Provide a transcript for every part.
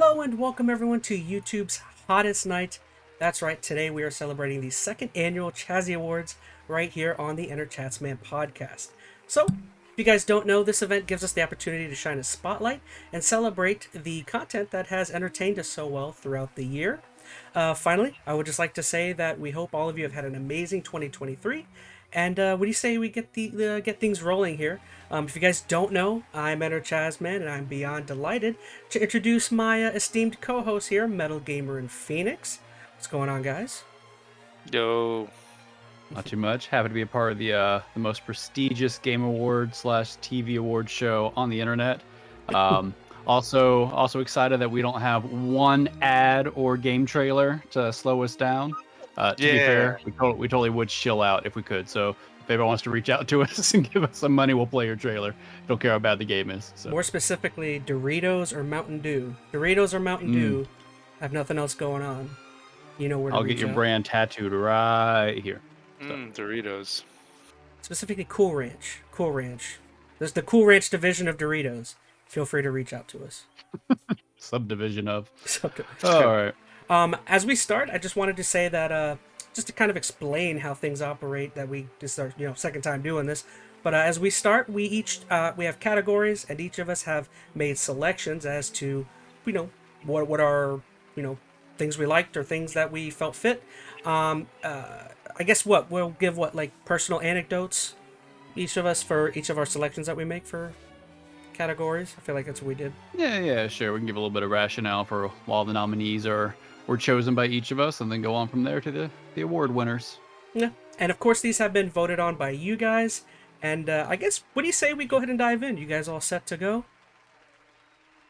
Hello and welcome everyone to YouTube's hottest night. That's right, today we are celebrating the second annual CHAZZIE Awards right here on the EnteR ChatZmaN podcast. So, if you guys don't know, this event gives us the opportunity to shine a spotlight and celebrate the content that has entertained us so well throughout the year. Finally, I would just like to say that we hope all of you have had an amazing 2023. And what do you say we get get things rolling here? If you guys don't know, I'm EnteR ChazmaN, and I'm beyond delighted to introduce my esteemed co-host here, MetalGamer and Phoenix. What's going on, guys? Yo. Not too much. Happy to be a part of the most prestigious game award / TV award show on the internet. Also excited that we don't have one ad or game trailer to slow us down. To be fair, we totally would chill out if we could. So if anyone wants to reach out to us and give us some money, we'll play your trailer. Don't care how bad the game is. So. More specifically, Doritos or Mountain Dew. Doritos or Mountain Dew. I have nothing else going on. You know where to I'll reach get your out. brand tattooed right here. Doritos. Specifically Cool Ranch. Cool Ranch. There's the Cool Ranch division of Doritos. Feel free to reach out to us. Subdivision of. All right. As we start, I just wanted to say that just to kind of explain how things operate, that this is our second time doing this. But as we start, we have categories, and each of us have made selections as to what are things we liked or things that we felt fit. I guess we'll give like personal anecdotes, each of us, for each of our selections that we make for categories. I feel like that's what we did. Yeah, sure. We can give a little bit of rationale for while the nominees were chosen by each of us, and then go on from there to the award winners. Yeah, and of course these have been voted on by you guys. And I guess, what do you say we go ahead and dive in? You guys all set to go?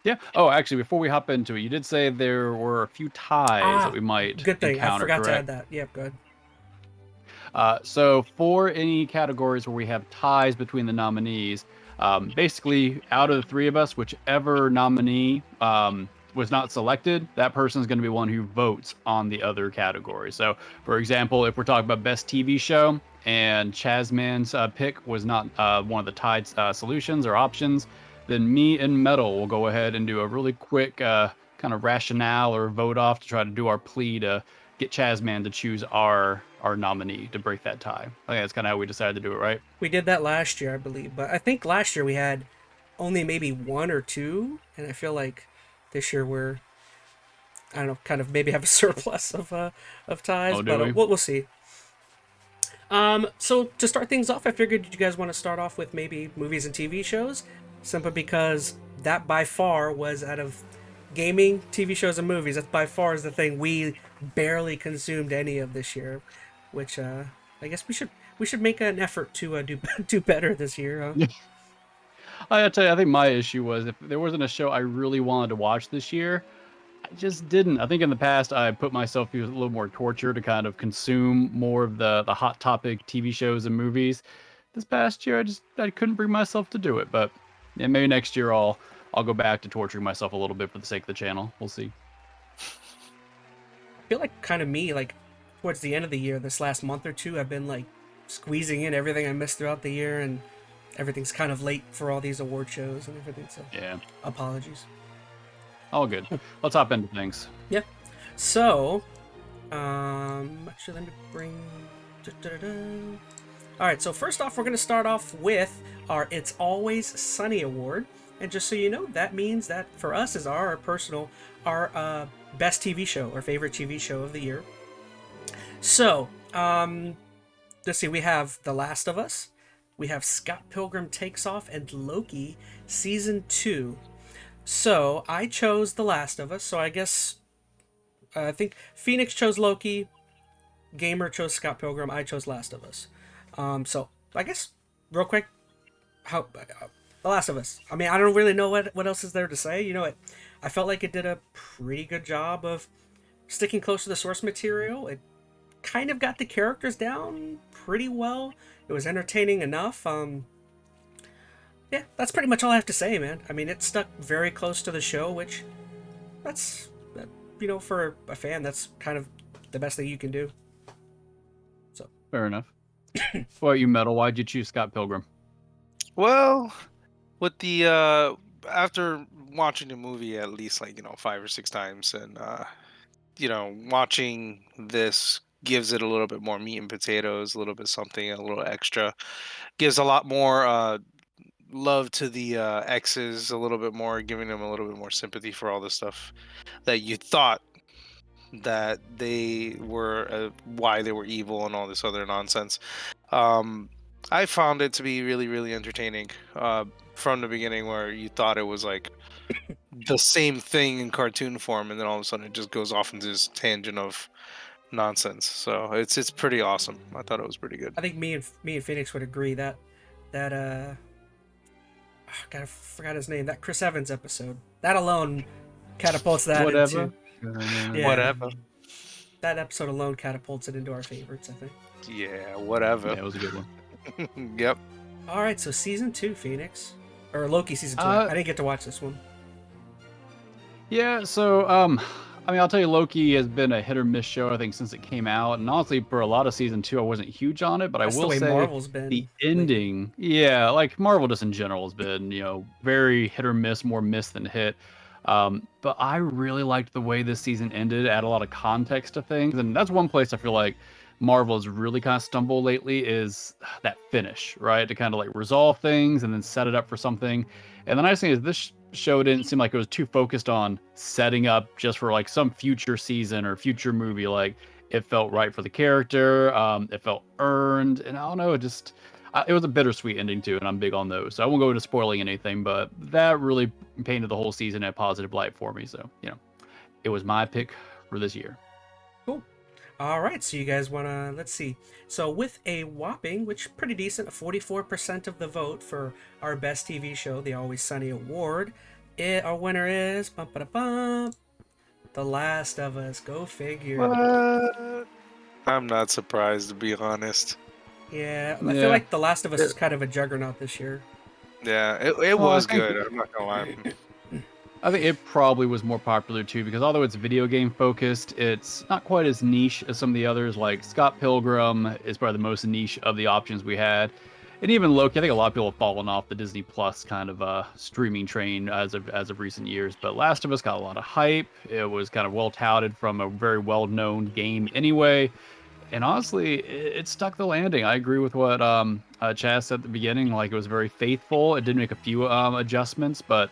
Yeah. Oh, actually, before we hop into it, you did say there were a few ties that we might good thing. encounter, I forgot correct? to add that. Yep, good. So for any categories where we have ties between the nominees, basically out of the three of us, whichever nominee was not selected, that person is going to be one who votes on the other category. So, for example, if we're talking about best TV show and ChazmaN's pick was not one of the tied solutions or options, then me and Metal will go ahead and do a really quick kind of rationale or vote off to try to do our plea to get ChazmaN to choose our nominee to break that tie. I think that's kind of how we decided to do it, right? We did that last year, I believe. But I think last year we had only maybe one or two. And I feel like this year we're, I don't know, kind of maybe have a surplus of ties. Oh, but we'll see. So to start things off, I figured you guys want to start off with maybe movies and TV shows, simply because that by far was, out of gaming, TV shows, and movies, that by far is the thing we barely consumed any of this year, which I guess we should make an effort to do better this year. Huh? I tell you, I think my issue was if there wasn't a show I really wanted to watch this year, I just didn't. I think in the past I put myself through a little more torture to kind of consume more of the hot topic TV shows and movies. This past year, I couldn't bring myself to do it, but yeah, maybe next year I'll go back to torturing myself a little bit for the sake of the channel. We'll see. I feel like kind of me, like towards the end of the year, this last month or two, I've been like squeezing in everything I missed throughout the year, and everything's kind of late for all these award shows and everything. So yeah, apologies. All good. Let's hop into things. Yeah. So, actually, let me bring. All right. So first off, we're gonna start off with our "It's Always Sunny" award, and just so you know, that means that for us is our personal, our best TV show or favorite TV show of the year. So, let's see. We have The Last of Us. We have Scott Pilgrim Takes Off and Loki Season 2. So, I chose The Last of Us. So, I guess, I think Phoenix chose Loki. Gamer chose Scott Pilgrim. I chose Last of Us. So, I guess, real quick, how The Last of Us. I mean, I don't really know what else is there to say. I felt like it did a pretty good job of sticking close to the source material. It kind of got the characters down pretty well. It was entertaining enough. Yeah, that's pretty much all I have to say, man. I mean, it stuck very close to the show, which for a fan, that's kind of the best thing you can do. So fair enough. What about you, Metal? Why'd you choose Scott Pilgrim? Well, with the after watching the movie at least like 5 or 6 times, and watching this gives it a little bit more meat and potatoes, a little bit something, a little extra. Gives a lot more love to the exes, a little bit more, giving them a little bit more sympathy for all the stuff that you thought that they were, why they were evil and all this other nonsense. Um, I found it to be really, really entertaining from the beginning, where you thought it was like the same thing in cartoon form, and then all of a sudden it just goes off into this tangent of nonsense. So it's pretty awesome. I thought it was pretty good. I think me and Phoenix would agree that God, I forgot his name. That Chris Evans episode. That alone catapults that Whatever. into yeah. Whatever. That episode alone catapults it into our favorites, I think. Yeah, whatever. Yeah, it was a good one. Yep. All right, so season 2, Phoenix, or Loki season 2. I didn't get to watch this one. Yeah, so I mean, I'll tell you, Loki has been a hit or miss show, I think, since it came out. And honestly, for a lot of season 2, I wasn't huge on it, but That's I will the way say Marvel's been the lately. ending, yeah, like Marvel just in general has been, very hit or miss, more miss than hit. But I really liked the way this season ended, add a lot of context to things. And that's one place I feel like Marvel has really kind of stumbled lately, is that finish, right? To kind of like resolve things and then set it up for something. And the nice thing is this show didn't seem like it was too focused on setting up just for like some future season or future movie. Like it felt right for the character. It felt earned, and I don't know, it was a bittersweet ending too, and I'm big on those. So I won't go into spoiling anything, but that really painted the whole season in a positive light for me. So it was my pick for this year. Cool. All right, so you guys want to, let's see. So with a whopping, which pretty decent, 44% of the vote for our best TV show, the Always Sunny Award, our winner is, bum, ba, da, bum, The Last of Us. Go figure. What? I'm not surprised, to be honest. Yeah, I feel like The Last of Us is kind of a juggernaut this year. Yeah, it Well, I was think- good. I'm not gonna lie. I think it probably was more popular too, because although it's video game focused, it's not quite as niche as some of the others. Like Scott Pilgrim is probably the most niche of the options we had. And even Loki, I think a lot of people have fallen off the Disney Plus kind of streaming train as of recent years. But Last of Us got a lot of hype. It was kind of well touted from a very well known game anyway. And honestly, it stuck the landing. I agree with what Chaz said at the beginning. Like it was very faithful. It did make a few adjustments, but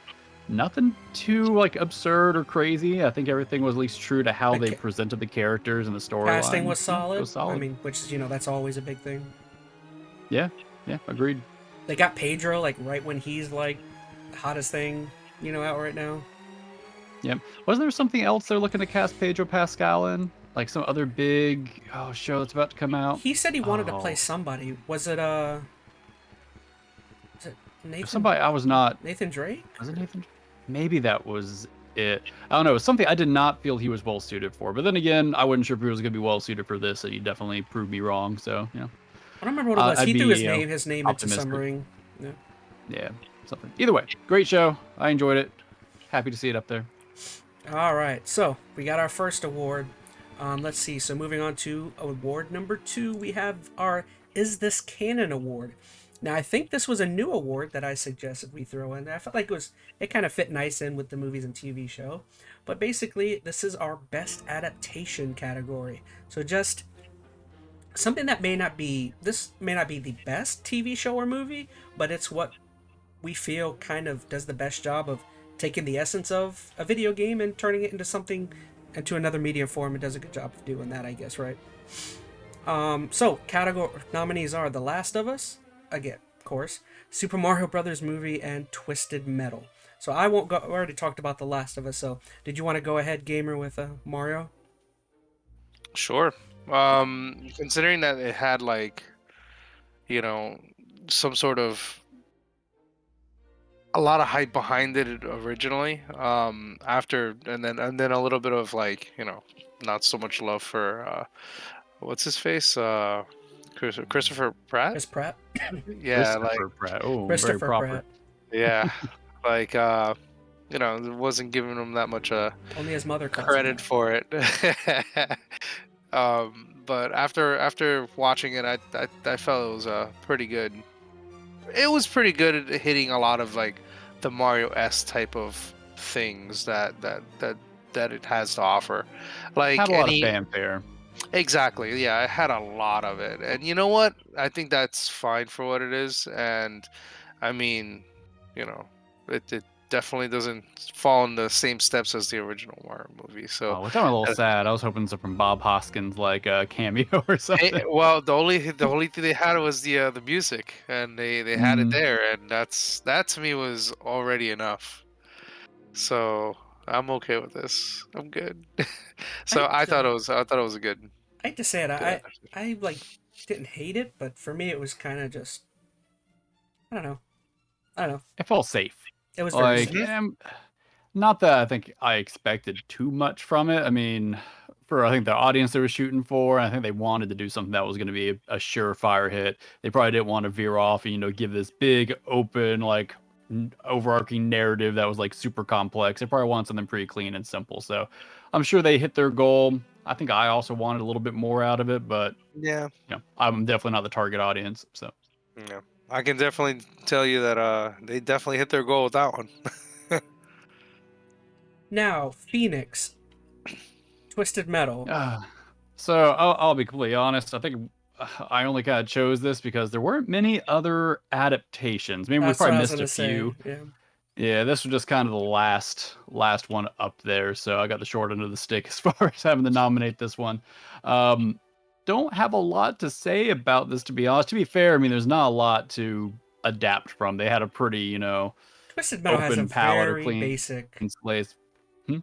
nothing too like absurd or crazy. I think everything was at least true to how they presented the characters and the storyline. Casting was solid. It was solid. I mean, which that's always a big thing. Yeah, agreed. They got Pedro like right when he's like the hottest thing, out right now. Yep. Wasn't there something else they're looking to cast Pedro Pascal in? Like some other big show that's about to come out? He said he wanted to play somebody. Was it Nathan? Somebody I was not. Nathan Drake? Was it Nathan? Maybe that was it. I don't know. It was something I did not feel he was well suited for. But then again, I wasn't sure if he was going to be well suited for this, and he definitely proved me wrong. So I don't remember what it was. He threw his name into some ring. Yeah, something. Either way, great show. I enjoyed it. Happy to see it up there. All right, so we got our first award. Let's see. So moving on to award number 2, we have our Is This Canon Award. Now, I think this was a new award that I suggested we throw in. I felt like it kind of fit nice in with the movies and TV show. But basically, this is our best adaptation category. So just something that may not be the best TV show or movie, but it's what we feel kind of does the best job of taking the essence of a video game and turning it into another media form. It does a good job of doing that, I guess, right? So category nominees are The Last of Us, again, of course, Super Mario Brothers movie, and Twisted Metal. So I won't go. I already talked about The Last of Us. So did you want to go ahead, Gamer, with Mario? Sure. Considering that it had like, some sort of a lot of hype behind it originally. After and then a little bit of like, not so much love for what's his face? Christopher Pratt? Chris Pratt? Yeah, Christopher Pratt. Oh, Christopher very proper. Pratt. Yeah. Like wasn't giving him that much Only his mother calls credit him for it. But after watching it, I felt it was pretty good. It was pretty good at hitting a lot of like the Mario S type of things that it has to offer. Like Had a lot of fanfare. Exactly. Yeah, I had a lot of it. And you know what? I think that's fine for what it is. And I mean, you know, it definitely doesn't fall in the same steps as the original Mario movie. So, Oh, which I'm a little uh, sad. I was hoping something from Bob Hoskins, like a cameo or something. well, the only thing they had was the music, and they had it Mm, there, and that to me was already enough. So I'm okay with this. I'm good. I So hate to, I thought it was a I hate to say it. good adaptation. I like didn't hate it, but for me, it was kind of just I don't know. I don't know. it felt safe. It was very Like, safe. not that I think I expected too much from it. I mean, for I think the audience they were shooting for, I think they wanted to do something that was going to be a surefire hit. They probably didn't want to veer off and give this big open like overarching narrative that was like super complex. They probably wanted something pretty clean and simple. So I'm sure they hit their goal. I think I also wanted a little bit more out of it, but Yeah. I'm definitely not the target audience. So Yeah, I can definitely tell you that they definitely hit their goal with that one. Now, Phoenix, Twisted Metal. Uh, so I'll be completely honest. I think I only kind of chose this because there weren't many other adaptations. Maybe we That's what probably I was missed gonna a say. few. Yeah. Yeah, this was just kind of the last one up there. So I got the short end of the stick as far as having to nominate this one. Um, don't have a lot to say about this, to be honest. To be fair, I mean, there's not a lot to adapt from. They had a pretty, Twisted Metal has a open palette or very clean basic. slate. Hmm?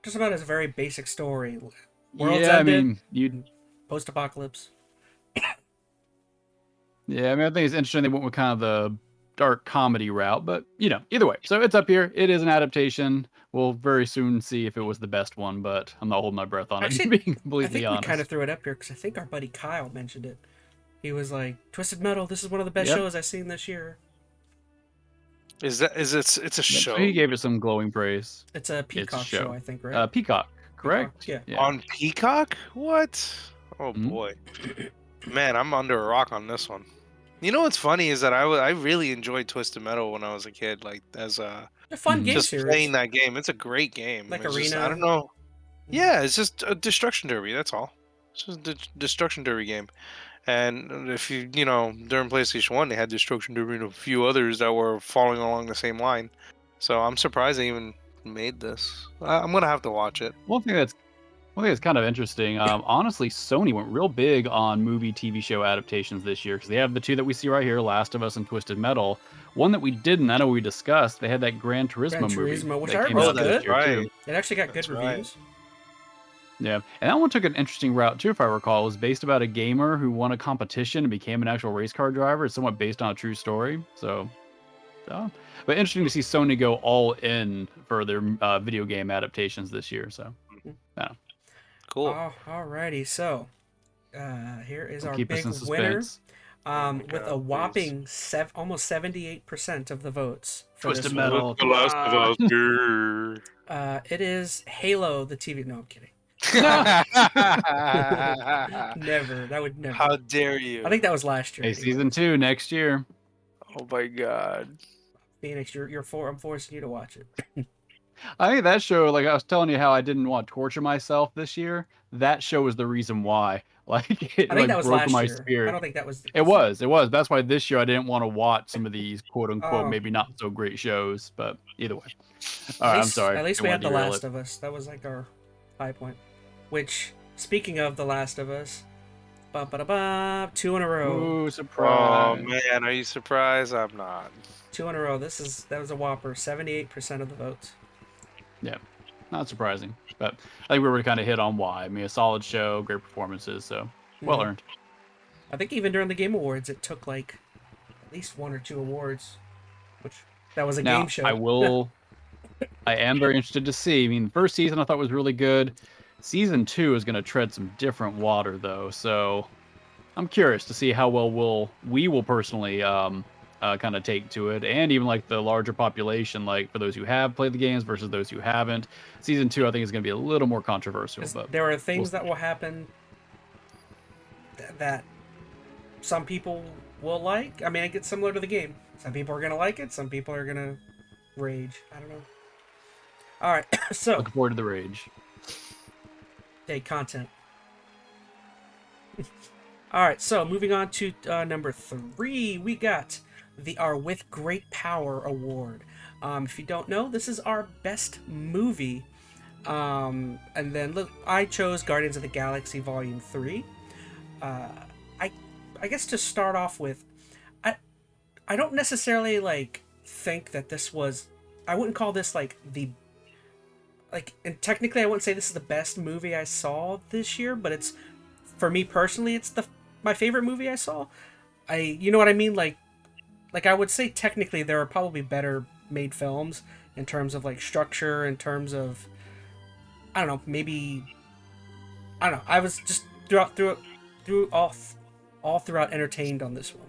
Twisted Metal has a very basic story. World's Yeah, I ended. mean, you Post-apocalypse. Yeah, I mean, I think it's interesting they went with kind of the dark comedy route, but either way. So it's up here. It is an adaptation. We'll very soon see if it was the best one, but I'm not holding my breath on it, Actually, being I completely think we kind of honest. threw it up here because I think our buddy Kyle mentioned it. He was like, "Twisted Metal, this is one of the best Yep. shows I've seen this year." It's a Yep. So he show gave it some glowing praise. It's a It's a Peacock show, show. I think, right? Peacock, Peacock, correct? yeah. Yeah. on Peacock? What? Oh Mhm. boy. Man, I'm under a rock on this one. You know what's funny is that I really enjoyed Twisted Metal when I was a kid, like as A fun Mhm. game just playing series, that game. It's a great game. like It's just I don't Arena. know. Yeah, it's just a destruction derby. That's all. It's just a destruction derby game. And if during PlayStation 1, they had Destruction Derby and a few others that were following along the same line. So I'm surprised they even made this. I'm gonna have to watch it. One thing that's kind of interesting. Honestly, Sony went real big on movie, TV show adaptations this year because they have the two that we see right here, Last of Us and Twisted Metal. One that we didn't, I know we discussed. They had that Gran Gran Turismo movie Turismo, which I that heard came was Oh, out this that's good. year too. right. It actually got good That's right. reviews. Yeah, and that one took an interesting route too, if I recall. It was based about a gamer who won a competition and became an actual race car driver. It's somewhat based on a true story. So, but interesting to see Sony go all in for their video game adaptations this year. So, yeah, Cool. Alrighty, so here is don't our keep us big in winner. suspense. Oh my With God, a please. whopping almost 78% of the votes for Twisted this Metal. The Come Last of on. Us. Grrr. one. It is Halo, the TV. No, I'm kidding. No. Never. That would How never. dare you? I think that was last year. Hey, Anyway. season 2 next year. Oh my God. Phoenix, I'm forcing you to watch it. I think that show, like I was telling you how I didn't want to torture myself this year. That show was the reason why. Like it I think that was broke last my year. I spirit. don't think that was. It was. That's why this year I didn't want to watch some of these quote unquote Oh. maybe not so great shows. But either way. All right, I'm sorry. At least Didn't we wanna had The derail Last it. of Us. That was like our high point. Which, speaking of The Last of Us, 2 in a row. Ooh, Oh surprise. man, are you surprised? I'm not. 2 in a row. That was a whopper. 78% of the votes. Yeah, not surprising. But I think we were kind of hit on why. I mean, a solid show, great performances, so well Mhm. earned. I think even during the Game Awards, it took like at least 1 or 2 awards, which that was a Now, game show. I am very interested to see. I mean, the first season I thought was really good. Season 2 is going to tread some different water, though. So I'm curious to see how well we will personally kind of take to it, and even like the larger population, like for those who have played the games versus those who haven't. Season 2, I think, is going to be a little more controversial. 'Cause But there are things we'll that will happen that some people will like. I mean, it gets similar to the game. Some people are gonna like it. Some people are gonna rage. I don't know. All right, so Looking forward to the rage. hey, content. All right, so moving on to number 3, we got our With Great Power award. If you don't know, this is our best movie. And then look, I chose Guardians of the Galaxy Volume 3. I I guess to start off with, I I don't necessarily like think that this was. I wouldn't call this like and technically I wouldn't say this is the best movie I saw this year, but it's, for me personally, it's my favorite movie I saw. You know what I mean? Like I would say technically there are probably better made films in terms of like structure, in terms of, I don't know, maybe, I don't know. I was just all throughout entertained on this one.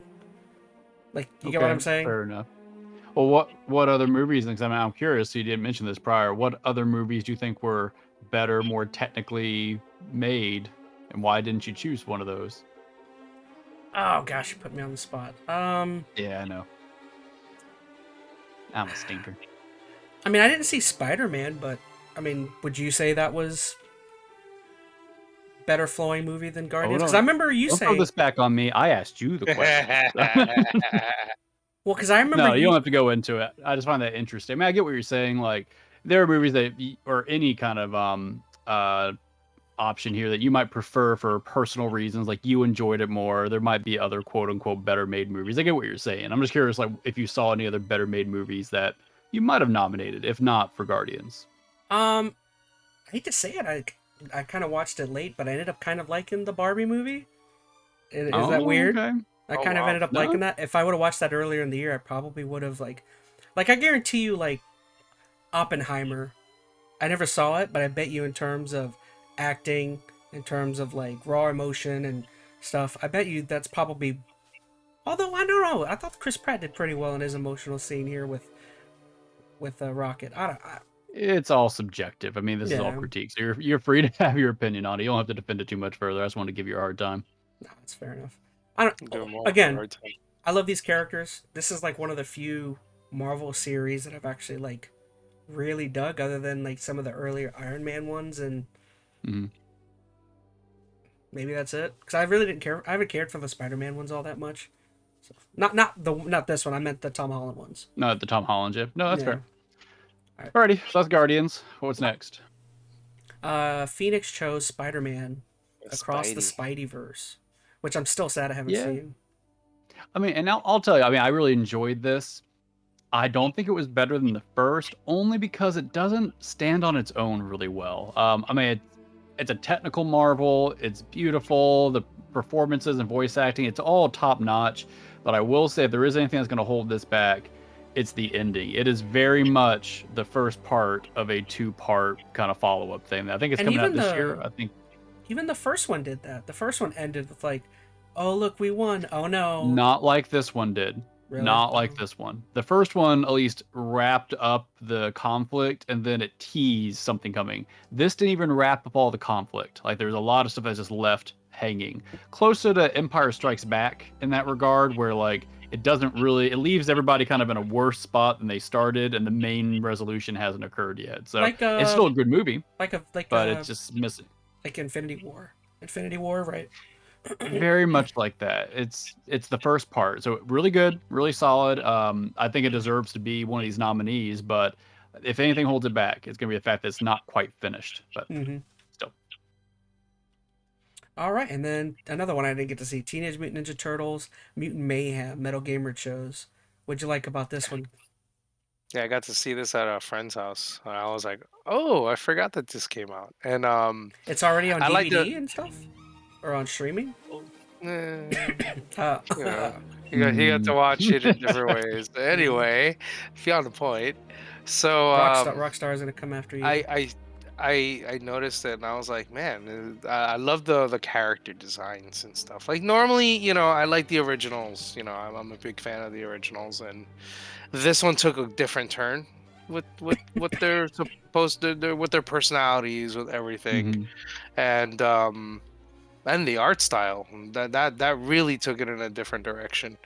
Like, you get what I'm saying? Fair enough. Well, what other movies? Because I'm curious. So you didn't mention this prior. What other movies do you think were better, more technically made, and why didn't you choose one of those? Oh gosh, you put me on the spot. Yeah, I know. I'm a stinker. I mean, I didn't see Spider-Man, but I mean, would you say that was better flowing movie than Guardians? Because I remember you Don't saying. throw this back on me. I asked you the question. Well, because I remember No, you don't have to go into it. I just find that interesting. I mean, I get what you're saying. Like, there are movies that, or any kind of option here that you might prefer for personal reasons, like you enjoyed it more. There might be other quote unquote better made movies. I get what you're saying. I'm just curious, like, if you saw any other better made movies that you might have nominated, if not for Guardians. I hate to say it, I kind of watched it late, but I ended up kind of liking the Barbie movie. Is that weird? Okay. I kind of ended up liking that. If I would have watched that earlier in the year, I probably would have like I guarantee you, like Oppenheimer, I never saw it, but I bet you in terms of acting, in terms of like raw emotion and stuff, I bet you that's probably. Although I don't know, I thought Chris Pratt did pretty well in his emotional scene here with Rocket. It's all subjective. I mean, this is all Yeah. critiques. You're free to have your opinion on it. You don't have to defend it too much further. I just want to give you a hard time. No, that's fair enough. Again, I love these characters. This is like one of the few Marvel series that I've actually like really dug, other than like some of the earlier Iron Man ones, and maybe that's it. Because I really didn't care. I haven't cared for the Spider-Man ones all that much. So, not this one. I meant the Tom Holland ones. No, the Tom Holland, yeah. No, that's fair. All right. Alrighty, so that's Guardians. What's next? Phoenix chose Spider-Man Across the Spideyverse, which I'm still sad I haven't seen. I mean, and I'll tell you, I mean, I really enjoyed this. I don't think it was better than the first, only because it doesn't stand on its own really well. I mean, it's a technical marvel. It's beautiful. The performances and voice acting, it's all top notch. But I will say, if there is anything that's going to hold this back, it's the ending. It is very much the first part of a 2-part kind of follow-up thing. I think it's coming out this year. I think even the first one did that. The first one ended with like, "Oh look, we won. Oh no." Not like this one did. Really? Not like this one. The first one at least wrapped up the conflict and then it teased something coming. This didn't even wrap up all the conflict. Like, there's a lot of stuff that's just left hanging. Closer to Empire Strikes Back in that regard, where like it leaves everybody kind of in a worse spot than they started, and the main resolution hasn't occurred yet. So it's still a good movie. But it's just missing. Like Infinity War, right? Very much like that. It's the first part, so really good, really solid. I think it deserves to be one of these nominees, but if anything holds it back, it's gonna be the fact that it's not quite finished. But still. All right, and then another one I didn't get to see: Teenage Mutant Ninja Turtles, Mutant Mayhem, MetalGamer chose. What'd you like about this one? Yeah, I got to see this at a friend's house. And I was like, "Oh, I forgot that this came out." And it's already on DVD and stuff, or on streaming. You got to watch it in different ways. Anyway, beyond the point. So Rockstar is gonna come after you. I noticed it and I was like, man, I love the character designs and stuff. Like, normally, I like the originals. I'm a big fan of the originals, and this one took a different turn with what they're supposed to do, with their personalities, with everything, and the art style that really took it in a different direction.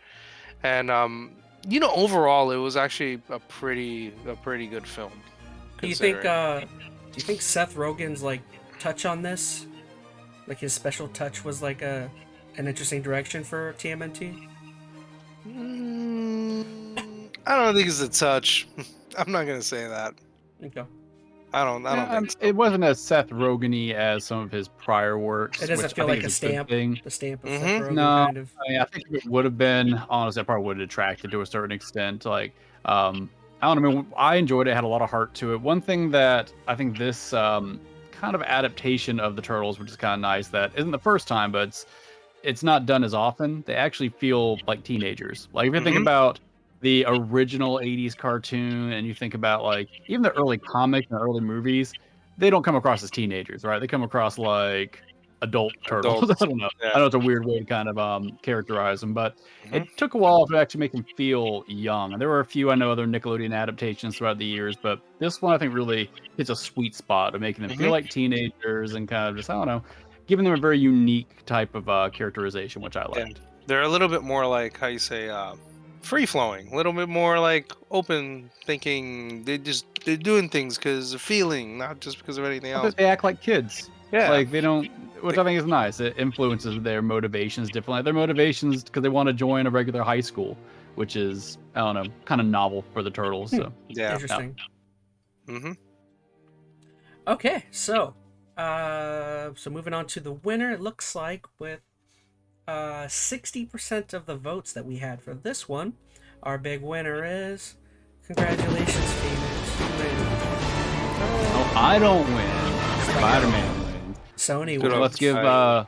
And You know, overall, it was actually a pretty good film. Do you think considering. Seth Rogen's like touch on this, like his special touch, was like an interesting direction for TMNT? I don't think it's a touch. I'm not gonna say that. Okay. I don't think so. It wasn't as Seth Rogen-y as some of his prior works. It doesn't which feel I think like a is good stamp. thing. The stamp of Mhm. Seth Rogen, No, kind of. I think if it would have been, honestly, I probably would have detracted to a certain extent. Like, I don't know. I mean, I enjoyed it. It had a lot of heart to it. One thing that I think this kind of adaptation of the Turtles, which is kind of nice, that isn't the first time, but it's not done as often. They actually feel like teenagers. Like if you think Mhm. about the original 80s cartoon and you think about like even the early comics and the early movies, they don't come across as teenagers, right? They come across like adult turtles. Adults. I don't know. Yeah. I know it's a weird way to kind of characterize them, but Mhm. it took a while to actually make them feel young. And there were a few I know other Nickelodeon adaptations throughout the years, but this one I think really hits a sweet spot of making them feel Mhm. like teenagers and kind of just, I don't know, giving them a very unique type of characterization, which I Yeah. liked. They're a little bit more like, how you say, free flowing. A little bit more like open thinking. They're doing things because of feeling, not just because of anything But else. they act like kids. Yeah. Like they don't, which I think is nice. It influences their motivations differently. Their motivations because they want to join a regular high school, which is, I don't know, kind of novel for the turtles. So Yeah. Interesting. Mhm. Okay, so moving on to the winner, it looks like with 60% of the votes that we had for this one, our big winner is, congratulations, Phoenix, you win. oh, I don't win. Spider-Man wins. Sony Good wins.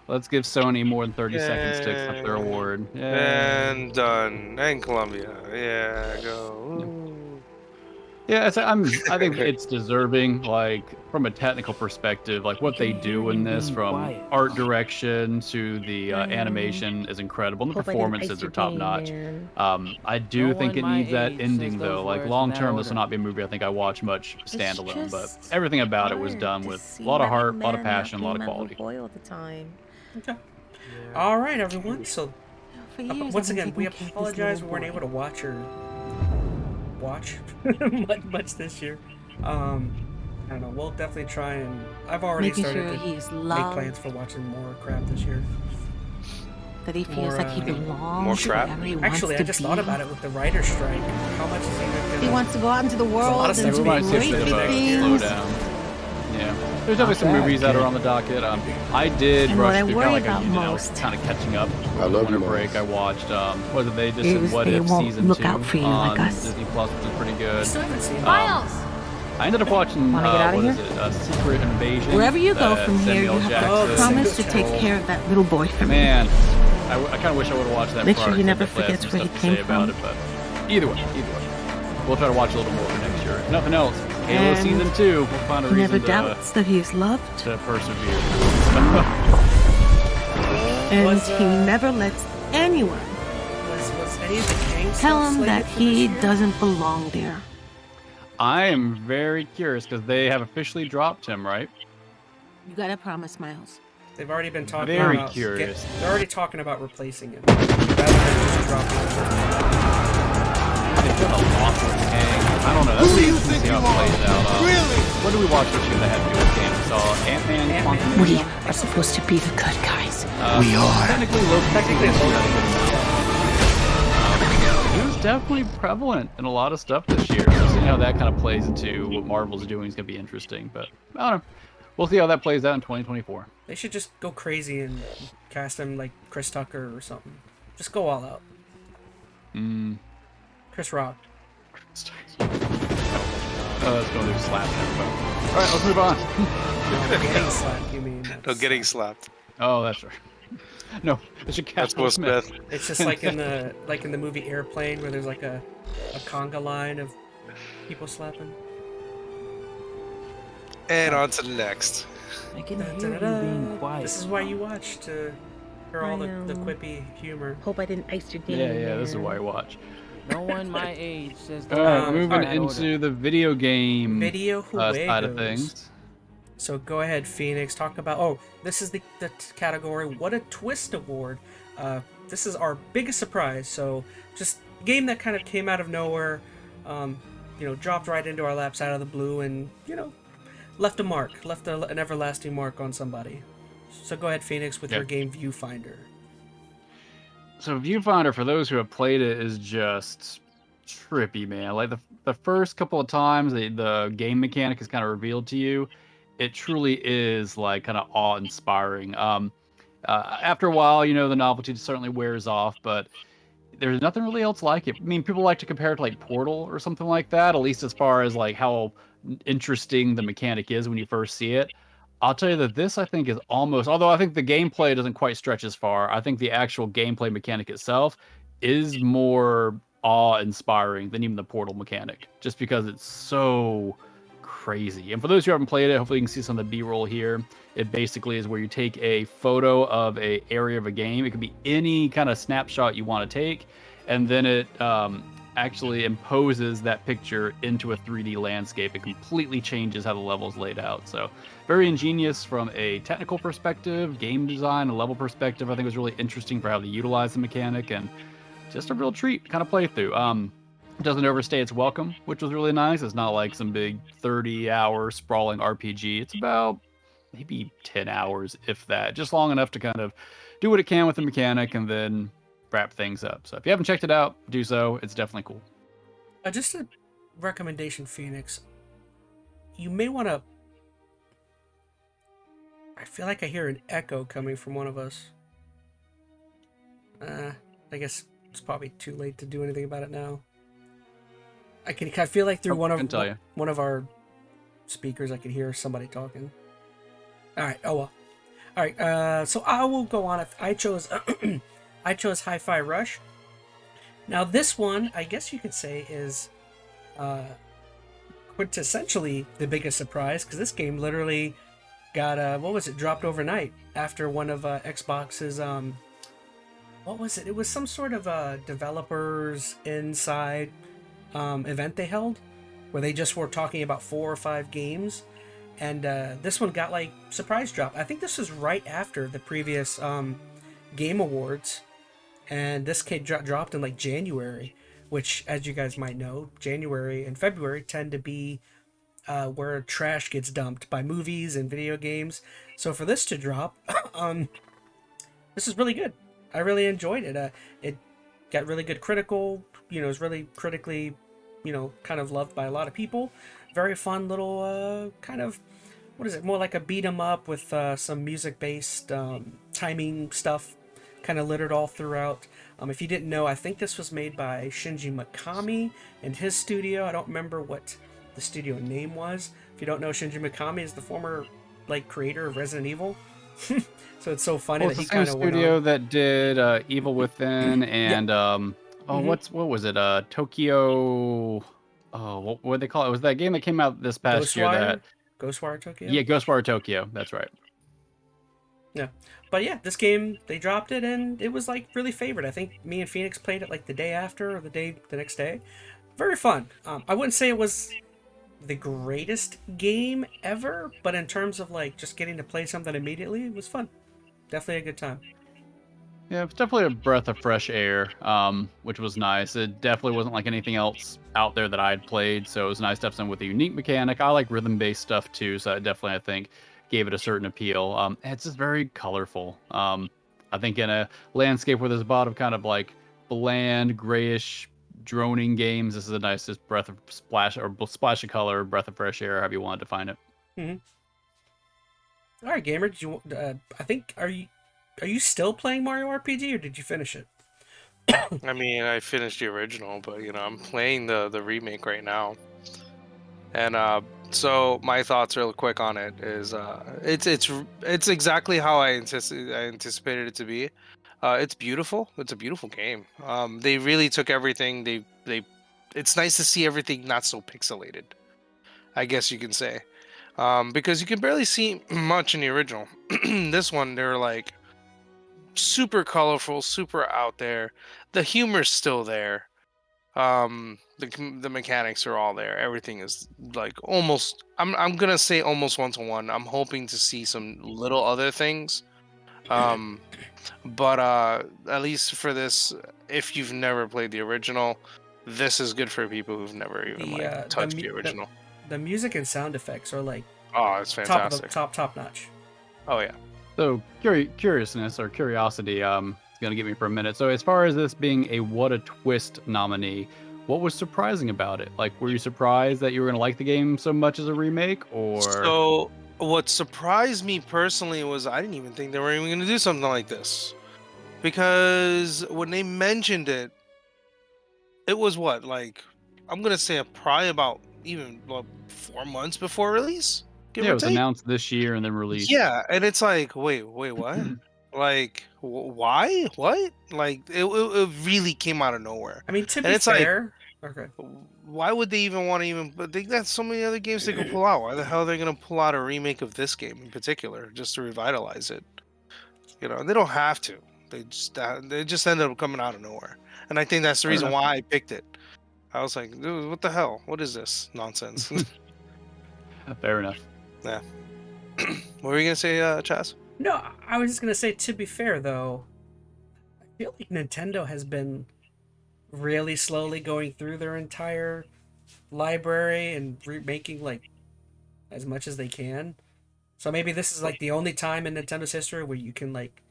Let's give Sony more than 30 seconds to accept their Yay. award. Yay. And done. And Columbia. Yeah, go. Yeah, I think it's deserving, like from a technical perspective, like what they do in this, from art direction to the animation is incredible, and the performances are top notch. I do think it needs that ending though. Like long term, this will not be a movie I think I watch much standalone, but everything about it was done with a lot of heart, a lot of passion, a lot of quality. All the time. Okay. All right, everyone. So For years, once I've been again, we taking care of this apologize we little weren't boy. able to watch much this year. I don't know. We'll definitely try, and I've already Making started sure to he is make loved, plans for watching more crap this year. that he feels more, like he belongs. more crap? wherever he wants Actually, I to just be. thought about it with the writer's strike. How much is he gonna? He wants to go out into the a lot world of and stuff do We might see a great bit big of a things. slowdown. Yeah, there's definitely some bad, movies that are kid. on the docket. I did And what rush I through worry kind of about like most kind of catching up. I love Winter you, break. Mom. I watched whether they just Is said What they If won't season look 2 out for you on like us. Disney Plus, which is pretty I good. still haven't seen it. I ended up watching Wanna get outta what is here? it? Secret Invasion. Wherever you go that from here, Samuel you have Jackson to promise to Jackson take role. care of that little boy for me. Man, I kind of wish I would have watched that. Make sure prior, he 'cause I never definitely had forgets some where he stuff to came say about from. it, but either way, we'll try to watch a little more for next year. If nothing else, Halo And season 2. We'll find a He never reason doubts that he is loved, to persevere. and Was, he never lets anyone Was any of the Kang tell stuff him that slated for he this year? doesn't belong there. I am very curious because they have officially dropped him, right? You gotta promise, Miles. They've already been talking Very about. curious. They're already talking about replacing him. Rather than just dropping him. They've done a lot with Kang. I don't know. That's really interesting to see how it plays out. Really? What did we watch this year that had to do with Kang? We saw Ant-Man. Ant-Man. Quantum We Mania. are supposed to be the good guys. We are. Technically, Loki. Technically, Loki. He was definitely prevalent in a lot of stuff this year. So seeing how that kind of plays into what Marvel's doing is going to be interesting. But I don't know. We'll see how that plays out in 2024. They should just go crazy and cast him like Chris Tucker or something. Just go all out. Chris Rock. Let's go do slap everybody. All right, let's move on. Getting slapped, you mean? No, getting slapped. Oh, that's right. No, it should That's cast Will Smith. It's just like in the movie Airplane where there's like a conga line of people slapping. And on to the next. I can hear you Da-da-da. being quiet. This is why you watch, to hear all the I, quippy humor. Hope I didn't ice your game. Yeah, this is why you watch. No one my age says the All right, words moving in that into order. the video game Video side of Juegos. things. So go ahead, Phoenix. Talk about. Oh, this is the category. What a Twist Award. This is our biggest surprise. So just game that kind of came out of nowhere, dropped right into our laps out of the blue, and left a mark, left an everlasting mark on somebody. So go ahead, Phoenix, with your game Viewfinder. So Viewfinder, for those who have played it, is just trippy, man. Like the first couple of times the game mechanic is kind of revealed to you, it truly is like kind of awe-inspiring. After a while, the novelty certainly wears off, but there's nothing really else like it. I mean, people like to compare it to like Portal or something like that, at least as far as like how interesting the mechanic is when you first see it. I'll tell you that this, I think, is almost, although I think the gameplay doesn't quite stretch as far, I think the actual gameplay mechanic itself is more awe-inspiring than even the Portal mechanic, just because it's so crazy. And for those who haven't played it, hopefully you can see some of the B-roll here. It basically is where you take a photo of a area of a game. It could be any kind of snapshot you want to take, and then it actually imposes that picture into a 3D landscape. It completely changes how the level's laid out. So very ingenious from a technical perspective, game design, a level perspective. I think it was really interesting for how they utilize the mechanic, and just a real treat kind of playthrough. Doesn't overstay its welcome, which was really nice. It's not like some big 30-hour sprawling RPG. It's about maybe 10 hours, if that. Just long enough to kind of do what it can with the mechanic and then wrap things up. So if you haven't checked it out, do so. It's definitely cool. Just a recommendation, Phoenix. You may want to... I feel like I hear an echo coming from one of us. I guess it's probably too late to do anything about it now. I feel like through one of our speakers I could hear somebody talking. All right. Oh well. All right. So I will go on. I chose Hi-Fi Rush. Now this one, I guess you could say, is quintessentially the biggest surprise, because this game literally got dropped overnight after one of Xbox's what was it? It was some sort of developers inside event they held, where they just were talking about 4 or 5 games, and this one got like surprise drop. I think this was right after the previous Game Awards, and this kid dropped in like January, which, as you guys might know, January and February tend to be where trash gets dumped by movies and video games. So for this to drop, this is really good. I really enjoyed it. It got really good critical. It was really critically, kind of loved by a lot of people. Very fun little kind of, what is it? More like a beat 'em up with some music-based timing stuff kind of littered all throughout. If you didn't know, I think this was made by Shinji Mikami and his studio. I don't remember what the studio name was. If you don't know, Shinji Mikami is the former creator of Resident Evil. So it's so funny that he kind of went studio on. that did Evil Within and what was it? Tokyo. Oh, what they call it? It was that game that came out this past year. Ghostwire Tokyo. Yeah, Ghostwire Tokyo. That's right. Yeah, but yeah, this game, they dropped it and it was like really favored. I think me and Phoenix played it like the day after or the next day. Very fun. I wouldn't say it was the greatest game ever, but in terms of just getting to play something immediately, it was fun. Definitely a good time. Yeah, it's definitely a breath of fresh air, which was nice. It definitely wasn't like anything else out there that I had played, so it was nice to have something with a unique mechanic. I like rhythm-based stuff too, so it definitely, I think, gave it a certain appeal. It's just very colorful. I think in a landscape where there's a lot of kind of bland, grayish, droning games, this is a nice just splash of color, breath of fresh air, however you want to define it. All right, gamer. Did you? I think are you still playing Mario RPG, or did you finish it? I mean, I finished the original, but I'm playing the remake right now. And so my thoughts real quick on it is it's exactly how I anticipated it to be. It's beautiful. It's a beautiful game. They really took everything. They it's nice to see everything not so pixelated, I guess you can say. Because you can barely see much in the original. This one, they're super colorful, super out there. The humor's still there. The mechanics are all there. Everything is almost. I'm gonna say almost 1-to-1. I'm hoping to see some little other things. But at least for this, if you've never played the original, this is good for people who've never even touched the original. The music and sound effects are like Oh, it's fantastic. top notch. Oh yeah. So curiousness or curiosity, is gonna get me for a minute. So as far as this being a What a Twist nominee, what was surprising about it? Like, were you surprised that you were gonna like the game so much as a remake, or? So what surprised me personally was I didn't even think they were even going to do something like this, because when they mentioned it, it was what, like, I'm gonna say probably about even 4 months before release, give Yeah, or it was take. announced this year and then released. Yeah, and it's like, wait, what? Like, why? What? Like, it really came out of nowhere. I mean, to And be it's like, fair, okay. why would they even want to even? But they got so many other games they could pull out. Why the hell are they gonna pull out a remake of this game in particular just to revitalize it? You know, they don't have to. They just ended up coming out of nowhere, and I think that's the Fair reason enough. why I picked it. I was like, dude, what the hell? What is this nonsense? Fair enough. Yeah. What were you gonna say, Chaz? No, I was just gonna say, to be fair though, I feel like Nintendo has been really slowly going through their entire library and remaking like as much as they can. So maybe this is like the only time in Nintendo's history where you can like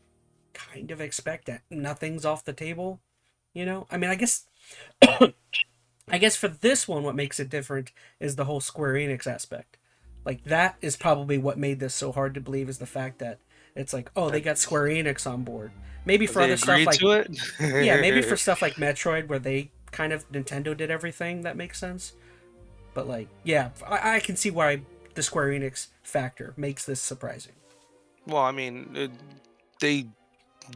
kind of expect that nothing's off the table. You know, I mean, I guess for this one, what makes it different is the whole Square Enix aspect. Like that is probably what made this so hard to believe, is the fact that it's like, oh, they got Square Enix on board. Maybe for They other stuff agreed like to it. yeah, maybe for stuff like Metroid, where they kind of Nintendo did everything, that makes sense. But like, yeah, I can see why the Square Enix factor makes this surprising. Well, I mean, they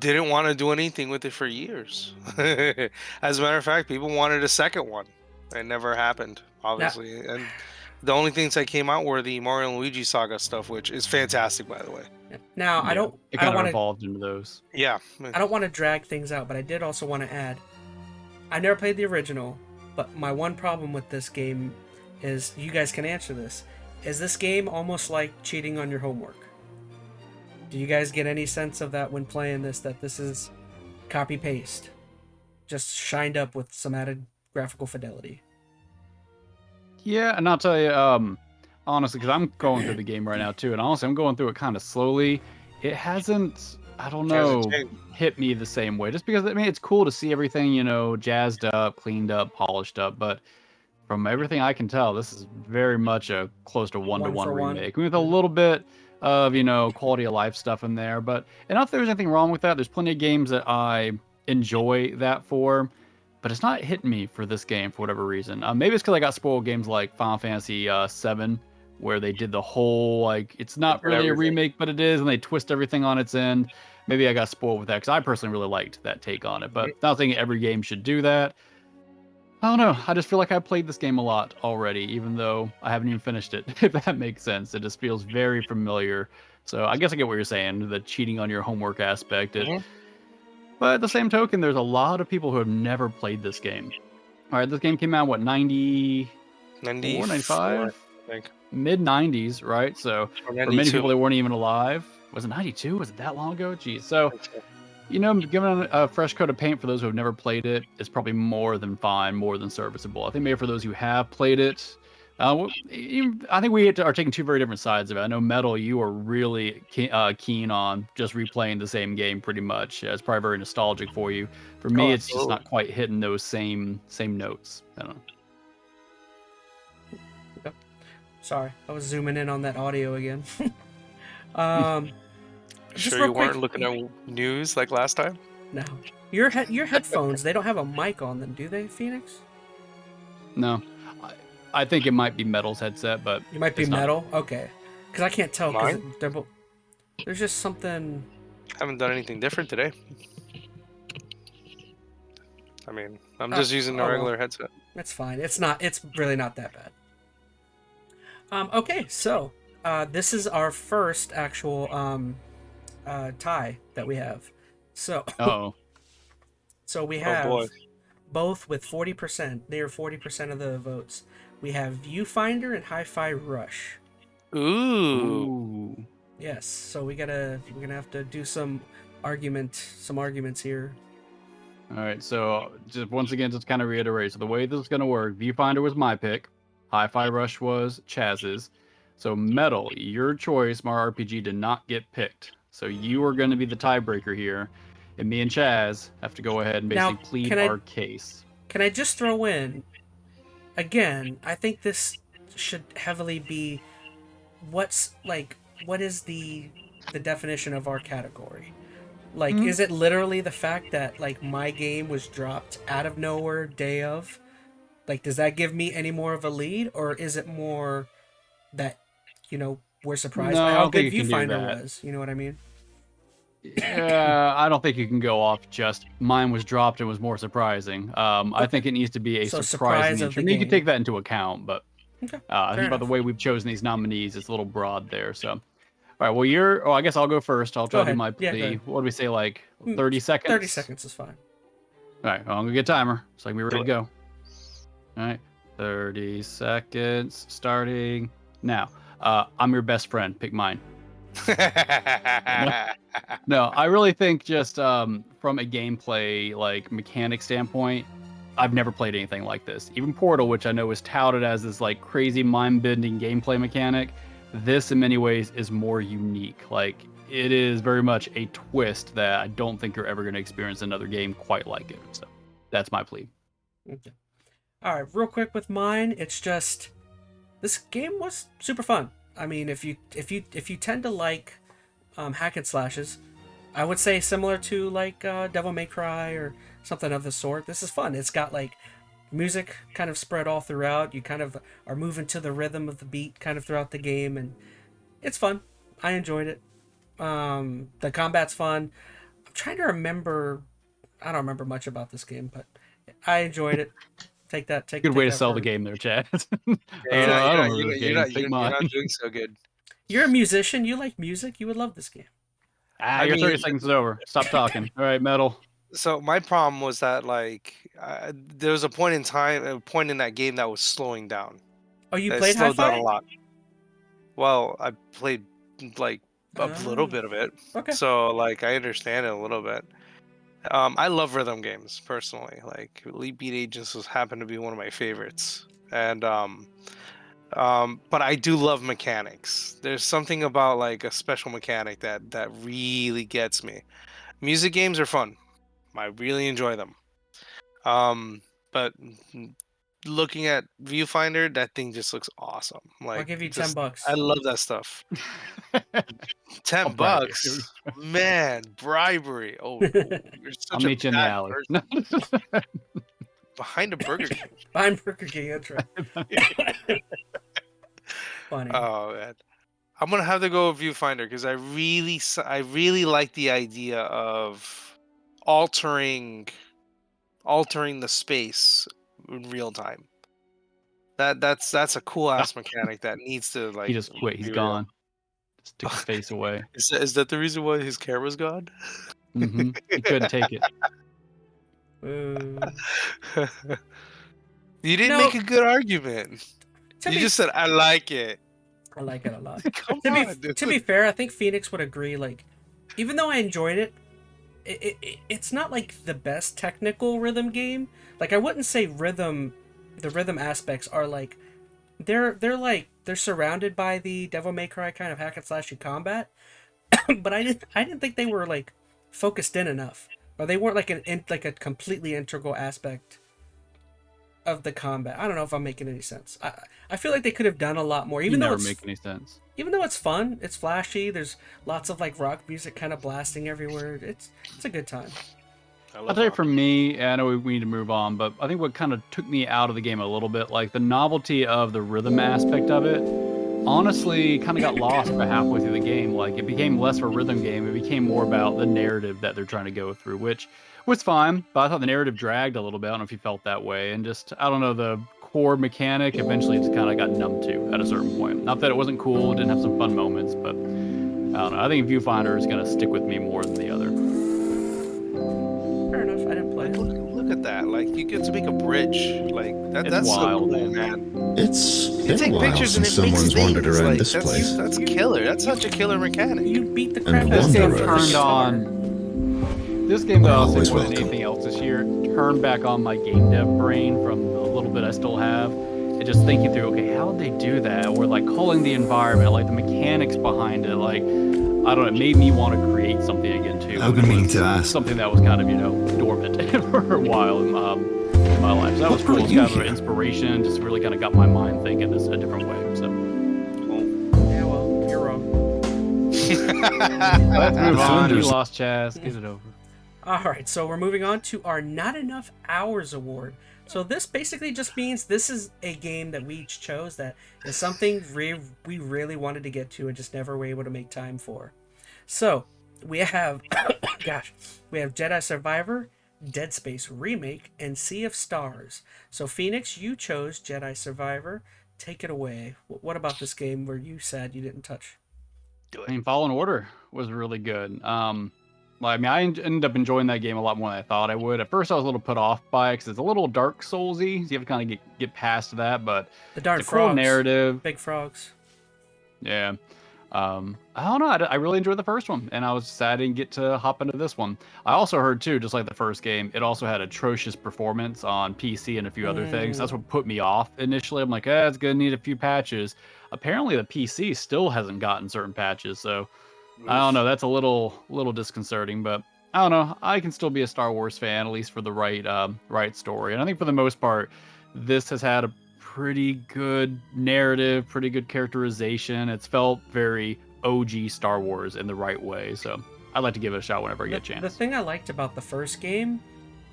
didn't want to do anything with it for years. As a matter of fact, people wanted a second one. It never happened, obviously. And the only things that came out were the Mario and Luigi Saga stuff, which is fantastic, by the way. Now, Yeah, I don't It kind of want to evolved into those. Yeah. I don't want to drag things out, but I did also want to add, I never played the original, but my one problem with this game is, you guys can answer this, is this game almost like cheating on your homework? Do you guys get any sense of that when playing this, that this is copy paste, just shined up with some added graphical fidelity? Yeah, and I'll tell you, honestly, because I'm going through the game right now too, and honestly, I'm going through it kind of slowly. It hasn't, I don't know, hit me the same way. Just because, I mean, it's cool to see everything, you know, jazzed up, cleaned up, polished up, but from everything I can tell, this is very much a close to one-to-one One-for-one. remake, with a little bit of, you know, quality of life stuff in there. But, and not that there's anything wrong with that. There's plenty of games that I enjoy that for, but it's not hitting me for this game for whatever reason. Maybe it's because I got spoiled games like Final Fantasy VII, where they did the whole, like, it's not really a remake, but it is, and they twist everything on its end. Maybe I got spoiled with that, because I personally really liked that take on it, but not thinking every game should do that. I don't know. I just feel like I played this game a lot already, even though I haven't even finished it, if that makes sense. It just feels very familiar. So I guess I get what you're saying, the cheating on your homework aspect. But at the same token, there's a lot of people who have never played this game. All right, this game came out, what, 94, 95? I think. Mid-90s, right? So for many people, they weren't even alive. Was it 92? Was it that long ago? Geez. So, you know, giving a fresh coat of paint for those who have never played it is probably more than fine, more than serviceable. I think maybe for those who have played it, I think we are taking two very different sides of it. I know, Metal, you are really keen on just replaying the same game pretty much. It's probably very nostalgic for you. For me, it's just not quite hitting those same notes. I don't know. Sorry, I was zooming in on that audio again. Sure you weren't looking at news like last time? No. Your headphones, they don't have a mic on them, do they, Phoenix? No. I think it might be Metal's headset, but... You might be Metal? Okay. Because I can't tell, because there's just something... Haven't done anything different today. I mean, I'm just using the regular headset. That's fine. It's really not that bad. Okay, so this is our first actual tie that we have. So so we have both with 40%, near 40% of the votes. We have Viewfinder and Hi-Fi Rush. Ooh. Yes, so we're gonna have to do some arguments here. All right, so just once again, just kind of reiterate. So the way this is going to work, Viewfinder was my pick. Hi-Fi Rush was CHAZZIE's. So Metal, your choice, Mario RPG, did not get picked. So you are going to be the tiebreaker here. And me and Chaz have to go ahead and Now, basically plead our case. Can I just throw in, again, I think this should heavily be what is the definition of our category? Like, is it literally the fact that, like, my game was dropped out of nowhere day of? Like, does that give me any more of a lead? Or is it more that, we're surprised by how good Viewfinder was? You know what I mean? Yeah, I don't think you can go off just mine was dropped and was more surprising. I think it needs to be a surprising entry. You can take that into account, but I think about the way we've chosen these nominees, it's a little broad there. So, all right, well, I guess I'll go first. I'll try to do my plea. What do we say, like 30 seconds? 30 seconds is fine. All right, well, I'm going to get a timer so I can be ready to go. All right, 30 seconds starting now. I'm your best friend. Pick mine. No, I really think just from a gameplay like mechanic standpoint, I've never played anything like this. Even Portal, which I know is touted as this like crazy mind-bending gameplay mechanic, this in many ways is more unique. Like it is very much a twist that I don't think you're ever going to experience another game quite like it. So that's my plea. Okay. All right, real quick with mine, it's just this game was super fun. I mean, if you tend to like hack and slashes, I would say similar to like Devil May Cry or something of the sort. This is fun. It's got like music kind of spread all throughout. You kind of are moving to the rhythm of the beat kind of throughout the game, and it's fun. I enjoyed it. The combat's fun. I'm trying to remember. I don't remember much about this game, but I enjoyed it. Take good way to sell the game there, Chad. You're not doing so good. You're a musician. You like music. You would love this game. Your 30 seconds is over. Stop talking. All right, Metal. So my problem was that like there was a point in that game that was slowing down. Oh, you It played slowed down Hi-Fi? a lot. Well, I played like a little bit of it. Okay. So like I understand it a little bit. I love rhythm games personally. Like Elite Beat Agents happened to be one of my favorites, and but I do love mechanics. There's something about like a special mechanic that really gets me. Music games are fun. I really enjoy them. But looking at Viewfinder, that thing just looks awesome. Like I'll give you $10. I love that stuff. $10, man, bribery. Oh, you're such I'll meet you in the alley. Behind a Burger King. Behind Burger King, that's right. Funny. Oh man, I'm gonna have to go with Viewfinder because I really like the idea of altering the space in real time. That's a cool ass mechanic that needs to like. He just quit. He's gone. Just took his face away. Is that the reason why his camera's gone? Mm-hmm. He couldn't take it. You didn't make a good argument. You just said I like it. I like it a lot. To be fair, I think Phoenix would agree. Like, even though I enjoyed it, it's not like the best technical rhythm game. Like, I wouldn't say the rhythm aspects are like they're surrounded by the Devil May Cry kind of hack and slashy combat, but I didn't think they were like focused in enough, or they weren't like a completely integral aspect of the combat. I don't know if I'm making any sense. I feel like they could have done a lot more. Even though never make any sense. Even though it's fun, it's flashy. There's lots of like rock music kind of blasting everywhere. It's a good time. I'll tell you, for me, I know we need to move on, but I think what kind of took me out of the game a little bit, like the novelty of the rhythm aspect of it, honestly kind of got lost about halfway through the game. Like it became less of a rhythm game. It became more about the narrative that they're trying to go through, which was fine, but I thought the narrative dragged a little bit. I don't know if you felt that way. And just, I don't know, the core mechanic eventually just kind of got numb to at a certain point. Not that it wasn't cool, it didn't have some fun moments, but I don't know. I think Viewfinder is going to stick with me more than the other. Fair enough. I didn't play it. Look at that. Like, you get to make a bridge. Like, that's wild, so cool, man. It's You been take a while pictures and since it makes someone's wandered things. around Like, this place. That's killer. That's such a killer mechanic. You beat the crap And out of wanderers. the Turned on. This game, though, I'll say Always more than welcome. anything else this year, turned back on my game dev brain from the little bit I still have, and just thinking through, okay, how did they do that? Or like calling the environment, like the mechanics behind it, like I don't know, it made me want to create something again too. I've which been meaning was to ask. something that was kind of dormant for a while in my life. So that was What brought cool. It's you kind of an here? inspiration, just really kind of got my mind thinking this a different way. So Yeah, well, you're wrong. let's move on. You Defenders. lost, Chaz. Get it over. All right, so we're moving on to our Not Enough Hours Award. So this basically just means this is a game that we each chose that is something we really wanted to get to and just never were able to make time for. So we have, we have Jedi Survivor, Dead Space Remake, and Sea of Stars. So Phoenix, you chose Jedi Survivor. Take it away. What about this game where you said you didn't touch? I mean, Fallen Order was really good. I mean, I ended up enjoying that game a lot more than I thought I would. At first, I was a little put off by it because it's a little Dark Soulsy. So you have to kind of get past that, but The darn it's a cool frogs. narrative. Big frogs. Yeah. I don't know. I really enjoyed the first one, and I was sad I didn't get to hop into this one. I also heard too, just like the first game, it also had atrocious performance on PC and a few other things. That's what put me off initially. I'm like, it's gonna need a few patches. Apparently, the PC still hasn't gotten certain patches, so I don't know. That's a little disconcerting, but I don't know. I can still be a Star Wars fan, at least for the right story. And I think for the most part, this has had a pretty good narrative, pretty good characterization. It's felt very OG Star Wars in the right way. So I'd like to give it a shot whenever I get a chance. The thing I liked about the first game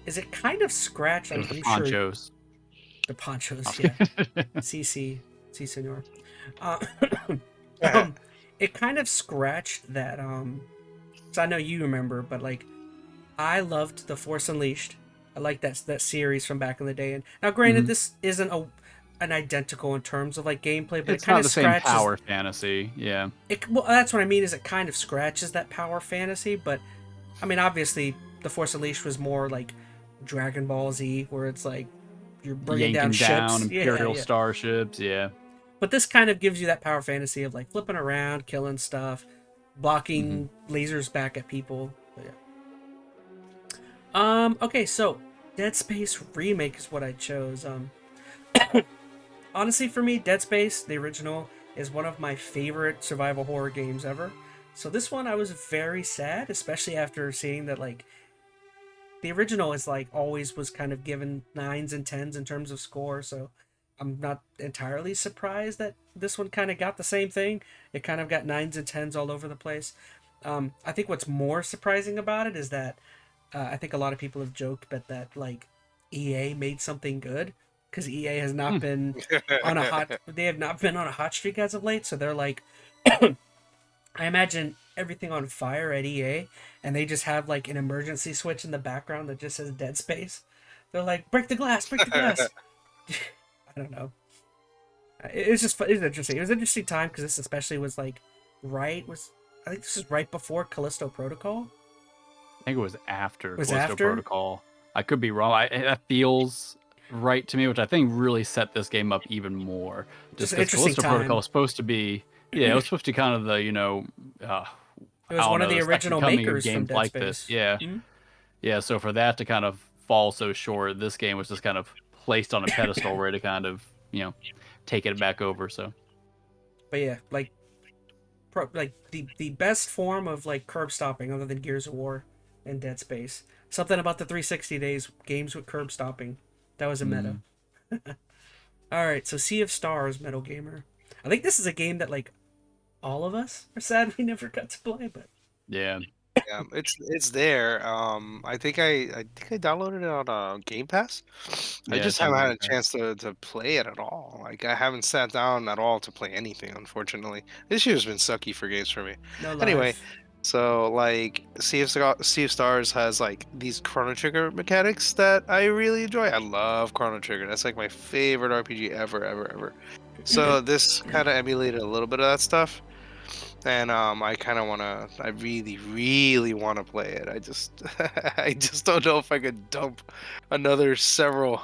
is it kind of scratched. It was I'm the sure ponchos. the ponchos, yeah. CC, senor. It kind of scratched that. So I know you remember, but like, I loved The Force Unleashed. I like that series from back in the day. And now, granted, this isn't an identical in terms of like gameplay, but It's it kind not of the same scratches. power fantasy. Yeah. Well, that's what I mean. Is it kind of scratches that power fantasy? But I mean, obviously, The Force Unleashed was more like Dragon Ball Z, where it's like you're bringing Yanking down down ships, Imperial starships. Yeah. But this kind of gives you that power fantasy of like flipping around, killing stuff, blocking lasers back at people. But yeah. Okay, so Dead Space Remake is what I chose. Honestly, for me, Dead Space, the original, is one of my favorite survival horror games ever. So this one, I was very sad, especially after seeing that like the original is like always was kind of given 9s and 10s in terms of score. So I'm not entirely surprised that this one kind of got the same thing. It kind of got 9s and 10s all over the place. I think what's more surprising about it is that I think a lot of people have joked but that like EA made something good because EA has not been on a hot. They have not been on a hot streak as of late. So they're like, I imagine everything on fire at EA, and they just have like an emergency switch in the background that just says Dead Space. They're like, break the glass, break the glass. I don't know. It was just it was interesting. It was an interesting time because this especially was like I think this was right before Callisto Protocol. I think it was after Was Callisto after? Protocol. I could be wrong. That feels right to me, which I think really set this game up even more. Just Just an because interesting Callisto time. Protocol was supposed to be, it was supposed to be kind of the, It was I don't one of know, the the second original coming of makers from games Dead like Space. this. Yeah. Mhm. Yeah, so for that to kind of fall so short, this game was just kind of placed on a pedestal ready to kind of, take it back over. So But yeah, like the best form of like curb stopping other than Gears of War and Dead Space. Something about the 360 days games with curb stopping. That was a meta. All right, so Sea of Stars, MetalGamer. I think this is a game that like all of us are sad we never got to play, but yeah. Yeah, it's there. I think I downloaded it on Game Pass. I Yeah, just it's on haven't had Game a Pass. chance to play it at all. Like I haven't sat down at all to play anything, unfortunately. This year's been sucky for games for me. no Anyway, life. so like Sea of Stars has like these Chrono Trigger mechanics that I really enjoy. I love Chrono Trigger. That's like my favorite RPG ever. So this kind of emulated a little bit of that stuff. And I really wanna play it. I just I just don't know if I could dump another several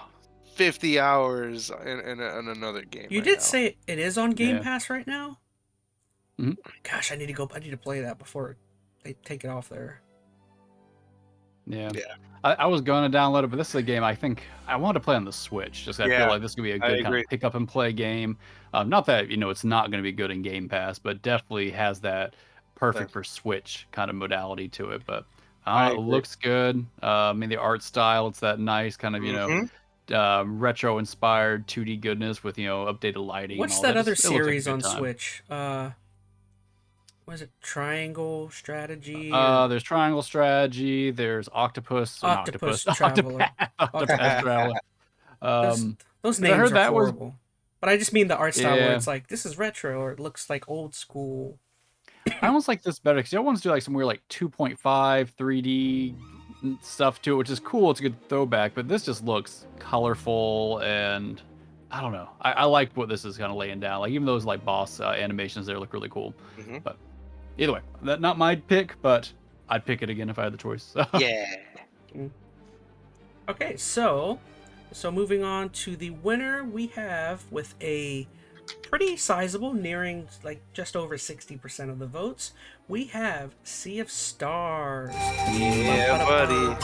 50 hours in another game You right did now. say it is on Game Yeah. Pass right now? Mhm. Gosh, I need to play that before they take it off there. Yeah. Yeah. I was going to download it, but this is a game I think I want to play on the Switch. Just I feel Yeah, like this could be a I good kind agree. of pick up and play game. Not that it's not going to be good in Game Pass, but definitely has that perfect for Switch kind of modality to it. But I it agree. looks good. I mean, the art style, it's that nice kind of retro inspired 2D goodness with updated lighting and What's all that that. other It looks like a series good on time. Switch? Was it Triangle Strategy or There's Triangle Strategy. There's Octopus. Not Octopus Octopus. Traveler? Octopath Traveler. Those Because I names heard are that was horrible. But I just mean the art style where yeah. it's like this is retro or it looks like old school. I almost like this better because the other ones do like some weird like 2.5 3D stuff to it, which is cool. It's a good throwback, but this just looks colorful and I don't know. I like what this is kind of laying down. Like even those like boss animations there look really cool. Mhm. But either way, that not my pick, but I'd pick it again if I had the choice. Yeah. Okay, so moving on to the winner, we have with a pretty sizable, nearing like just over 60% of the votes, we have Sea of Stars. Yeah, buddy.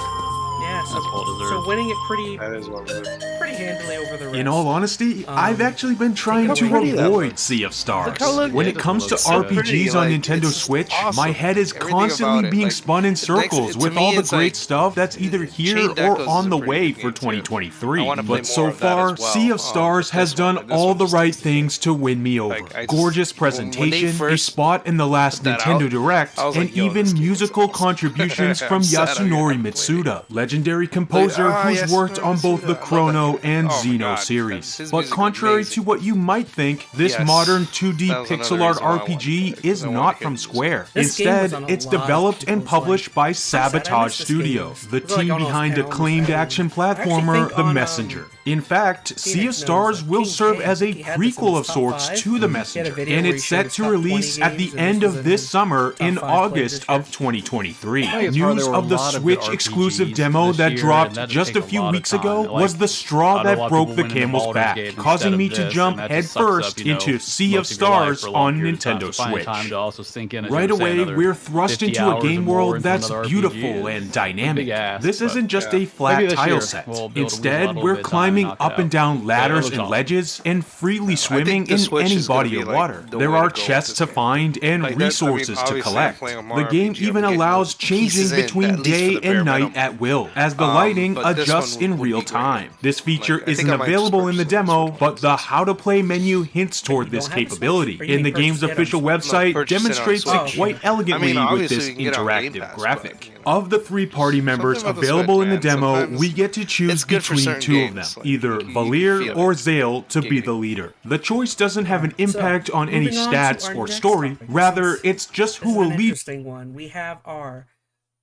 Yeah, That's well so deserved. winning it pretty That is what we're handily over the rest. In all honesty, I've actually been trying take it to away. avoid Sea of Stars. Look how look- When Yeah, it it comes to doesn't look RPGs good. pretty, on like, Nintendo it's Switch, awesome. my head is Everything constantly about it, being like, spun in circles to with me, all the it's great like- stuff that's either here Chain or Deckles on is the a pretty way good for game, too. I 2023. wanna play But so more of that far, as well. Sea of Stars But has this one- done this all one the just right takes the things to win me over. Like, I just- Gorgeous when they presentation, a first spot in the last put that Nintendo out, Direct, I was and like, yo, this even game is musical awesome. contributions I'm from sad I Yasunori haven't played it. Mitsuda, legendary composer who's worked on both the Chrono and Oh my Xeno God, series. his But music is contrary amazing. to what you might think, this Yes, modern 2D that was another pixel art reason why I wanted to RPG play it, 'cause is I wanted not to hear from the music. Square. This game was Instead, on a it's lot of developed and people's, published by I'm sad I Sabotage missed this game. Studios, the It was, like, team on those behind panels acclaimed and- action I actually platformer think The on, Messenger. In fact, Sea of Phoenix Stars knows, will King serve K, as I a think he had this in prequel his of top sorts 5. to The He had a Messenger, video and where he it's showed set his to top 20 release at the games, and end this was of in this his summer top in 5 played August this year. of 2023. I think it's hard. News There were of the a lot of Switch good exclusive RPGs demo this that year, dropped and that just a takes a few lot of weeks time. ago Like, was the straw I know a lot that of broke people the went into camel's Baldur's back, Gate instead causing of me to this, jump and that head just sucks first up, into Sea of most your life Stars for a long on period of time. Nintendo So finding time Switch. to also sink in, as you Right were saying, away, another we're thrust 50 into a hours or game more world into that's another beautiful RPG and is dynamic. a big ask, This but isn't just yeah. a flat maybe this tile year set. we'll be able to move a Instead, little we're bit of time and climbing knock it up and out. down But it ladders looks and awesome. ledges and freely I swimming think the in Switch any is gonna body be, of like, water. the There way are to go with chests this to game. find and Like, that- I mean, resources to obviously, I'm collect. playing a The Mario game RPG, I'm even getting allows the pieces changing in, between at least for day the bare and night minimum. at will, as the lighting But this adjusts one in would be real great. time. This feature Like, I think isn't I might just available in the purchase it on demo, Switch but the how to play menu hints toward you this don't have a Switch? capability. Or you In mean the game's purchase it on official Switch? website purchase it on demonstrates Switch. it quite elegantly with obviously this you can get it on Game interactive Pass, but, graphic. you know. Of the three party members about the available Switch, in the man. demo, Sometimes we get to choose it's good for between certain two of them, games, like, either you can Valir feel or it. Zale to be Giggity. the leader. The choice doesn't have an So, impact on any moving on to stats our or next story, topic. rather This is- it's just This who is will an lead. interesting one. We have our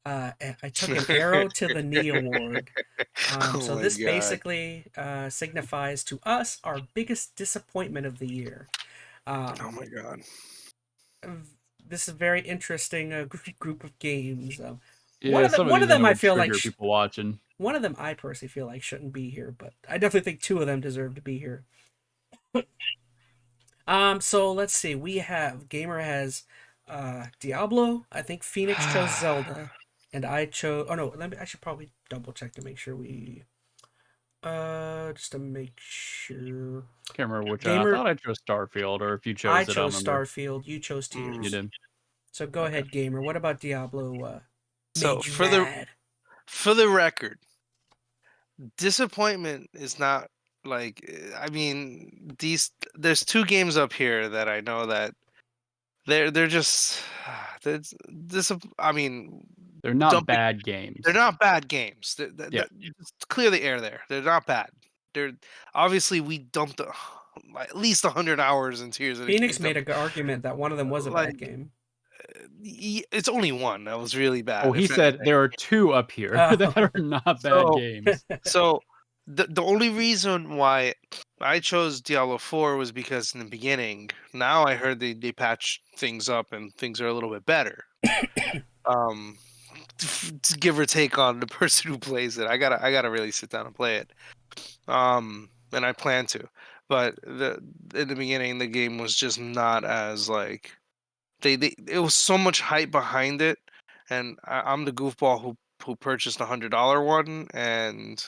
I took an arrow to the knee award. Oh So my this God. basically signifies to us our biggest disappointment of the year. Oh my God. This is a very interesting group of games. Yeah, One of some them these I would feel like trigger people watching. one of them I personally feel like shouldn't be here, but I definitely think two of them deserve to be here. So let's see. We have Gamer has Diablo. I think Phoenix chose Zelda, and I chose. Oh no, I should probably double check to make sure we. Just to make sure. Can't remember which one. Gamer- I thought I chose Starfield, or if you chose I it, I chose don't remember. Starfield. You chose Tears. You did. So go ahead, Gamer. What about Diablo? So, Made you for mad? For the record, disappointment is not like I mean there's two games up here that I know that they're just I mean They're not Dumping- bad games. they're not bad games. Yeah. Just clear the air there. They're not bad. They're obviously we dumped at least 100 hours in Tears of the Phoenix Kingdom. made an argument that one of them was a Like, bad game. It's only one that was really bad. Oh, he if said anything. there are two up here Oh. that are not bad So- games. So the only reason why I chose Diablo 4 was because in the beginning, now I heard they patched things up and things are a little bit better. To give or take on the person who plays it, I gotta really sit down and play it. And I plan to, but in the beginning the game was just not as like it was so much hype behind it, and I'm the goofball who who purchased $100 one, and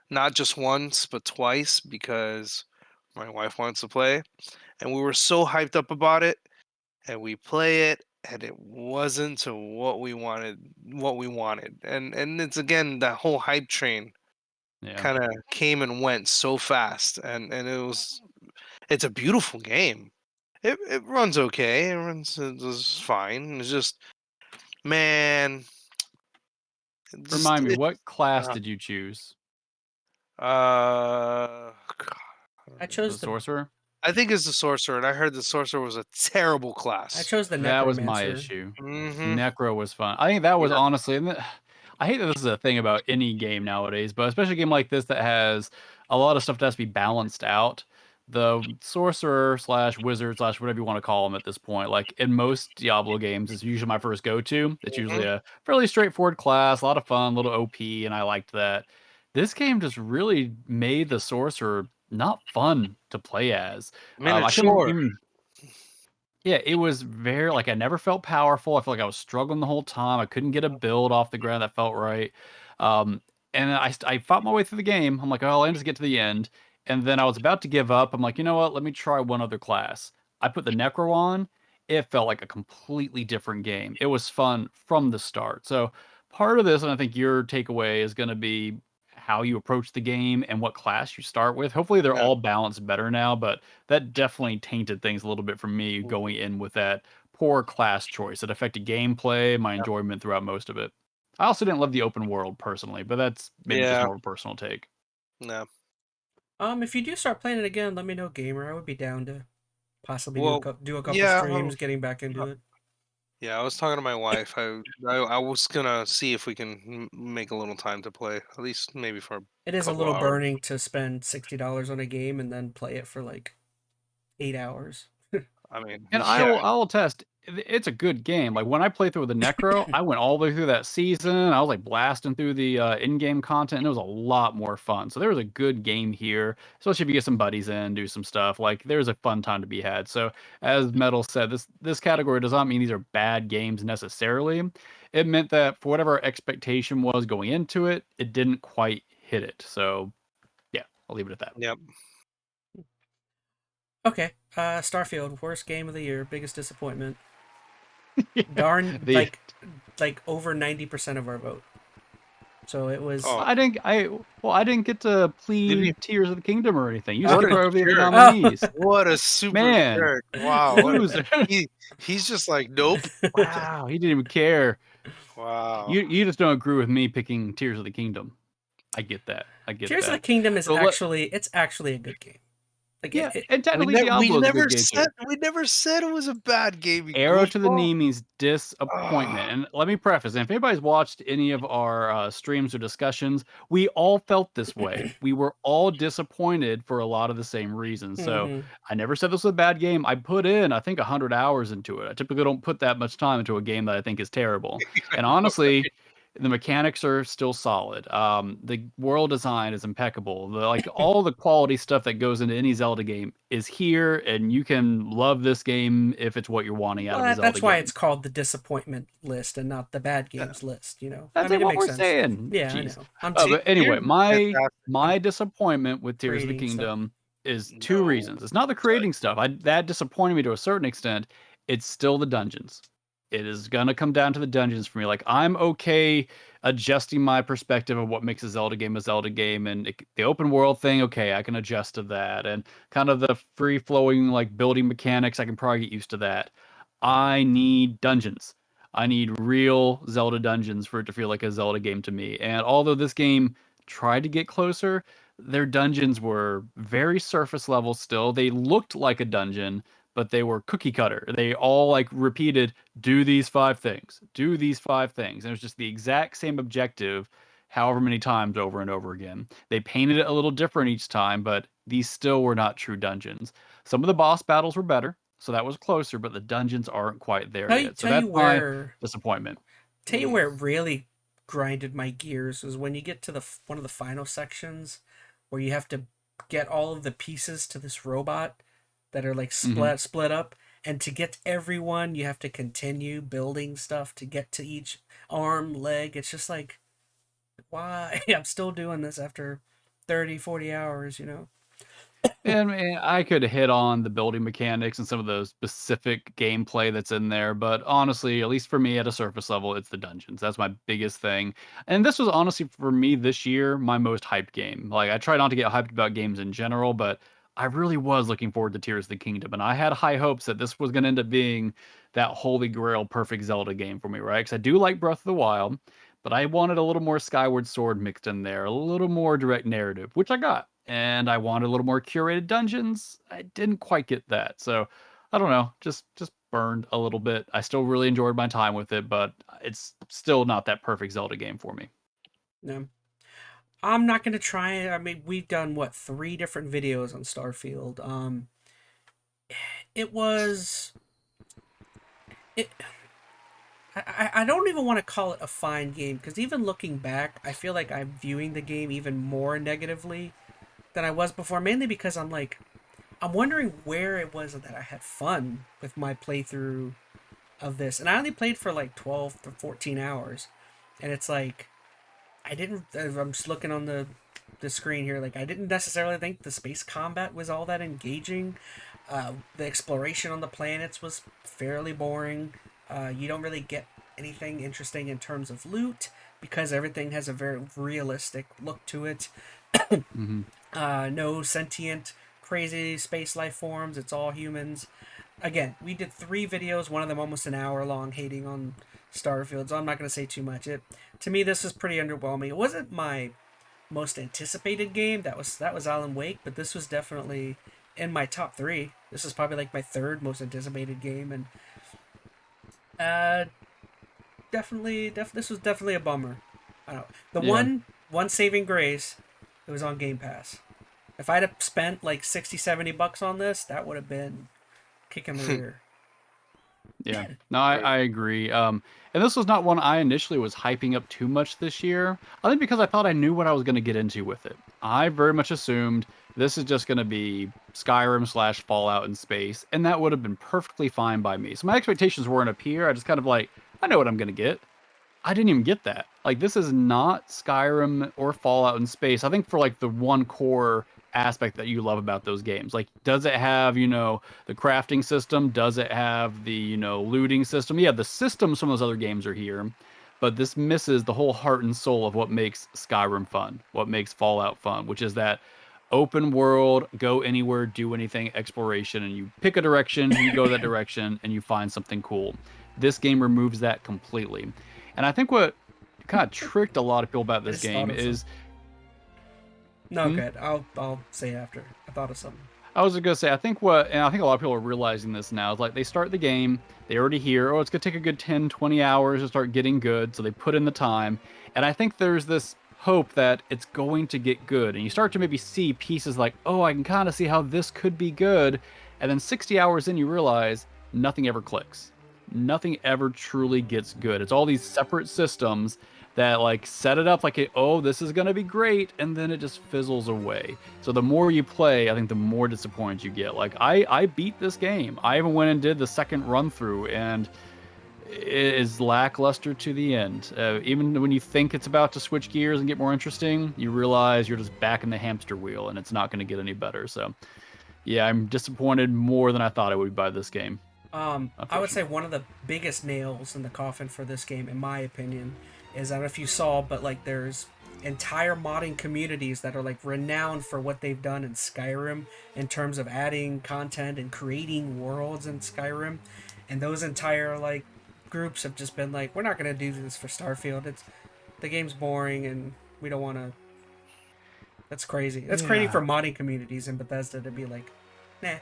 not just once but twice because my wife wants to play, and we were so hyped up about it, and we play it, and it wasn't to what we wanted, and it's again that whole hype train Yeah. kind of came and went so fast, and it's a beautiful game. It runs okay. It was fine. It's just, man, Remind me, it, what class uh, did you choose? God, I The chose the sorcerer? I think it's the sorcerer, and I heard the sorcerer was a terrible I class. chose the That was my necromancer. issue. Hmm. Necro was fun. I think that was Yeah. honestly, I hate that this is a thing about any game nowadays, but especially a game like this that has a lot of stuff that has to be balanced out. The sorcerer slash wizard slash whatever you want to call them at this point, like in most Diablo games, is usually my first go-to. It's usually Hmm. a fairly straightforward class, a lot of fun, a little OP, and I liked that. This game just really made the sorcerer not fun to play as. I couldn't Miniature. even yeah, it was very like I never felt powerful. I felt like I was struggling the whole time. I couldn't get a build off the ground that felt right. Um, and I fought my way through the game. I'm like, oh, I'll just get to the end. And then I was about to give up. I'm like, you know what? Let me try one other class. I put the Necro on. It felt like a completely different game. It was fun from the start. So part of this, and I think your takeaway is going to be how you approach the game and what class you start with. Hopefully, they're Yeah. all balanced better now, but that definitely tainted things a little bit for me going in with that poor class choice. It affected gameplay, my enjoyment throughout most of it. I also didn't love the open world personally, but that's maybe just Yeah. more of a personal take. No. If you do start playing it again, let me know, gamer. I would be down to possibly Well, do a couple yeah. streams, getting back into it. Yeah, I was talking to my wife. I was gonna see if we can make a little time to play, at least maybe for a It is a couple little hours. burning to spend $60 on a game and then play it for like 8 hours. I mean, And yeah, I will test. It's a good game. Like when I played through the Necro, I went all the way through that season. I was like blasting through the in-game content, and it was a lot more fun. So there was a good game here, especially if you get some buddies in, do some stuff. Like there's a fun time to be had. So as Metal said, this category does not mean these are bad games necessarily. It meant that for whatever our expectation was going into it, it didn't quite hit it. So yeah, I'll leave it at that. yep. Okay, Starfield, worst game of the year, biggest disappointment. Darn, The like over 90% of our vote. So it was. Oh, I didn't get to did he? plead Tears of the Kingdom or anything. You What skipped a right over the other jerk! nominees. What a super Man, jerk! Wow, loser. he's just like, nope. Wow, he didn't even care. Wow. You just don't agree with me picking Tears of the Kingdom. I get that. I get Tears of the that. Kingdom is So it's actually a good game. Like yeah, it and We technically never we Diablo is a good never game too. said we never said it was a bad game. You Arrow to the goofball. knee means disappointment. Ah, And let me preface, and if anybody's watched any of our streams or discussions, we all felt this way. We were all disappointed for a lot of the same reasons. So hmm I never said this was a bad game. I put in, I think, 100 hours into it. I typically don't put that much time into a game that I think is terrible. And honestly, the mechanics are still solid. The world design is impeccable. Like all the quality stuff that goes into any Zelda game is here, and you can love this game if it's what you're wanting out Well, of a Zelda that's why game. it's called the disappointment list and not the bad yeah. games list. I That's mean, it what makes we're sense. saying. Yeah, I Jeez. know. I'm See, But anyway, here's fantastic. my disappointment with Tears of the creating stuff. Kingdom is two No. reasons. It's not the creating stuff. That disappointed me to a certain extent. It's still the dungeons. It is gonna come down to the dungeons for me. Like I'm okay adjusting my perspective of what makes a Zelda game, and the open world thing. Okay, I can adjust to that, and kind of the free flowing like building mechanics. I can probably get used to that. I need dungeons. I need real Zelda dungeons for it to feel like a Zelda game to me. And although this game tried to get closer, their dungeons were very surface level still. They looked like a dungeon, but they were cookie cutter. They all like repeated, do these 5 things, do these 5 things. And it was just the exact same objective, however many times over and over again. They painted it a little different each time, but these still were not true dungeons. Some of the boss battles were better, so that was closer, but the dungeons aren't quite there yet. So Tell you that's my where disappointment. Tell you where it really grinded my gears was when you get to one of the final sections where you have to get all of the pieces to this robot that are like Hmm. split up, and to get everyone you have to continue building stuff to get to each arm, leg. It's just like Why? I'm still doing this after 30, 40 hours, you know? And I could hit on the building mechanics and some of the specific gameplay that's in there, but honestly, at least for me at a surface level, it's the dungeons. That's my biggest thing. And this was honestly for me this year my most hyped game. Like I try not to get hyped about games in general, but I really was looking forward to Tears of the Kingdom, and I had high hopes that this was going to end up being that holy grail perfect Zelda game for me, right? Because I do like Breath of the Wild, but I wanted a little more Skyward Sword mixed in there, a little more direct narrative, which I got. And I wanted a little more curated dungeons. I didn't quite get that. So I don't know, just burned a little bit. I still really enjoyed my time with it, but it's still not that perfect Zelda game for me. No. I'm not gonna try. I mean, we've done what 3 different videos on Starfield. It was it. I don't even want to call it a fine game because even looking back, I feel like I'm viewing the game even more negatively than I was before. Mainly because I'm wondering where it was that I had fun with my playthrough of this, and I only played for like 12 to 14 hours, and it's like I didn't. I'm just looking on the screen here. Like I didn't necessarily think the space combat was all that engaging. The exploration on the planets was fairly boring. You don't really get anything interesting in terms of loot because everything has a very realistic look to it. Mm-hmm. No sentient, crazy space life forms. It's all humans. Again, we did 3 videos, one of them almost an hour long, hating on Starfield. So I'm not going to say too much. It to me, this was pretty underwhelming. It wasn't my most anticipated game. That was Alan Wake, but this was definitely in my top 3. This is probably like my 3rd most anticipated game, and uh, this was definitely a bummer. I don't know. The Yeah. one saving grace, it was on Game Pass. If I'd have spent like 60, $70 on this, that would have been kicking the rear. Yeah, no, I agree. And this was not one I initially was hyping up too much this year. I think because I thought I knew what I was going to get into with it. I very much assumed this is just going to be Skyrim slash Fallout in space, and that would have been perfectly fine by me. So my expectations weren't up here. I just kind of like, I know what I'm going to get. I didn't even get that. Like, this is not Skyrim or Fallout in space. I think for like the one core aspect that you love about those games. Like, does it have, the crafting system? Does it have the, looting system? Yeah, the systems from those other games are here, but this misses the whole heart and soul of what makes Skyrim fun, what makes Fallout fun, which is that open world, go anywhere, do anything, exploration, and you pick a direction, you go that direction, and you find something cool. This game removes that completely. And I think what kind of tricked a lot of people about I this just thought game of is No, good. I'll say after. I thought of something. I was gonna say, and I think a lot of people are realizing this now, is like they start the game, they already hear, oh, it's gonna take a good 10, 20 hours to start getting good, so they put in the time. And I think there's this hope that it's going to get good. And you start to maybe see pieces like, oh, I can kind of see how this could be good. And then 60 hours in, you realize nothing ever clicks. Nothing ever truly gets good. It's all these separate systems that like set it up like, oh, this is gonna be great, and then it just fizzles away. So the more you play, I think the more disappointed you get. Like I beat this game. I even went and did the second run through, and it is lackluster to the end. Even when you think it's about to switch gears and get more interesting, you realize you're just back in the hamster wheel, and it's not going to get any better. So yeah, I'm disappointed more than I thought I would by this game. I would say one of the biggest nails in the coffin for this game, in my opinion, is I don't know if you saw, but like there's entire modding communities that are like renowned for what they've done in Skyrim in terms of adding content and creating worlds in Skyrim, and those entire like groups have just been like, we're not gonna do this for Starfield. The game's boring and we don't want to. That's crazy. That's crazy for modding communities in Bethesda to be like, nah.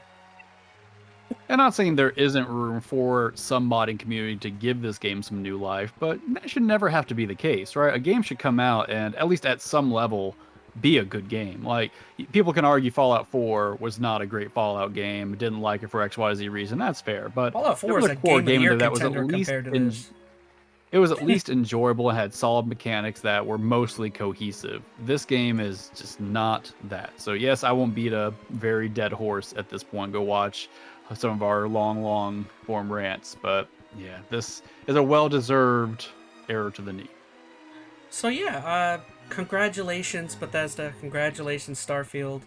I'm not saying there isn't room for some modding community to give this game some new life, but that should never have to be the case, right? A game should come out and, at least at some level, be a good game. Like, people can argue Fallout 4 was not a great Fallout game, didn't like it for XYZ reason, that's fair, but Fallout 4 there was is a a core game of the year in there that was at contender least compared to this. it was at least enjoyable and had solid mechanics that were mostly cohesive. This game is just not that. So yes, I won't beat a very dead horse at this point. Go watch some of our long form rants. But yeah, this is a well-deserved error to the knee. So yeah, congratulations Bethesda, congratulations Starfield.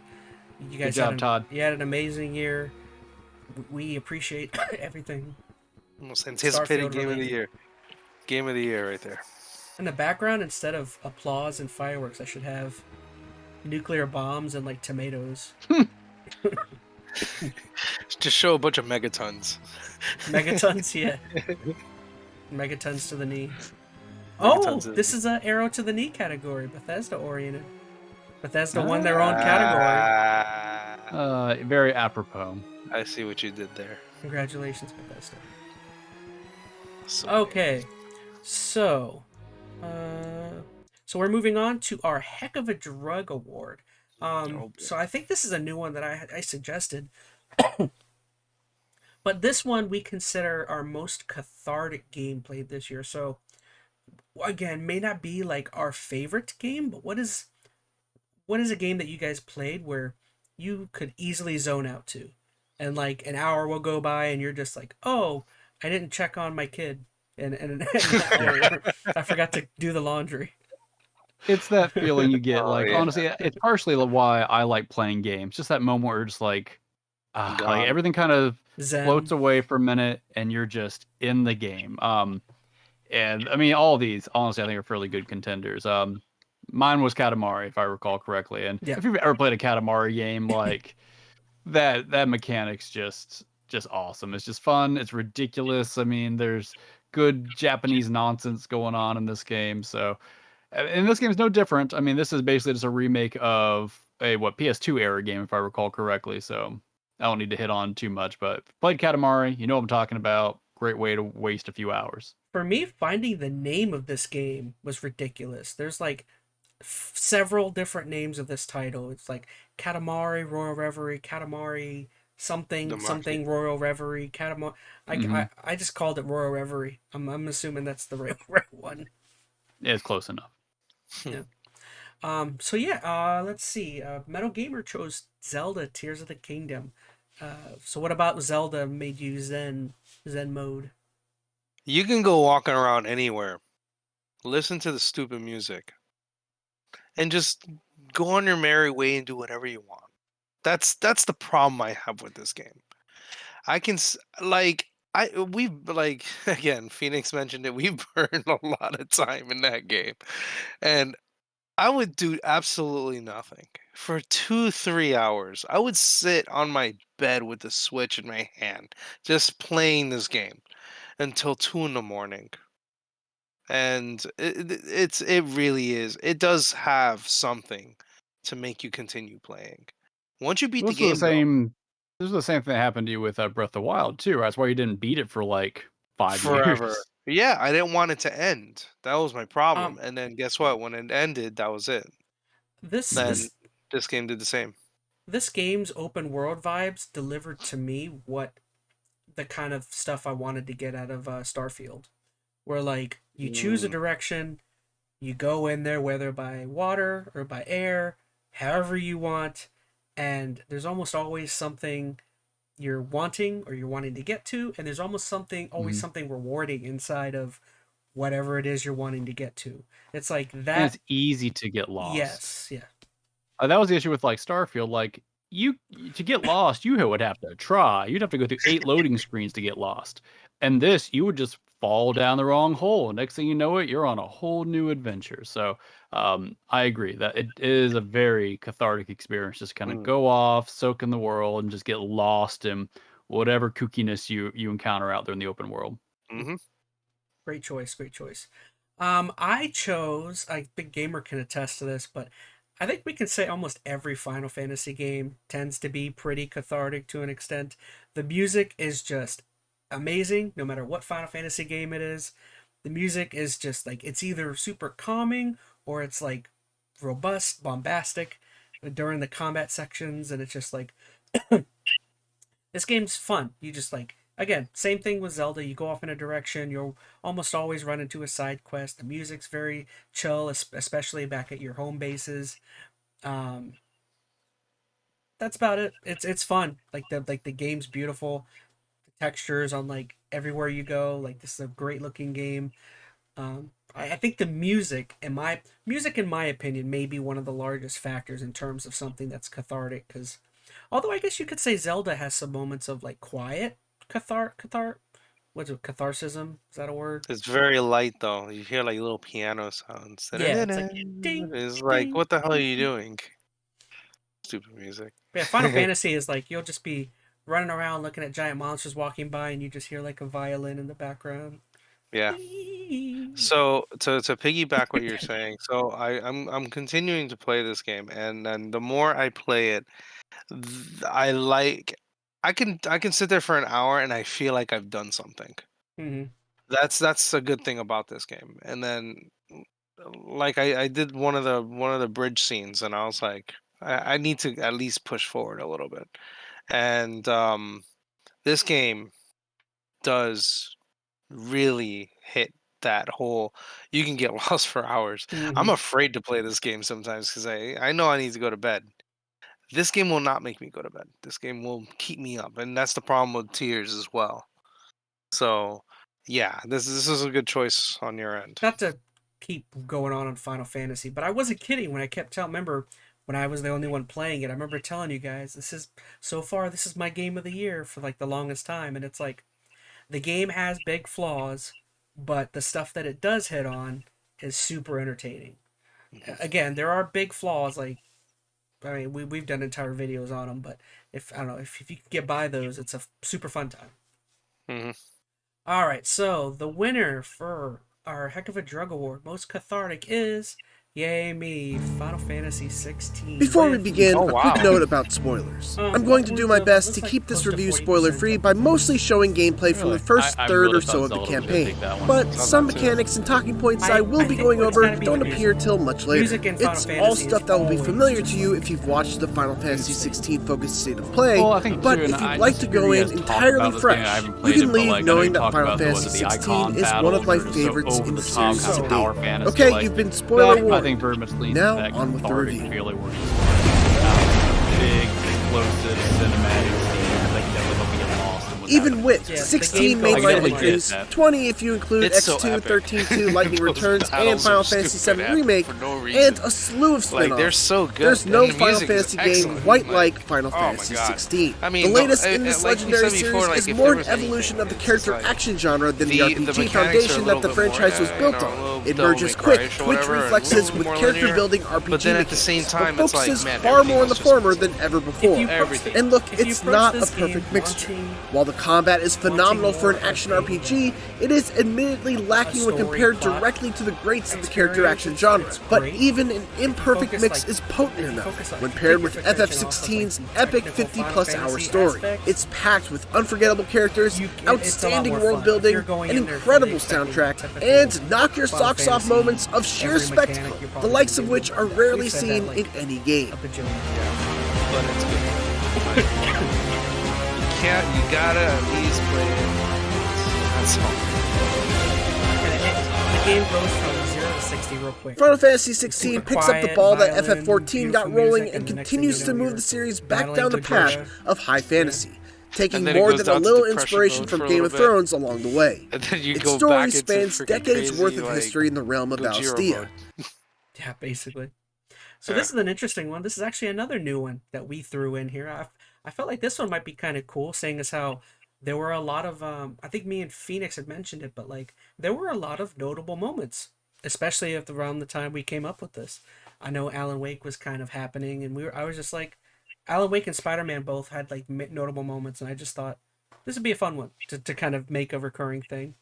You Good guys job, Todd. had an amazing year. We appreciate everything Most anticipated Starfield game of the related. year. Game of the year right there. In the background, instead of applause and fireworks, I should have nuclear bombs and like tomatoes. Just show a bunch of megatons. Megatons, yeah. Megatons to the knee. Oh, Megatons. this is a arrow to the knee category, Bethesda oriented. Bethesda won their own category. Very apropos. I see what you did there. Congratulations, Bethesda. So Okay, so, so we're moving on to our Heck of a Drug Award. boy. So I think this is a new one that I suggested, but this one we consider our most cathartic game played this year. So again, may not be like our favorite game, but what is a game that you guys played where you could easily zone out to, and like an hour will go by and you're just like, oh, I didn't check on my kid, and an hour, I forgot to do the laundry. It's that feeling you get. Oh, Like, yeah. honestly, it's partially why I like playing games. Just that moment where you're just like Gone. everything kind of Zen. floats away for a minute and you're just in the game. And I mean, all of these, honestly, I think are fairly good contenders. Mine was Katamari, if I recall correctly. And Yeah. if you've ever played a Katamari game, like that mechanic's just awesome. It's just fun. It's ridiculous. I mean, there's good Japanese nonsense going on in this game. So, and this game's no different. I mean, this is basically just a remake of a PS2 era game, if I recall correctly. So I don't need to hit on too much, but played Katamari, you know what I'm talking about. Great way to waste a few hours. For me, finding the name of this game was ridiculous. There's like several different names of this title. It's like Katamari Royal Reverie, Katamari something something Royal Reverie, Katamari. I just called it Royal Reverie. I'm assuming that's the right one. It's close enough. Yeah. So yeah, let's see. Metal Gamer chose Zelda Tears of the Kingdom. So what about Zelda made you Zen mode? You can go walking around anywhere, listen to the stupid music, and just go on your merry way and do whatever you want. That's the problem I have with this game. I can we've like again, Phoenix mentioned it. We've burned a lot of time in that game, and I would do absolutely nothing for 2-3 hours. I would sit on my bed with the Switch in my hand, just playing this game until 2 in the morning. And it really is. It does have something to make you continue playing. Once you beat the This was game, though, this was the same thing that happened to you with Breath of the Wild too, right? That's why you didn't beat it for like 5 forever. years. Yeah, I didn't want it to end. That was my problem. Um, And then guess what? When it ended, that was it. this Then this this game did the same. this game's open world vibes delivered to me what the kind of stuff I wanted to get out of Starfield, where like you choose a direction, you go in there whether by water or by air, however you want, and there's almost always something you're wanting or you're wanting to get to, and there's almost always something rewarding inside of whatever it is you're wanting to get to. It's like And that. it's easy to get lost. Yes, yeah. That was the issue with like Starfield. Like you to get lost, you would have to try. You'd have to go through 8 loading screens to get lost. And this, you would just fall down the wrong hole. Next thing you know it, you're on a whole new adventure. So I agree that it is a very cathartic experience. Just kind of go off, soak in the world, and just get lost in whatever kookiness you encounter out there in the open world. Mm-hmm. Great choice, great choice. I chose, Big Gamer can attest to this, but I think we can say almost every Final Fantasy game tends to be pretty cathartic to an extent. The music is just amazing, no matter what Final Fantasy game it is. The music is just like, it's either super calming or it's like robust, bombastic during the combat sections, and it's just like, this game's fun. You just like, again, same thing with Zelda. You go off in a direction, you'll almost always run into a side quest. The music's very chill, especially back at your home bases. That's about it. It's fun. Like the game's beautiful. The textures on like everywhere you go. Like this is a great looking game. I think the music, in my opinion, may be one of the largest factors in terms of something that's cathartic. Because although I guess you could say Zelda has some moments of like quiet what's it, catharsism? Is that a word? It's very light though. You hear like little piano sounds. Yeah, it's like ding, It's like, ding, what the hell are ding, you ding. doing? Stupid music. Yeah, Final Fantasy is like you'll just be running around looking at giant monsters walking by, and you just hear like a violin in the background. Yeah. So to piggyback what you're saying, so I'm continuing to play this game, and then the more I play it, I like I can sit there for an hour and I feel like I've done something. Mm-hmm. That's a good thing about this game. And then like I did one of the bridge scenes, and I was like, I need to at least push forward a little bit. And this game does really hit that whole you can get lost for hours. I'm Mm-hmm. afraid to play this game sometimes because I know I need to go to bed. This game will not make me go to bed. This game will keep me up, and that's the problem with Tears as well. So yeah, this is a good choice on your end. Not to keep going on Final Fantasy, but I wasn't kidding when I kept telling. Remember when I was the only one playing it? I remember telling you guys this is my game of the year for like the longest time, and it's like the game has big flaws, but the stuff that it does hit on is super entertaining. Again, there are big flaws. Like I mean, we've done entire videos on them, but if I don't know if you can get by those, it's a super fun time. hmm All right, so the winner for our Heck of a Drug Award, most cathartic, is yay me, Final Fantasy 16. Before we with- begin, Oh, a wow. quick note about spoilers. I'm going to do my upwards of- best looks to like keep this close to review 40% spoiler-free by mostly showing gameplay from Really? the first I third really or so thought of the Zelda was gonna campaign. take that one. But Thought some that too. mechanics and talking points I I will be think going what's over gotta be don't the music. appear till much later. Music in Final It's Fantasy all is stuff that will be always familiar just to you if you've watched the Final Fantasy 16 focused state of play, Well, I think but too, if and you'd I like to go disagree in as talk entirely about this game. I fresh, haven't you played can it, but, leave like, I know knowing you that talk Final about Fantasy the 16 icon is one of my battles or favorites so in the over-the-top series kind to of power date. fantasy, Okay, like, you've been that spoiler I warned. think very much leans Now, into that on with the cathartic review. feeling where it's big, explosive, cinematic scenes that can definitely help you get lost in what's Even happening. with Yeah, the 16 game goes mainline over entries, that. 20 if you include It's so X2, epic. 13-2, Lightning Those Returns, battles and Final are Fantasy stupid VII epic Remake, for no reason. and a slew of Like, they're spin-offs. so good. There's and no the Final music is Fantasy game excellent. quite like Final oh my Fantasy God. 16. I mean, The no, latest in this like you legendary said before, series like, is if more there an was evolution anything, of the it's character like action genre than the the RPG mechanics are foundation a that little the bit franchise more, was built on. little It Devil merges May quick, Cry-ish or twitch whatever, and reflexes a little with more character linear, building but RPG then at the same mechanics, time, but it's like, focuses man, far everything more on the else just former feels than like- ever If before. you approach everything. the- And look, if you it's approach not a this game perfect mixture. wanting- While the combat is phenomenal for an more action of a RPG, it is admittedly lacking when story compared plot directly to the greats of the character experience. action genre. It's But great. even an imperfect focus, mix like, is potent if you enough focus on- when take paired your with attention off of, FF16's like, the epic technical 50-plus Final hour Fantasy story. aspects. It's packed with unforgettable characters, It's a lot outstanding more world fun. If building, you're going an in there incredible expecting soundtrack, typical and knock your Final socks off Fantasy, moments of sheer every mechanic spectacle, you're the probably likes gonna of do which with are it. rarely We've said seen that, in like, any game. a bajillion Yeah, but it's good. You gotta at least play it. That's all. And the game goes from 0 to 60 real quick. Final Fantasy 16 Super picks up the quiet, ball that violin, FF14 got beautiful rolling music, and and the next continues thing to you know, move you're the series back battling down the path Gojira. of high fantasy, taking And then it more goes than a down to little depression inspiration mode from for a Game little of bit. Thrones along the way. And then you Its go story back into spans freaking decades crazy, worth of like, history in the realm of Gojira Valstia. mode. Yeah, basically. So this is an interesting one. This is actually another new one that we threw in here. I felt like this one might be kind of cool, seeing as how there were a lot of I think me and Phoenix had mentioned it, but like there were a lot of notable moments, especially at around the time we came up with this. I know Alan Wake was kind of happening, and I was just like, Alan Wake and Spider-Man both had like notable moments, and I just thought this would be a fun one to kind of make a recurring thing.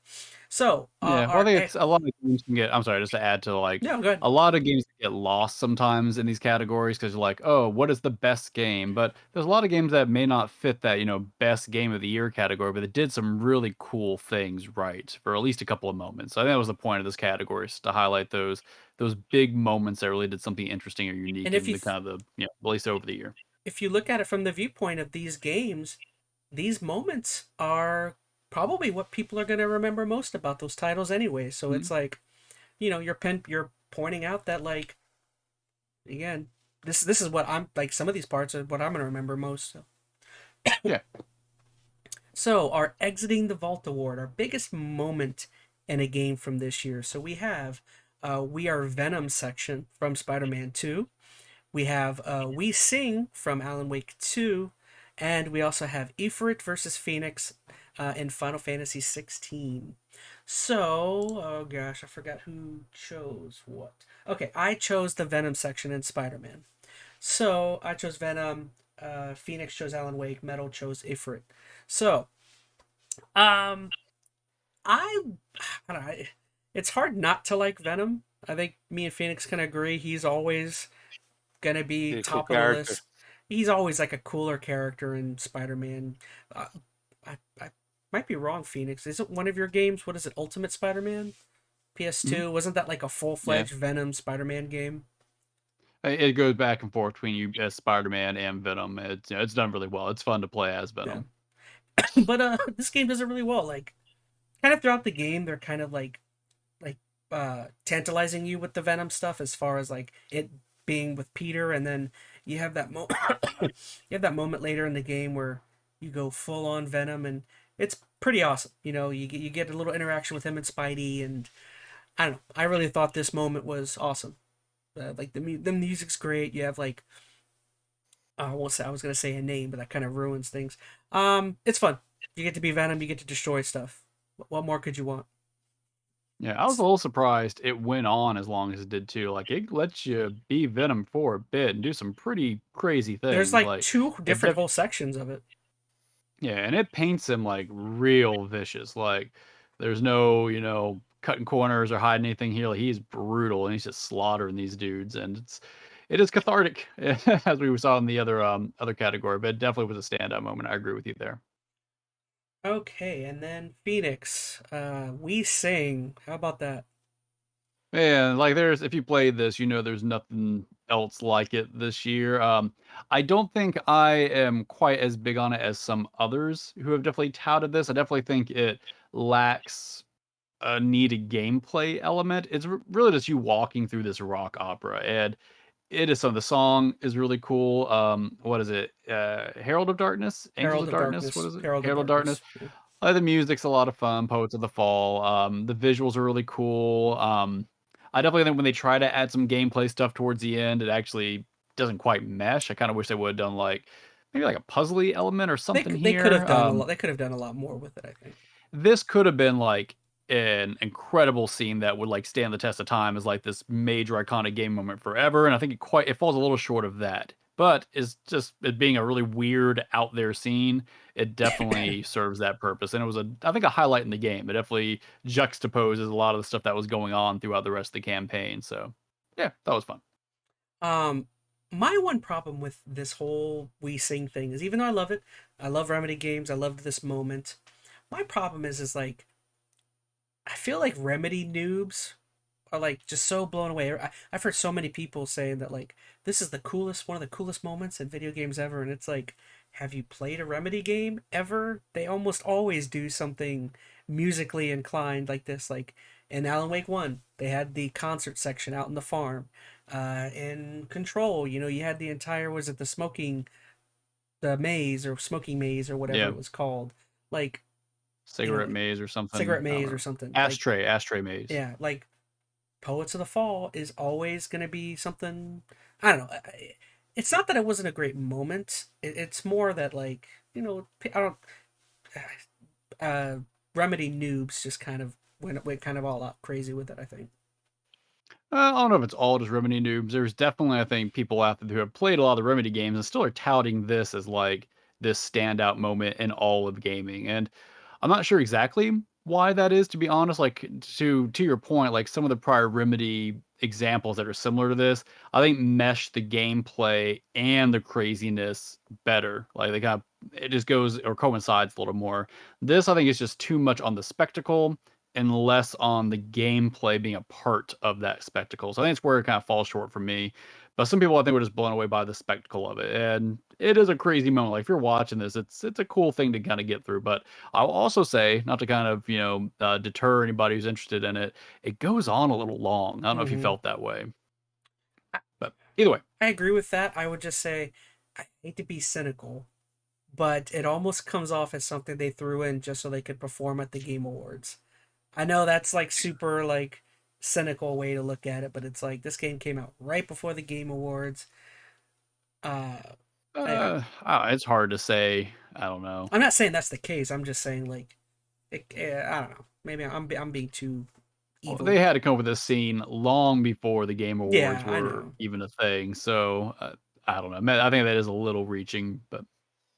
So Yeah, well, I think it's a lot of games can get. I'm sorry, just to add to like yeah, go ahead. a lot of games get lost sometimes in these categories because you're like, oh, what is the best game? But there's a lot of games that may not fit that best game of the year category, but it did some really cool things right for at least a couple of moments. So I think that was the point of this category, is to highlight those big moments that really did something interesting or unique And in if you the kind of released over the year. If you look at it from the viewpoint of these games, these moments are probably what people are going to remember most about those titles anyway. So it's like, you're pointing out that, like, again, this is what I'm like, some of these parts are what I'm going to remember most. So. Yeah. So our Exiting the Vault Award, our biggest moment in a game from this year. So we have We Are Venom section from Spider-Man 2. We have We Sing from Alan Wake 2. And we also have Ifrit versus Phoenix in Final Fantasy 16. So, oh gosh, I forgot who chose what. Okay, I chose the Venom section in Spider-Man. So, I chose Venom, Phoenix chose Alan Wake, Metal chose Ifrit. So, um, I, I don't know, it's hard not to like Venom. I think me and Phoenix can agree he's always gonna be He's a cool top of the character. list. He's always like a cooler character in Spider-Man. I might be wrong, Phoenix. Isn't one of your games, what is it, Ultimate Spider-Man? PS2? Wasn't that like a full-fledged Venom Spider-Man game? It goes back and forth between you as Spider-Man and Venom. It's it's done really well. It's fun to play as Venom. Yeah. But this game does it really well. Like, kind of throughout the game, they're kind of like tantalizing you with the Venom stuff as far as like it being with Peter, and then you have that you have that moment later in the game where you go full on Venom, and it's pretty awesome. You get a little interaction with him and Spidey, and I don't know. I really thought this moment was awesome. Like the music's great. You have like I won't say I was gonna say a name, but that kind of ruins things. It's fun. You get to be Venom. You get to destroy stuff. What more could you want? Yeah, I was a little surprised it went on as long as it did too. Like it lets you be Venom for a bit and do some pretty crazy There's things. like Like two it different whole sections of it. yeah, and it paints him like real vicious. Like there's no, cutting corners or hiding anything here. Like he's brutal and he's just slaughtering these dudes, and it is cathartic as we saw in the other category. But it definitely was a standout moment. I agree with you there. Okay, and then Phoenix. We Sing. How about that? Man, like there's if you played this, there's nothing else like it this year. I don't think I am quite as big on it as some others who have definitely touted this. I definitely think it lacks a needed gameplay element. It's really just you walking through this rock opera, and it is some. The song is really cool. What is it? Herald of Darkness, Angels Herald of of Darkness. What Darkness. is it? Herald of Herald of Darkness. Darkness. Yeah. The music's a lot of fun. Poets of the Fall. The visuals are really cool. I definitely think when they try to add some gameplay stuff towards the end, it actually doesn't quite mesh. I kind of wish they would have done like maybe like a puzzly element or something They could have here. done a lot. They could have done a lot more with it, I think. This could have been like an incredible scene that would like stand the test of time as like this major iconic game moment forever. And I think it falls a little short of that. But it's just it being a really weird out there scene, it definitely serves that purpose. And it was I think a highlight in the game. It definitely juxtaposes a lot of the stuff that was going on throughout the rest of the campaign. So yeah, that was fun. Um, my one problem with this whole We Sing thing is, even though I love Remedy games, I loved this moment. My problem is like I feel like Remedy noobs are like just so blown away. I've heard so many people saying that like this is one of the coolest moments in video games ever, and it's like, have you played a Remedy game ever? They almost always do something musically inclined like this. Like in Alan Wake 1, they had the concert section out in the farm. In Control, you had the entire, was it the maze or smoking maze or whatever Yeah, it was called. Like, cigarette maze or something. cigarette I don't maze or remember. something. Ashtray maze. Yeah, like Poets of the Fall is always going to be something. I don't know. It's not that it wasn't a great moment. It's more that like I don't. Remedy noobs just kind of went kind of all out crazy with it, I think. I don't know if it's all just Remedy noobs. There's definitely, I think, people out there who have played a lot of the Remedy games and still are touting this as like this standout moment in all of gaming. And I'm not sure exactly why that is, to be honest. Like to your point, like some of the prior Remedy examples that are similar to this, I think mesh the gameplay and the craziness better. Like they kind of it just goes or coincides a little more. This I think is just too much on the spectacle and less on the gameplay being a part of that spectacle. So I think it's where it kind of falls short for me. But some people I think were just blown away by the spectacle of it. And it is a crazy moment. Like if you're watching this, it's a cool thing to kind of get through. But I'll also say, not to kind of, deter anybody who's interested in it, it goes on a little long. I don't know if you felt that way. But either way. I agree with that. I would just say I hate to be cynical, but it almost comes off as something they threw in just so they could perform at the Game Awards. I know that's like super like cynical way to look at it, but it's like this game came out right before the Game Awards. Uh, It's hard to say. I don't know. I'm not saying that's the case. I'm just saying like, I don't know. Maybe I'm being too Well, evil. they had to come up with this scene long before the Game Awards Yeah, I were know. even a thing. So I don't know. I think that is a little reaching, but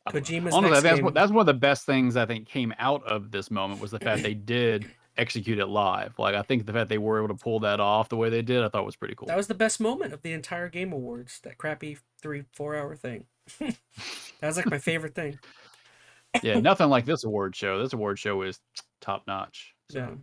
I don't know. Kojima's Honestly, I next think game. that's one of the best things I think came out of this moment was the fact they did execute it live. Like I think the fact they were able to pull that off the way they did, I thought was pretty cool. That was the best moment of the entire Game Awards. That crappy 3-4 hour thing. That was like my favorite thing. Yeah, nothing like this award show. This award show is top notch. So.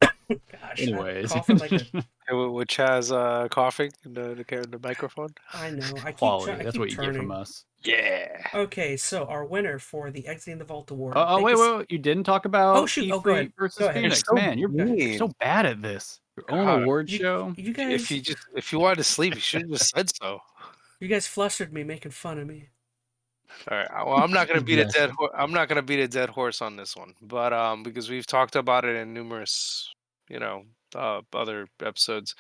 Yeah. Gosh, Anyways, coughing like a. With Chaz coughing in the microphone. I know. I keep. Quality. I That's keep what you turning. get from us. Yeah. Okay, so our winner for the Exiting the Vault Award. Wait. You didn't talk about Oh, shoot. Oh, go ahead. versus Go ahead. Phoenix. You're so Man, you're mean. so bad at this. Your own God, award show. You guys. If you wanted to sleep, you should have just said so. You guys flustered me, making fun of me. All right. Well, I'm not gonna beat a Yes. dead. I'm not gonna beat a dead horse on this one, but because we've talked about it in numerous, other episodes.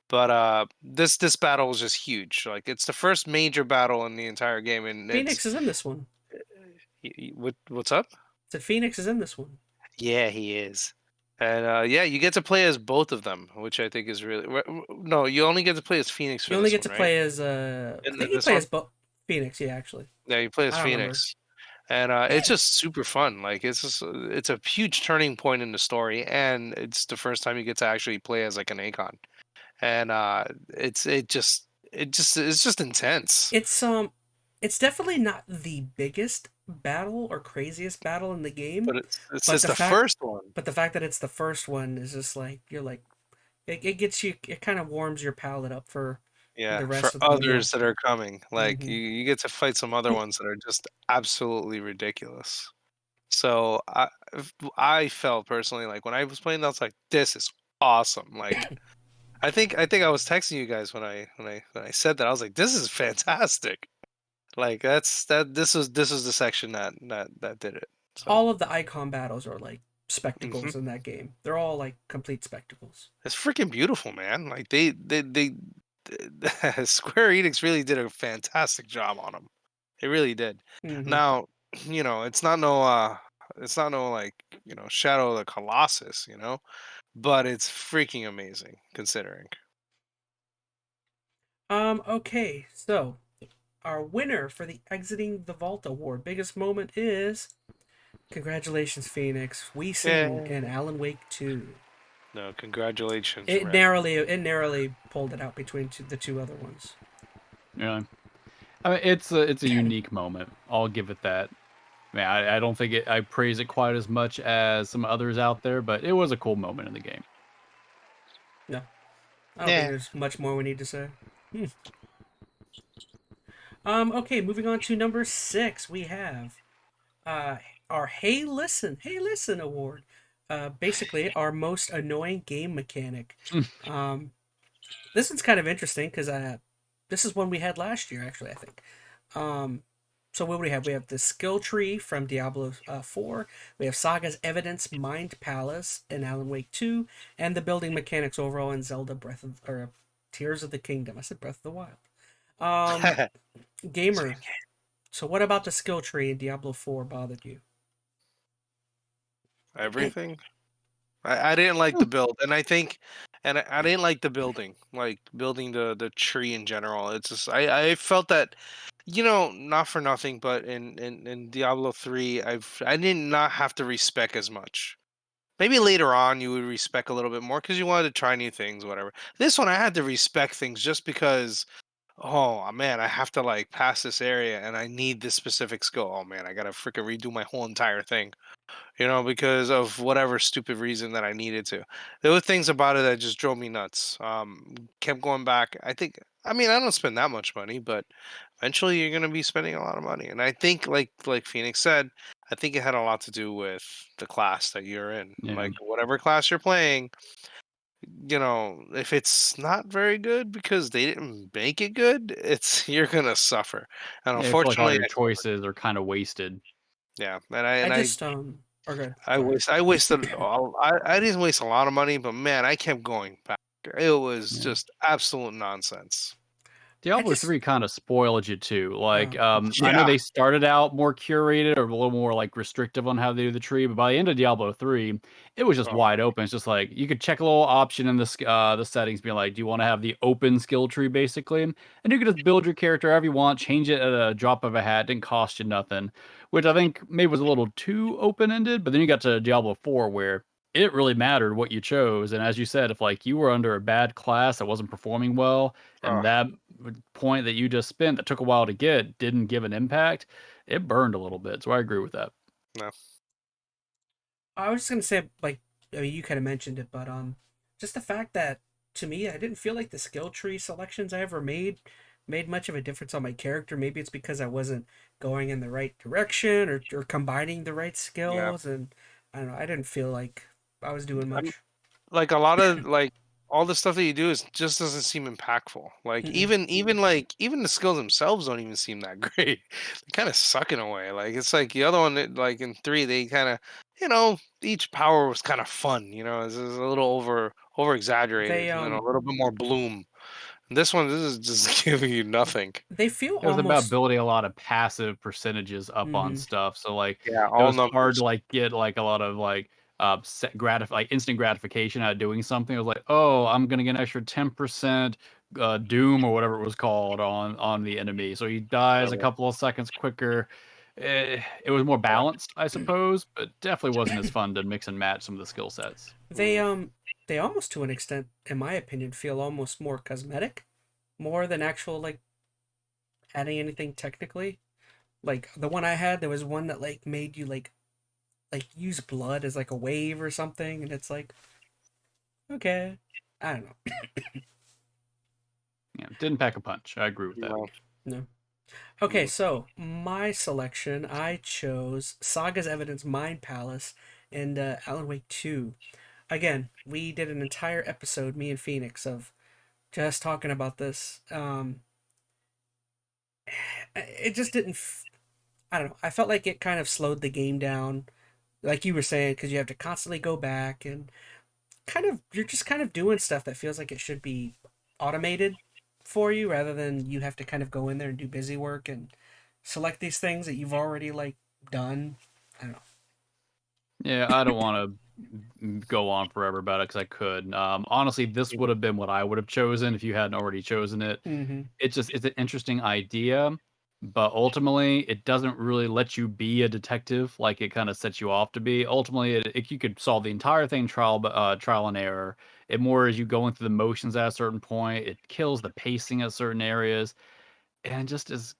But this battle was just huge. Like it's the first major battle in the entire game, and Phoenix is in this one. what's up? Said Phoenix is in this one. Yeah, he is. And yeah, you get to play as both of them, which I think is really no. You only get to play as Phoenix. For You only this get to one, play right? as I In think you this play one? as Phoenix. Yeah, actually. Yeah, you play as I don't remember. Phoenix, and it's just super fun. Like it's a huge turning point in the story, and it's the first time you get to actually play as like an Akon, and it's just intense. It's definitely not the biggest battle or craziest battle in the game. But it's but just the first one. But the fact that it's the first one is just like you're like, it gets you. It kind of warms your palate up for Yeah, the for rest of the others that are coming. Like Mhm. you get to fight some other ones that are just absolutely ridiculous. So I felt personally like when I was playing, I was like, this is awesome. Like I think I was texting you guys when I said that. I was like, this is fantastic. Like this was the section that did it. So All of the icon battles are like Mm-hmm. spectacles in that game. They're all like complete spectacles. it's freaking beautiful, man. Like they Square Enix really did a fantastic job on them. It really did. Mhm. Now, it's not no like, Shadow of the Colossus, but it's freaking amazing considering. Okay, so our winner for the Exiting the Vault Award biggest moment is congratulations, Phoenix. We Sing Yay. and Alan Wake 2. No, congratulations. It Red. narrowly pulled it out between the two other ones. Yeah, I mean it's a unique moment. I'll give it that. Man, I don't think I praise it quite as much as some others out there, but it was a cool moment in the game. No. I don't think there's much more we need to say. Okay, moving on to number 6, we have our Hey Listen award. Basically our most annoying game mechanic. This one's kind of interesting because this is one we had last year, actually, I think. So what do we have? We have the skill tree from Diablo 4. We have Saga's Evidence Mind Palace in Alan Wake 2, and the building mechanics overall in Zelda Tears of the Kingdom. I said Breath of the Wild. Gamer. So what about the skill tree in Diablo 4 bothered you? Everything. I didn't like the build, and I think, I didn't like the building, like building the tree in general. It's just I felt that, not for nothing, but in Diablo 3, I did not have to respec as much. Maybe later on you would respec a little bit more because you wanted to try new things, whatever. This one I had to respec things just because. Oh man, I have to like pass this area, and I need this specific skill. Oh man, I gotta freaking redo my whole entire thing. Because of whatever stupid reason that I needed to. There were things about it that just drove me nuts. Kept going back. I mean, I don't spend that much money, but eventually you're gonna be spending a lot of money. And I think, like Phoenix said, I think it had a lot to do with the class that you're in. Yeah. Like whatever class you're playing, if it's not very good because they didn't make it good, you're gonna suffer. And Yeah, I feel like all unfortunately, your choices are kind of wasted. yeah, I Okay. I wasted I didn't waste a lot of money, but man, I kept going back. It was Yeah. just absolute nonsense. I Diablo just 3 kind of spoiled you too. Like, oh, I know Yeah. they started out more curated or a little more like restrictive on how they do the tree, but by the end of Diablo 3, it was just Oh, wide open. It's just like you could check a little option in the settings, being like, do you want to have the open skill tree basically? And you could just build your character however you want, change it at a drop of a hat, didn't cost you nothing, which I think maybe was a little too open ended. But then you got to Diablo 4 where it really mattered what you chose. And as you said, if like you were under a bad class that wasn't performing well, and oh, that point that you just spent that took a while to get didn't give an impact, it burned a little bit. So I agree with that. no. I was just gonna say, like, I mean, you kind of mentioned it, but just the fact that to me, I didn't feel like the skill tree selections I ever made much of a difference on my character. Maybe it's because I wasn't going in the right direction or combining the right Yeah. skills, and I don't know. I didn't feel like I was doing I'm much. like a lot of like all the stuff that you do is just doesn't seem impactful. Like Mm-mm. even the skills themselves don't even seem that great. They kind of suck in a way. Like it's like the other one that like in 3 they kind of each power was kind of fun. It's a little over exaggerated They and then a little bit more bloom. This is just giving you nothing. they feel It was about almost. building a lot of passive percentages up on Hmm. stuff. So like Yeah, it all was hard to numbers. like get like a lot of like like instant gratification out of doing something. It was like, oh, I'm gonna get an extra 10% doom or whatever it was called on the enemy. So he dies a Right. couple of seconds quicker. It was more Yeah. balanced, I suppose, but definitely wasn't as fun to mix and match some of the skill sets. They they almost to an extent, in my opinion, feel almost more cosmetic, more than actual like adding anything technically. Like the one I had, there was one that like made you like use blood as like a wave or something, and it's like okay, I don't know. Yeah, didn't pack a punch. I agree with that. No. No. Okay, so my selection, I chose Saga's Evidence Mind Palace and Alan Wake 2. Again, we did an entire episode, me and Phoenix, of just talking about this. It just didn't. I don't know. I felt like it kind of slowed the game down, like you were saying, because you have to constantly go back and kind of you're just kind of doing stuff that feels like it should be automated for you rather than you have to kind of go in there and do busy work and select these things that you've already like done. I don't know. Yeah, I don't want to go on forever about it because I could. Honestly, this would have been what I would have chosen if you hadn't already chosen it. Mm-hmm. It's an interesting idea, but ultimately, it doesn't really let you be a detective like it kind of sets you off to be. Ultimately, you could solve the entire thing trial and error. It more is you going through the motions at a certain point. It kills the pacing at certain areas and just is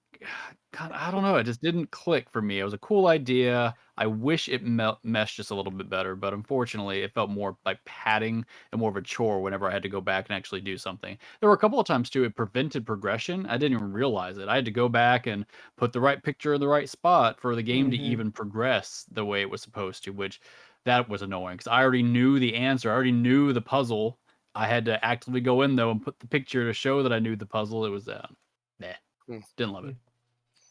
God, I don't know. It just didn't click for me. It was a cool idea. I wish it meshed just a little bit better, but unfortunately, it felt more like padding and more of a chore whenever I had to go back and actually do something. There were a couple of times too, it prevented progression. I didn't even realize it. I had to go back and put the right picture in the right spot for the game to Mm-hmm. even progress the way it was supposed to, which that was annoying because I already knew the answer. I already knew the puzzle. I had to actively go in though and put the picture to show that I knew the puzzle. It was nah, Mm. didn't love it.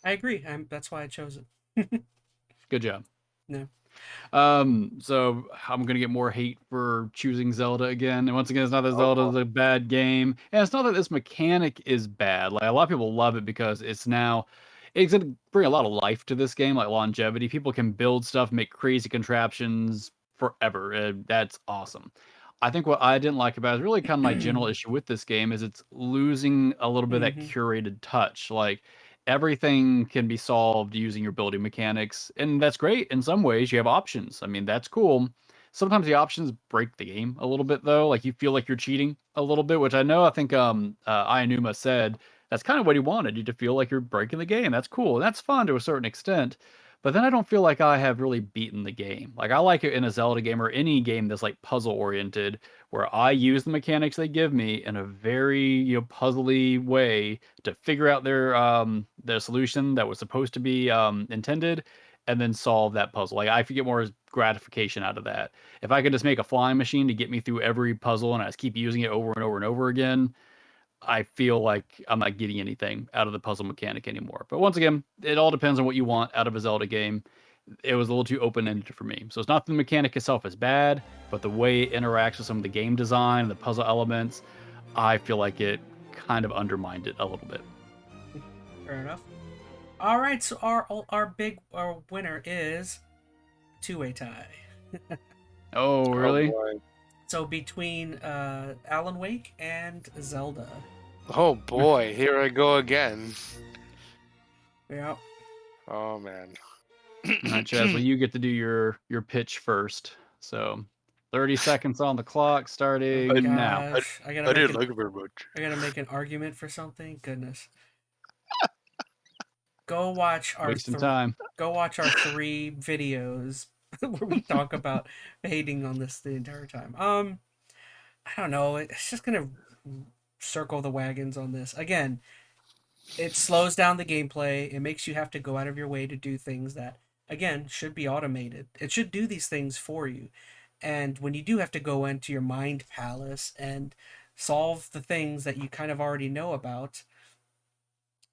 I agree. That's why I chose it. Good job. No. So I'm gonna get more hate for choosing Zelda again. And once again, it's not that Zelda Oh, is a bad game, and it's not that this mechanic is bad. Like a lot of people love it because it's gonna bring a lot of life to this game, like longevity. People can build stuff, make crazy contraptions forever. And that's awesome. I think what I didn't like about it is really kind of my general issue with this game is it's losing a little bit of that Mm-hmm. curated touch. Like everything can be solved using your building mechanics, and that's great. In some ways, you have options. I mean, that's cool. Sometimes the options break the game a little bit, though. Like you feel like you're cheating a little bit, which I know. I think Ayanuma said that's kind of what he wanted you to feel like you're breaking the game. That's cool. And that's fun to a certain extent. But then I don't feel like I have really beaten the game. Like I like it in a Zelda game or any game that's like puzzle oriented, where I use the mechanics they give me in a very puzzly way to figure out their solution that was supposed to be intended, and then solve that puzzle. Like I get more gratification out of that. If I could just make a flying machine to get me through every puzzle and I just keep using it over and over and over again, I feel like I'm not getting anything out of the puzzle mechanic anymore. But once again, it all depends on what you want out of a Zelda game. it was a little too open-ended for me. So it's not the mechanic itself is bad, but the way it interacts with some of the game design and the puzzle elements, I feel like it kind of undermined it a little bit. Fair enough. All right, so our winner is two-way tie. Oh, really? boy. So between Alan Wake and Zelda. Oh boy, here I go again. Yeah. Oh man. All right, Chaz, well, you get to do your pitch first. So 30 seconds on the clock, starting Oh, now. gosh. I I didn't like it very much. gotta make an argument for something. Goodness. Go watch our Wasting time. Go watch our 3 videos where we talk about hating on this the entire time. I don't know. It's just gonna circle the wagons on this again. It slows down the gameplay. It makes you have to go out of your way to do things that, again, should be automated. It should do these things for you. And when you do have to go into your mind palace and solve the things that you kind of already know about,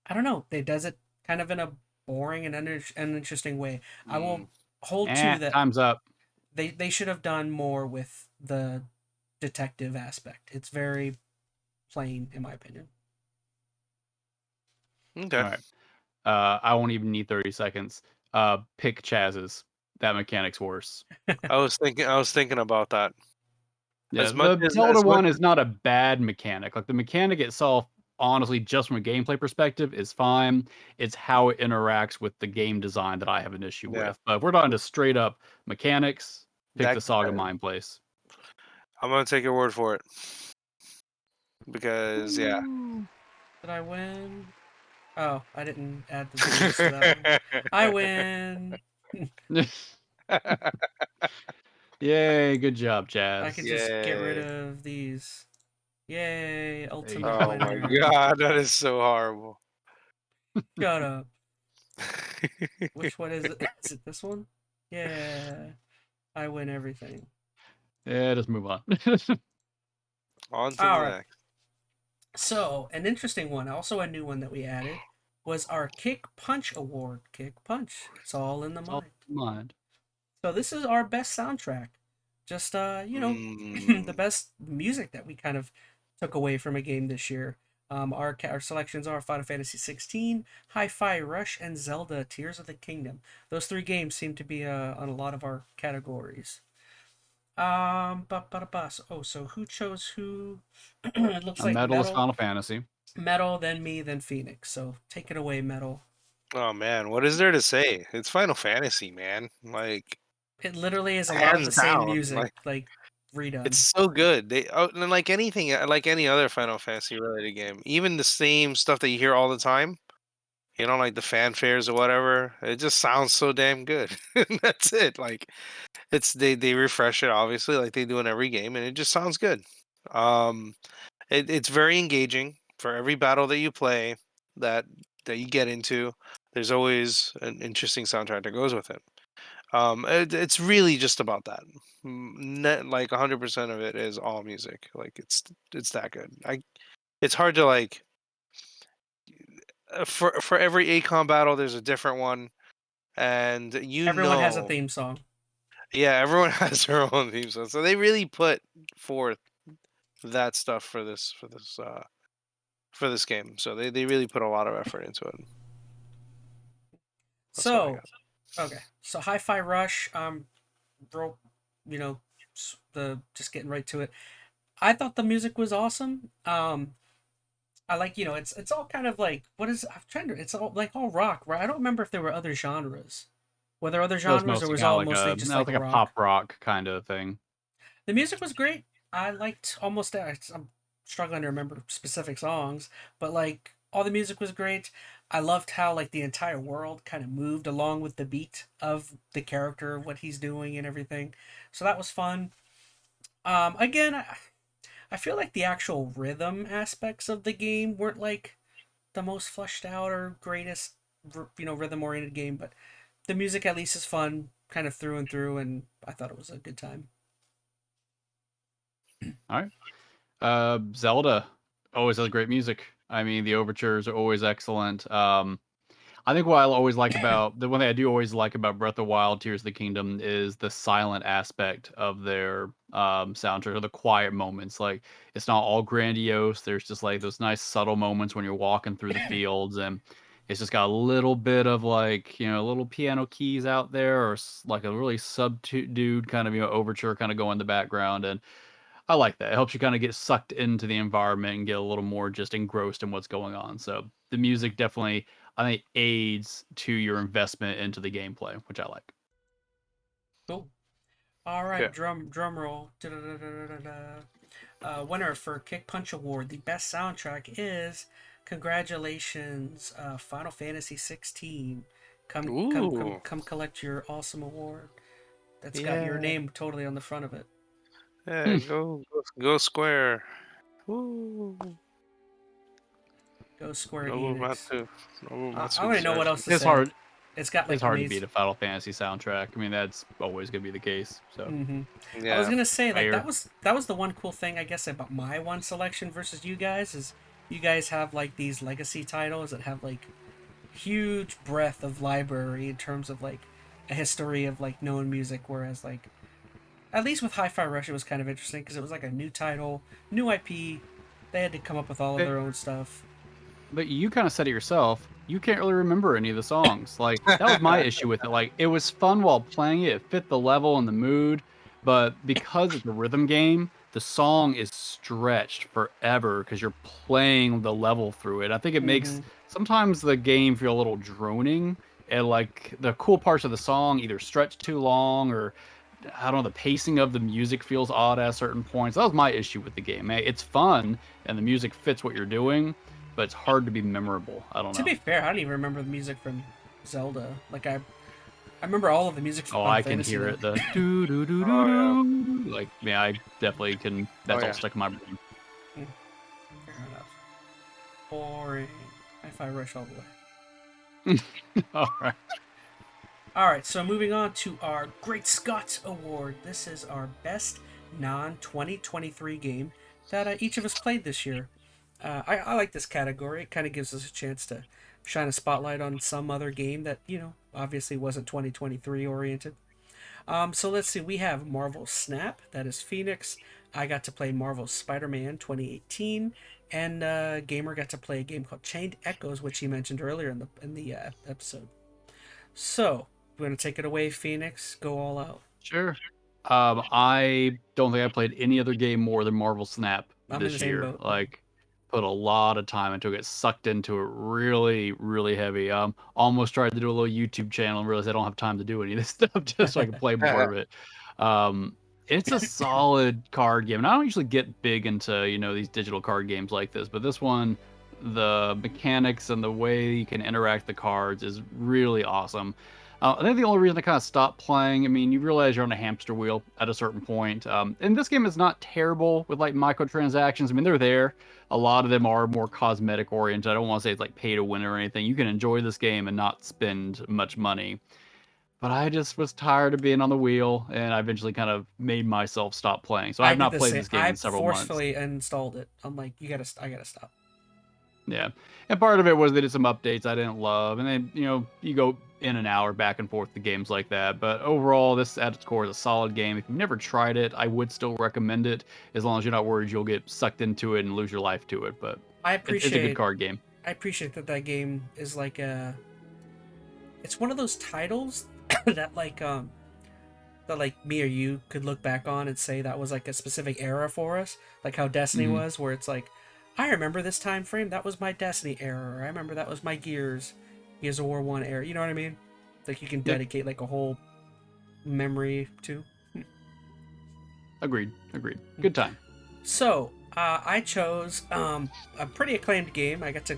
I don't know. They does it kind of in a boring and uninteresting way. I will hold to that. Time's up. They should have done more with the detective aspect. It's very plain, in my opinion. Okay. All right. I won't even need 30 seconds. Pick Chaz's. That mechanic's worse. I was thinking about that. Yeah, As much the as- Zelda as much one as- is not a bad mechanic. Like the mechanic itself, honestly, just from a gameplay perspective, is fine. It's how it interacts with the game design that I have an issue Yeah. with. But if we're talking to straight up mechanics, pick That- the Saga Mine place. I'm gonna take your word for it. Because yeah. Did I win? Oh, I didn't add the boost to that one. I win. Yay, good job, Chaz. I could just get rid Yay. of these. Yay, ultimate go. Oh my winner. god, that is so horrible. Shut up. Which one is it? Is it this one? Yeah. I win everything. Yeah, just move on. On to All the right. next. So, an interesting one, also a new one that we added, was our Kick Punch Award. Kick Punch. It's all in the It's all mind. mind. So this is our best soundtrack. Just the best music that we kind of took away from a game this year. Our selections are Final Fantasy 16, Hi-Fi Rush, and Zelda: Tears of the Kingdom. Those 3 games seem to be on a lot of our categories. So who chose who? It looks like Metal is Final Fantasy. Metal, then me, then Phoenix. So take it away, Metal. Oh man, what is there to say? It's Final Fantasy, man. Like It literally is a lot of the hands same down, music, like redone. it's so good. And like anything, like any other Final Fantasy related game, even the same stuff that you hear all the time, you know, like the fanfares or whatever, it just sounds so damn good. That's it. Like they refresh it obviously, like they do in every game, and it just sounds good. It's very engaging for every battle that you play that you get into. There's always an interesting soundtrack that goes with it. It's really just about that. Like 100% of it is all music. Like it's that good. It's hard to like for every ACOM battle there's a different one, and Everyone has a theme song. Yeah, everyone has their own theme song. So they really put forth that stuff for this game. So they really put a lot of effort into it. That's what I So, okay. So Hi-Fi Rush, bro, just getting right to it. I thought the music was awesome. I like, it's all kind of like, it's all like all rock, right? I don't remember if there were other genres. Were there other That was genres or mostly was kinda all like mostly a, just that was like like a rock? pop rock kind of thing. The music was great. I liked almost, I'm struggling to remember specific songs, but like all the music was great. I loved how like the entire world kind of moved along with the beat of the character, what he's doing and everything. So that was fun. Again, I feel like the actual rhythm aspects of the game weren't like the most fleshed out or greatest, rhythm oriented game, but the music at least is fun, kind of through and through, and I thought it was a good time. All right. Zelda always has great music. I mean, the overtures are always excellent. I think what I always like about the one thing I do always like about Breath of the Wild, Tears of the Kingdom is the silent aspect of their soundtrack, or the quiet moments. Like it's not all grandiose. There's just like those nice subtle moments when you're walking through the fields, and it's just got a little bit of like little piano keys out there, or like a really subdued kind of overture kind of go in the background, and I like that. It helps you kind of get sucked into the environment and get a little more just engrossed in what's going on. So the music definitely, I think, aids to your investment into the gameplay, which I like. Cool. All right, Yeah. drum roll. Da-da-da-da-da-da. Winner for Kick Punch Award, the best soundtrack is, congratulations, Final Fantasy 16. Ooh. Come collect your awesome award. That's got your Yeah. name totally on the front of it. Yeah, go Square. Woo. Go Square No Enix. Uematsu. No I Uematsu don't even know what else to It's say. hard. It's got like It's hard to amazing. beat a Final Fantasy soundtrack. I mean, that's always gonna be the case. So Mm-hmm. Yeah. I was gonna say like Fair. that was the one cool thing I guess about my one selection versus you guys is you guys have like these legacy titles that have like huge breadth of library in terms of like a history of like known music, whereas like at least with Hi-Fi Rush it was kind of interesting because it was like a new title, new IP. They had to come up with all of their own stuff. But you kind of said it yourself. You can't really remember any of the songs. Like that was my issue with it. Like it was fun while playing it. It fit the level and the mood, but because it's a rhythm game, the song is stretched forever because you're playing the level through it. I think it Mm-hmm. makes sometimes the game feel a little droning, and like the cool parts of the song either stretch too long, or I don't know, the pacing of the music feels odd at certain points. That was my issue with the game. It's fun and the music fits what you're doing, but it's hard to be memorable. I don't To know. be fair, I don't even remember the music from Zelda. Like I remember all of the music from Oh, Final I can Fantasy hear though. it. The doo doo doo doo Oh yeah. doo. Like, yeah, I definitely can. That's all Yeah. stuck in my brain. Fair enough. Boring. Hi-Fi Rush all the way. All right. All right, so moving on to our Great Scott Award. This is our best non-2023 game that each of us played this year. I like this category. It kind of gives us a chance to shine a spotlight on some other game that, obviously wasn't 2023 oriented. So let's see. We have Marvel Snap. That is Phoenix. I got to play Marvel Spider-Man 2018, and Gamer got to play a game called Chained Echoes, which he mentioned earlier in the episode. So, we're gonna take it away, Phoenix. Go all out. Sure. I don't think I played any other game more than Marvel Snap I'm in the this same year. boat. Like, put a lot of time into it, sucked into it really, really heavy. Almost tried to do a little YouTube channel and realized I don't have time to do any of this stuff just so I can play more of it. It's a solid card game, and I don't usually get big into these digital card games like this, but this one, the mechanics and the way you can interact with the cards is really awesome. I think the only reason I kind of stopped playing, I mean, you realize you're on a hamster wheel at a certain point. And this game is not terrible with like microtransactions. I mean, they're there. A lot of them are more cosmetic oriented. I don't want to say it's like pay to win or anything. You can enjoy this game and not spend much money. But I just was tired of being on the wheel, and I eventually kind of made myself stop playing. So I I have did not the played same. this game I in several months. forcefully installed it. I'm like, I gotta stop. Yeah. And part of it was they did some updates I didn't love. And then, you go in and out or back and forth to games like that. But overall, this at its core is a solid game. If you've never tried it, I would still recommend it as long as you're not worried you'll get sucked into it and lose your life to it. But I it's a appreciate. good card game. I appreciate that game is like a. It's one of those titles that like me or you could look back on and say that was like a specific era for us, like how Destiny Mhm. was, where it's like, I remember this time frame. That was my Destiny era. Or I remember that was my Gears of War 1 era. You know what I mean? Like you can Yep. dedicate like a whole memory to. Agreed. Good time. So I chose a pretty acclaimed game. I got to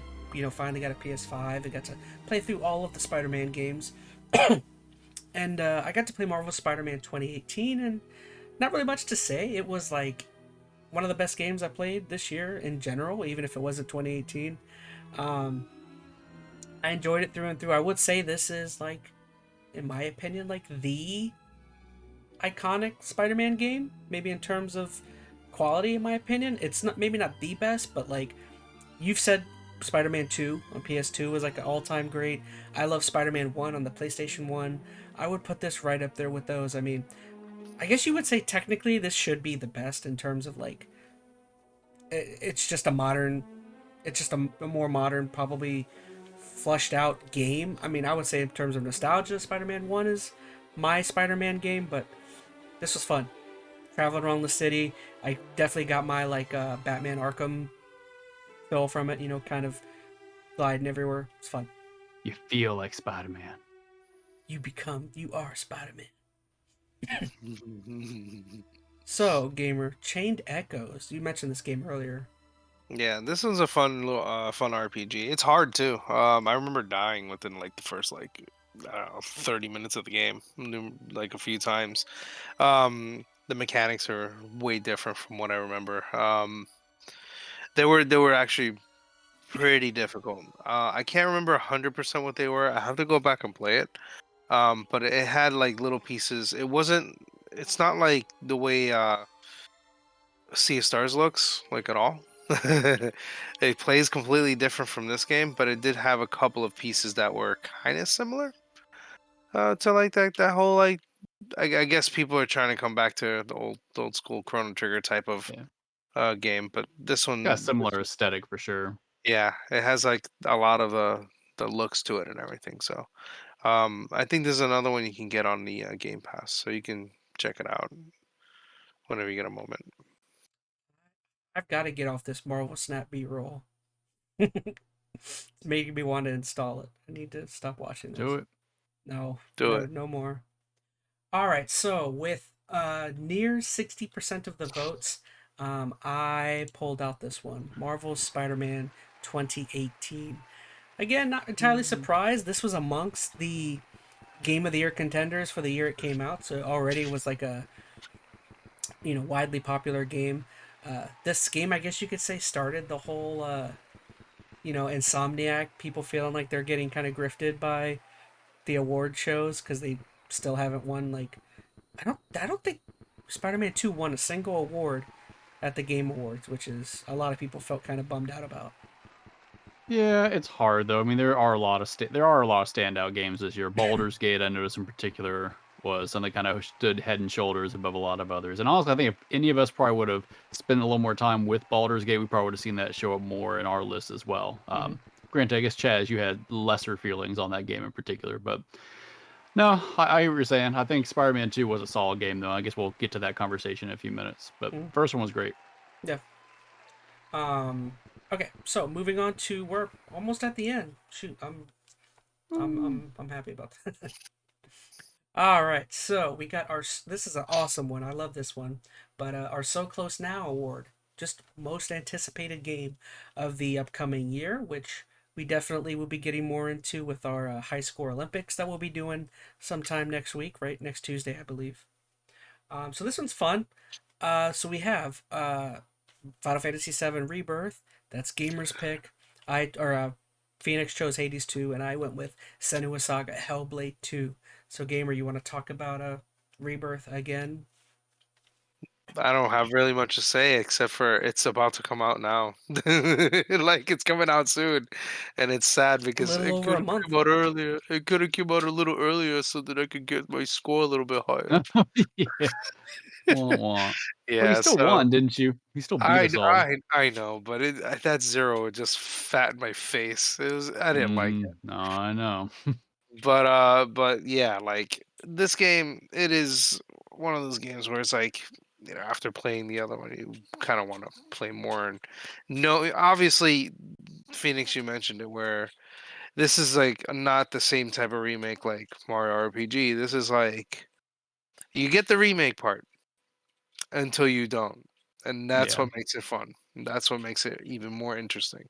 finally got a PS5. I got to play through all of the Spider-Man games. And I got to play Marvel Spider-Man 2018, and not really much to say. It was like one of the best games I played this year in general, even if it wasn't 2018. I enjoyed it through and through. I would say this is like, in my opinion, like the iconic Spider-Man game. Maybe in terms of quality, in my opinion, it's not maybe not the best, but like you've said Spider-Man 2 on PS2 was like an all-time great. I love Spider-Man 1 on the PlayStation 1. I would put this right up there with those. I mean, I guess you would say technically this should be the best in terms of like it's just a modern, it's just a more modern, probably flushed out game. I mean, I would say in terms of nostalgia, Spider-Man 1 is my Spider-Man game, but this was fun. Traveling around the city, I definitely got my like Batman Arkham feel from it, you know, kind of gliding everywhere. It's fun. You feel like Spider-Man. You are Spider-Man. So, gamer, Chained Echoes. You mentioned this game earlier. Yeah, this one's a fun little fun RPG. It's hard too. I remember dying within like the first like I don't know 30 minutes of the game, like a few times. The mechanics are way different from what I remember. They were actually pretty difficult. I can't remember 100% what they were. I have to go back and play it. But it had like little pieces. It wasn't. It's not like the way Sea of Stars looks like at all. It plays completely different from this game, but it did have a couple of pieces that were kind of similar to like that whole like I guess people are trying to come back to the old school Chrono Trigger type of Yeah. game, but this Got a one, similar aesthetic for sure. yeah, it has like a lot of the looks to it and everything. So I think there's another one you can get on the Game Pass, so you can check it out whenever you get a moment. I've got to get off this Marvel Snap B-roll. It's making me want to install it. I need to stop watching this. Do it. No, Do it. no more. All right, so with near 60% of the votes, I pulled out this one, Marvel Spider-Man 2018. Again, not entirely surprised. This was amongst the Game of the Year contenders for the year it came out, so it already was like a widely popular game. This game, I guess you could say, started the whole Insomniac people feeling like they're getting kind of grifted by the award shows because they still haven't won like I don't think Spider-Man 2 won a single award at the Game Awards, which is a lot of people felt kind of bummed out about. Yeah, it's hard though. I mean, there are a lot of standout games this year. Baldur's Gate, I noticed in particular, was something kind of stood head and shoulders above a lot of others. And honestly, I think if any of us probably would have spent a little more time with Baldur's Gate, we probably would have seen that show up more in our list as well. Granted, I guess Chaz, you had lesser feelings on that game in particular, but no, I hear what you're saying. I think Spider-Man 2 was a solid game, though. I guess we'll get to that conversation in a few minutes. But first one was great. Yeah. Okay, so moving on to we're almost at the end. Shoot, I'm happy about that. All right, so we got this is an awesome one. I love this one. But our So Close Now award, just most anticipated game of the upcoming year, which we definitely will be getting more into with our high score Olympics that we'll be doing sometime next week, right? Next Tuesday, I believe. So this one's fun. So we have Final Fantasy VII Rebirth. That's Gamer's pick. Phoenix chose Hades 2, and I went with Senua Saga Hellblade 2. So, Gamer, you want to talk about Rebirth again? I don't have really much to say except for it's about to come out now. Like it's coming out soon, and it's sad because A little it over could a have month. come out earlier. It could have come out a little earlier so that I could get my score a little bit higher. Yeah. Well, you Yeah, still so won, didn't you? You still beat us all. I know, but that zero would just fat in my face. I didn't like it. No, I know. But yeah, like this game, it is one of those games where it's like, after playing the other one, you kind of want to play more. And no, obviously, Phoenix, you mentioned it, where this is like not the same type of remake like Mario RPG. This is like you get the remake part until you don't, and that's Yeah. what makes it fun. That's what makes it even more interesting.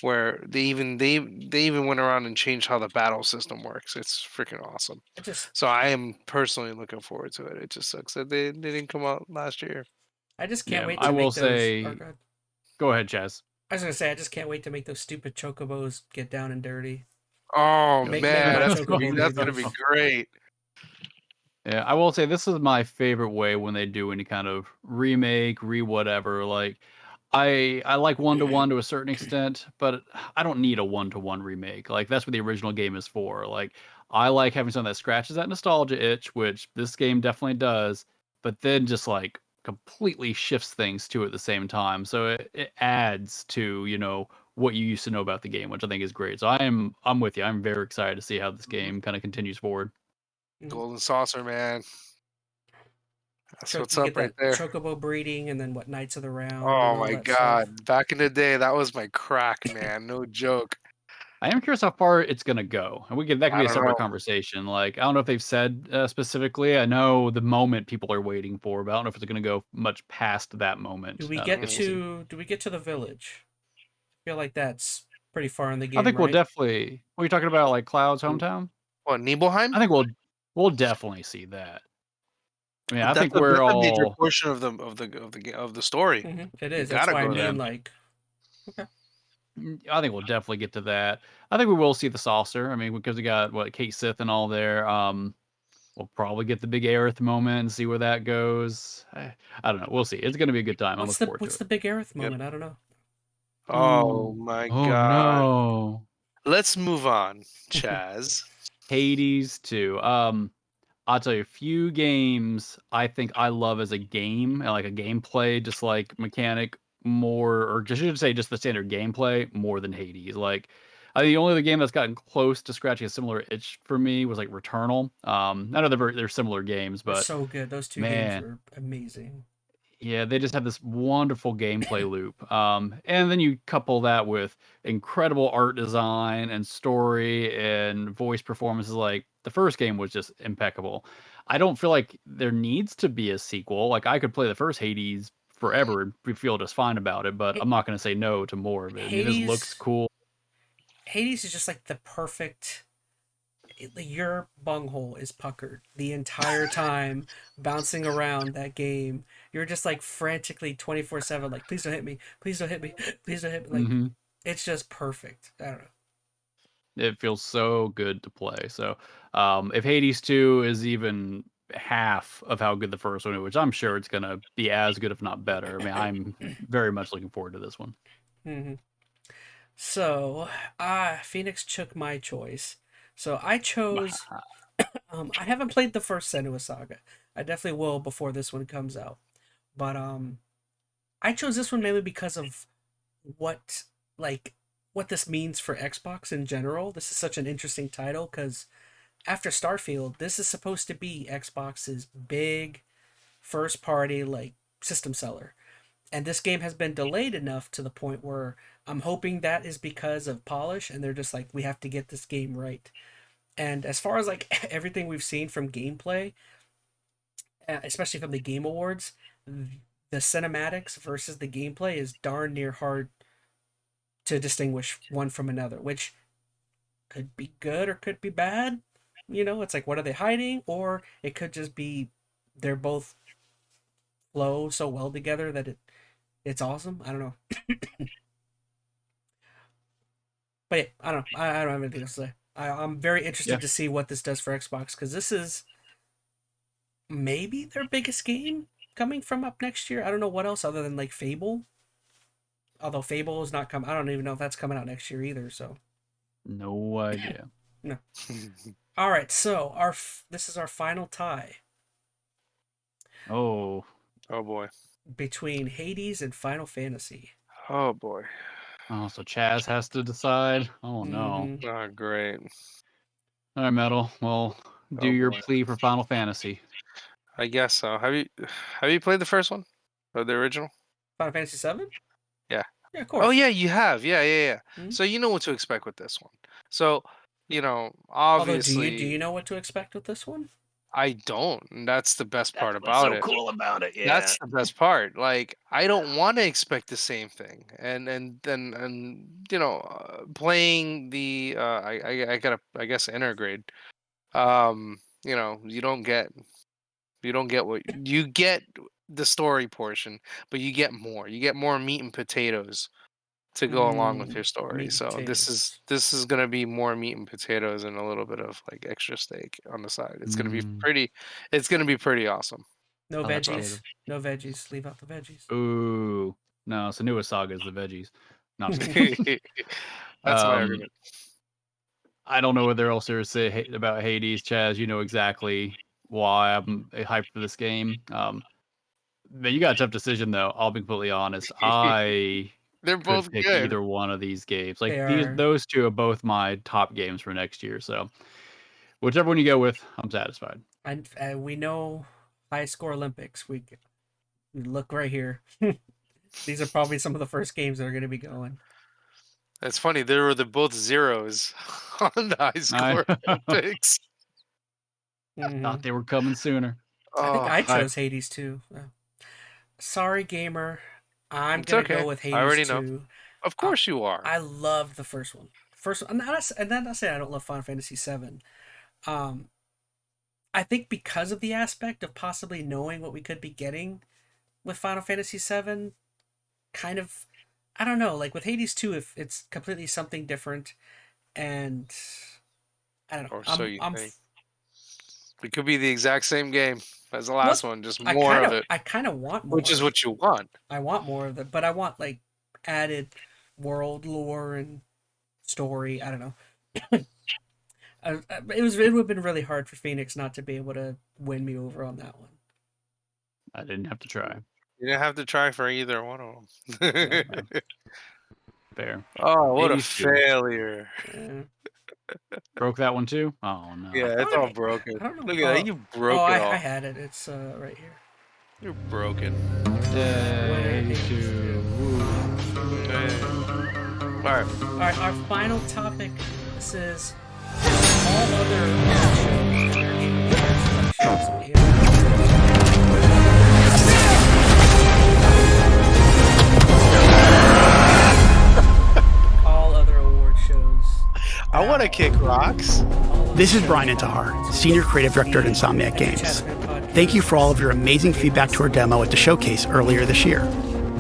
Where they even went around and changed how the battle system works. It's freaking awesome. So I am personally looking forward to it. It just sucks that they didn't come out last year. I just can't wait to I make will those. say. Go ahead, Chaz. I was gonna say I just can't wait to make those stupid chocobos get down and dirty. Oh Make man, my that's gonna chocobo be babies. great. Yeah, I will say this is my favorite way when they do any kind of remake, whatever. Like, I like one-to-one to a certain extent, but I don't need a one-to-one remake. Like that's what the original game is for. Like I like having something that scratches that nostalgia itch, which this game definitely does, but then just like completely shifts things too at the same time. So it adds to, what you used to know about the game, which I think is great. So I'm with you. I'm very excited to see how this game kind of continues forward. Golden saucer, man. That's what's You up get right that there. chocobo breeding, and then what Knights of the Round and Oh all my that stuff. god. Back in the day, that was my crack, man. No joke. I am curious how far it's gonna go, and that could I be a don't separate know. conversation. Like, I don't know if they've said specifically. I know the moment people are waiting for, but I don't know if it's gonna go much past that moment. We'll see. Do we get to the village? I feel like that's pretty far in the I game, think we'll right? definitely. What are you talking about, like Cloud's hometown? What, Nibelheim? I think we'll definitely see that. I mean, I think That's we're a major all. portion of the story. It You is. That's gotta why I go there. mean, like, okay. I think we'll definitely get to that. I think we will see the saucer. I mean, because we got what Kate Sith and all there. We'll probably get the big Aerith moment and see where that goes. I don't know. We'll see. It's going to be a good time. I'm looking forward to What's it. the big Aerith Good. moment? I don't know. Oh my Oh god. no. Let's move on, Chaz. Hades 2. I'll tell you, a few games I think I love as a game, and like a gameplay, just like mechanic more, or just should say just the standard gameplay more than Hades. Like, the only other game that's gotten close to scratching a similar itch for me was like Returnal. I know they're similar games, They're but so good. Those two games man, are amazing. yeah, they just have this wonderful gameplay loop. And then you couple that with incredible art design and story and voice performances. Like the first game was just impeccable. I don't feel like there needs to be a sequel. Like I could play the first Hades forever and feel just fine about it, but I'm not going to say no to more of it. I mean, this looks Hades cool. Hades is just like the perfect. Your bunghole is puckered the entire time, bouncing around that game. You're just like frantically 24/7, like, please don't hit me, please don't hit me, please don't hit me. Like, hmm it's just perfect. I don't know. It feels so good to play. So, if Hades 2 is even half of how good the first one is, which I'm sure it's going to be as good, if not better. I mean, I'm very much looking forward to this one. hmm So, Phoenix took my choice. So I chose. I haven't played the first Senua Saga. I definitely will before this one comes out. But I chose this one mainly because of what like what this means for Xbox in general. This is such an interesting title because after Starfield, this is supposed to be Xbox's big first party like system seller. And this game has been delayed enough to the point where I'm hoping that is because of polish and they're just like, we have to get this game right. And as far as like everything we've seen from gameplay, especially from the Game Awards, the cinematics versus the gameplay is darn near hard to distinguish one from another, which could be good or could be bad. It's like, what are they hiding? Or it could just be they're both flow so well together that it's awesome. I don't know. But yeah, I don't know. I don't have anything else to say. I'm very interested Yeah. to see what this does for Xbox because this is maybe their biggest game coming from up next year. I don't know what else other than like Fable. Although Fable is not coming. I don't even know if that's coming out next year either. So No idea. no. All right, so this is our final tie Oh, Oh boy. between Hades and Final Fantasy. Oh boy. so Chaz has to decide. Oh no. Mm-hmm. Oh great. All right, Metal. Well, do Oh your boy. plea for Final Fantasy. I guess so. Have you played the first one? Or the original? Final Fantasy 7? Yeah. Yeah, of Oh course. yeah, you have. Yeah. Mhm. So you know what to expect with this one. So, Although, do obviously you know what to expect with this one? I don't. And that's the best part That's what's about so it. cool about it. Yeah. That's the best part. Like I don't want to expect the same thing. Playing the I got a I guess integrate. You don't get what you get the story portion, but you get more. You get more meat and potatoes to go along with your story. Meat and So potatoes. this is gonna be more meat and potatoes and a little bit of like extra steak on the side. Mm, It's gonna be pretty awesome. No I like So veggies. potatoes. No veggies. Leave out the veggies. Ooh. No, Senua's Saga is the veggies. No, I'm just kidding. That's my Um, argument. I don't know what there else there is to say about Hades, Chaz. You know exactly why I'm hyped for this game. Man, you got a tough decision though. I'll be completely honest. I They're could both pick good. either one of these games. Like They are. those two are both my top games for next year. So whichever one you go with, I'm satisfied. And we know high score Olympics. We look right here. These are probably some of the first games that are going to be going. That's funny. They were both zeros on the high score Olympics. Thought they were coming sooner. I think I Oh, chose Hades 2. Sorry, gamer. I'm It's going to okay. go with Hades I already 2. know. Of course you are. I love the first one. And then not saying I don't love Final Fantasy 7. I think because of the aspect of possibly knowing what we could be getting with Final Fantasy 7, kind of, I don't know, like with Hades 2, if it's completely something different, and I don't know. Or so you I'm think. It could be the exact same game as the last one, just more of it, I kind of want more. which is what you want. I want more of it, but I want like added world lore and story. I don't know. It would have been really hard for Phoenix not to be able to win me over on that one. I didn't have to try. You didn't have to try for either one of them. Fair. Oh, what a Hades 2. failure. Yeah. Broke that one too? Oh no. Yeah, it's all broken. I don't know. Look at that. You broke it all. I had it. It's right here. You're broken. Hades 2. All right. All right, our final topic. This is all other all other award shows. I want to kick rocks. This is Brian EnteR, Senior Creative Director at Insomniac Games. Thank you for all of your amazing feedback to our demo at the showcase earlier this year.